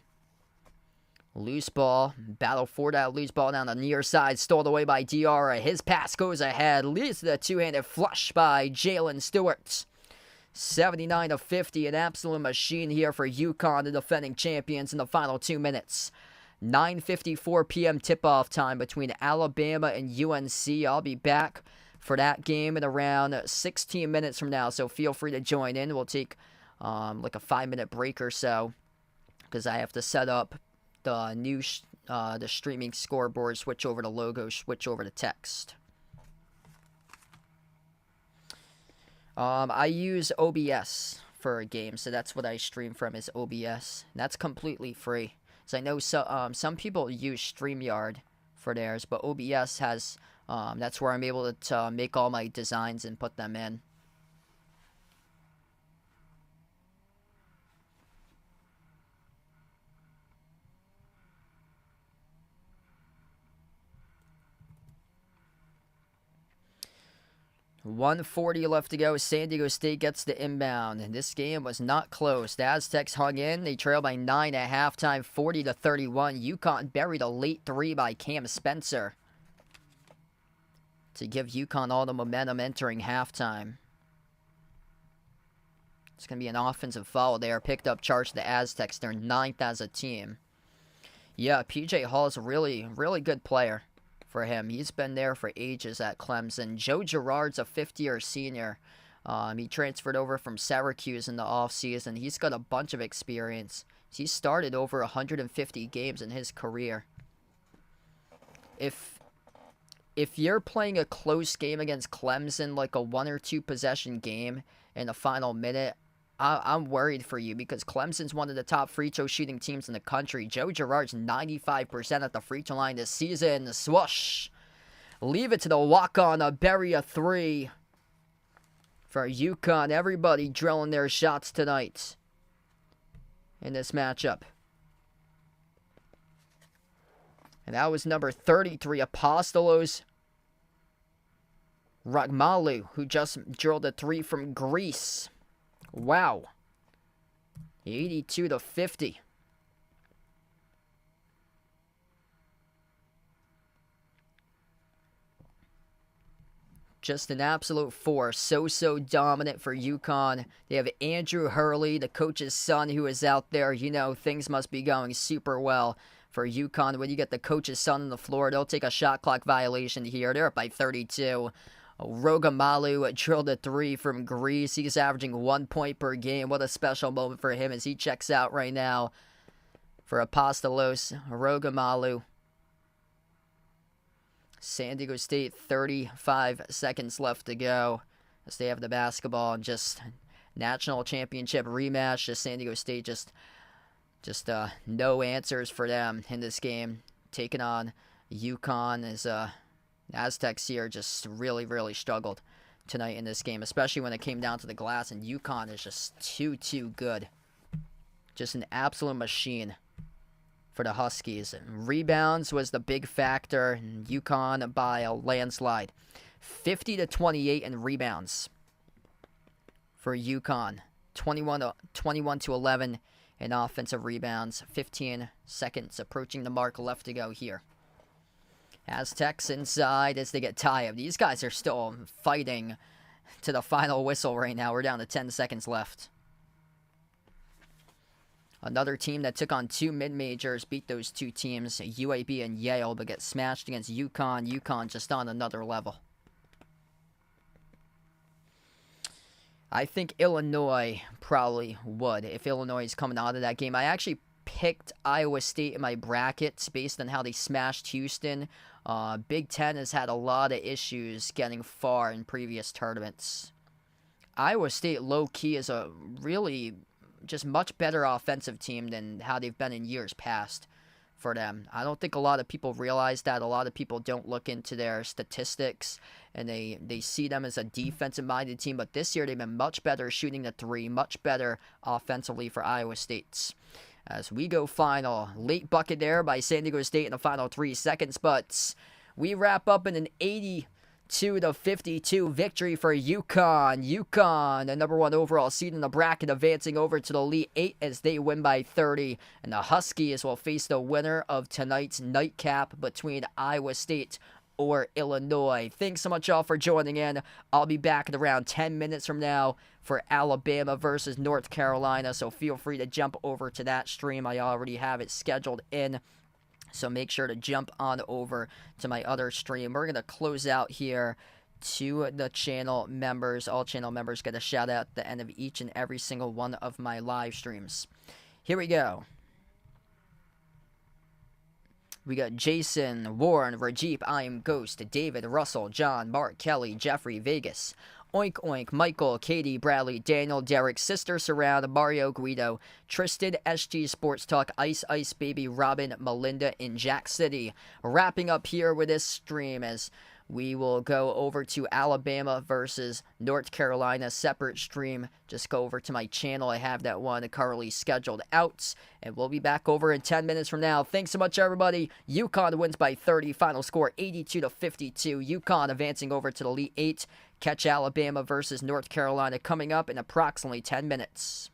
Speaker 1: Loose ball. Battle for that loose ball down the near side. Stole away by Diarra. His pass goes ahead. Leads to the 2-handed flush by Jalen Stewart. 79-50. An absolute machine here for UConn, the defending champions, in the final 2 minutes. 9:54 p.m. tip-off time between Alabama and UNC. I'll be back for that game in around 16 minutes from now, so feel free to join in. We'll take like a 5-minute break or so, because I have to set up the new the streaming scoreboard, switch over to logo, switch over to text. I use OBS for a game, so that's what I stream from, is OBS. That's completely free. So I know some people use StreamYard for theirs, but OBS has that's where I'm able to make all my designs and put them in. .140 left to go. San Diego State gets the inbound, and this game was not close. The Aztecs hung in. They trailed by 9 at halftime, 40-31. UConn buried a late 3 by Cam Spencer to give UConn all the momentum entering halftime. It's going to be an offensive foul there. Picked up charge to the Aztecs. They're 9th as a team. Yeah, PJ Hall is a really good player for him. He's been there for ages at Clemson. Joe Girard's a 5th-year senior. He transferred over from Syracuse in the offseason. He's got a bunch of experience. He started over 150 games in his career. If you're playing a close game against Clemson, like a 1 or 2 possession game in the final minute, I'm worried for you, because Clemson's one of the top free throw shooting teams in the country. Joe Girard's 95% at the free throw line this season. Swoosh! leave it to the walk-on bury a 3 for UConn. Everybody drilling their shots tonight in this matchup. And that was number 33, Apostolos Ragmalu, who just drilled a 3 from Greece. Wow. 82-50. Just an absolute force. So dominant for UConn. They have Andrew Hurley, the coach's son, who is out there. You know, things must be going super well for UConn. When you get the coach's son on the floor, they'll take a shot clock violation here. They're up by 32. Rogamalu drilled a 3 from Greece. He's averaging 1 point per game. What a special moment for him as he checks out right now for Apostolos Rogamalu. San Diego State, 35 seconds left to go as they have the basketball, and just national championship rematch. Just San Diego State, just no answers for them in this game. Taking on UConn as Aztecs here just really struggled tonight in this game, especially when it came down to the glass, and UConn is just too good. Just an absolute machine for the Huskies. And rebounds was the big factor. UConn by a landslide. 50-28 in rebounds for UConn. 21-11 in offensive rebounds. 15 seconds approaching the mark left to go here. Aztecs inside as they get tired. These guys are still fighting to the final whistle right now. We're down to 10 seconds left. Another team that took on 2 mid-majors, beat those 2 teams, UAB and Yale, but get smashed against UConn. UConn just on another level. I think Illinois probably would if Illinois is coming out of that game. I actually picked Iowa State in my brackets based on how they smashed Houston. Big Ten has had a lot of issues getting far in previous tournaments. Iowa State low-key is a really just much better offensive team than how they've been in years past for them. I don't think a lot of people realize that. A lot of people don't look into their statistics, and they see them as a defensive-minded team, but this year they've been much better shooting the 3, much better offensively for Iowa State. As we go final, late bucket there by San Diego State in the final 3 seconds, but we wrap up in an 82-52 victory for UConn. UConn, the number 1 overall seed in the bracket, advancing over to the Elite 8 as they win by 30. And the Huskies will face the winner of tonight's nightcap between Iowa State or Illinois. Thanks so much, y'all, for joining in. I'll be back in around 10 minutes from now for Alabama versus North Carolina, so feel free to jump over to that stream. I already have it scheduled in. So make sure to jump on over to my other stream. We're going to close out here to the channel members. All channel members get a shout out at the end of each and every single one of my live streams. Here we go. We got Jason, Warren, Rajeep, I Am Ghost, David, Russell, John, Mark, Kelly, Jeffrey, Vegas, Oink Oink, Michael, Katie, Bradley, Daniel, Derek, Sister Surround, Mario, Guido, Tristan, SG Sports Talk, Ice Ice Baby, Robin, Melinda in Jack City. Wrapping up here with this stream as we will go over to Alabama versus North Carolina, separate stream. Just go over to my channel. I have that one currently scheduled out, and we'll be back over in 10 minutes from now. Thanks so much, everybody. UConn wins by 30. Final score 82-52. UConn advancing over to the Elite 8. Catch Alabama versus North Carolina coming up in approximately 10 minutes.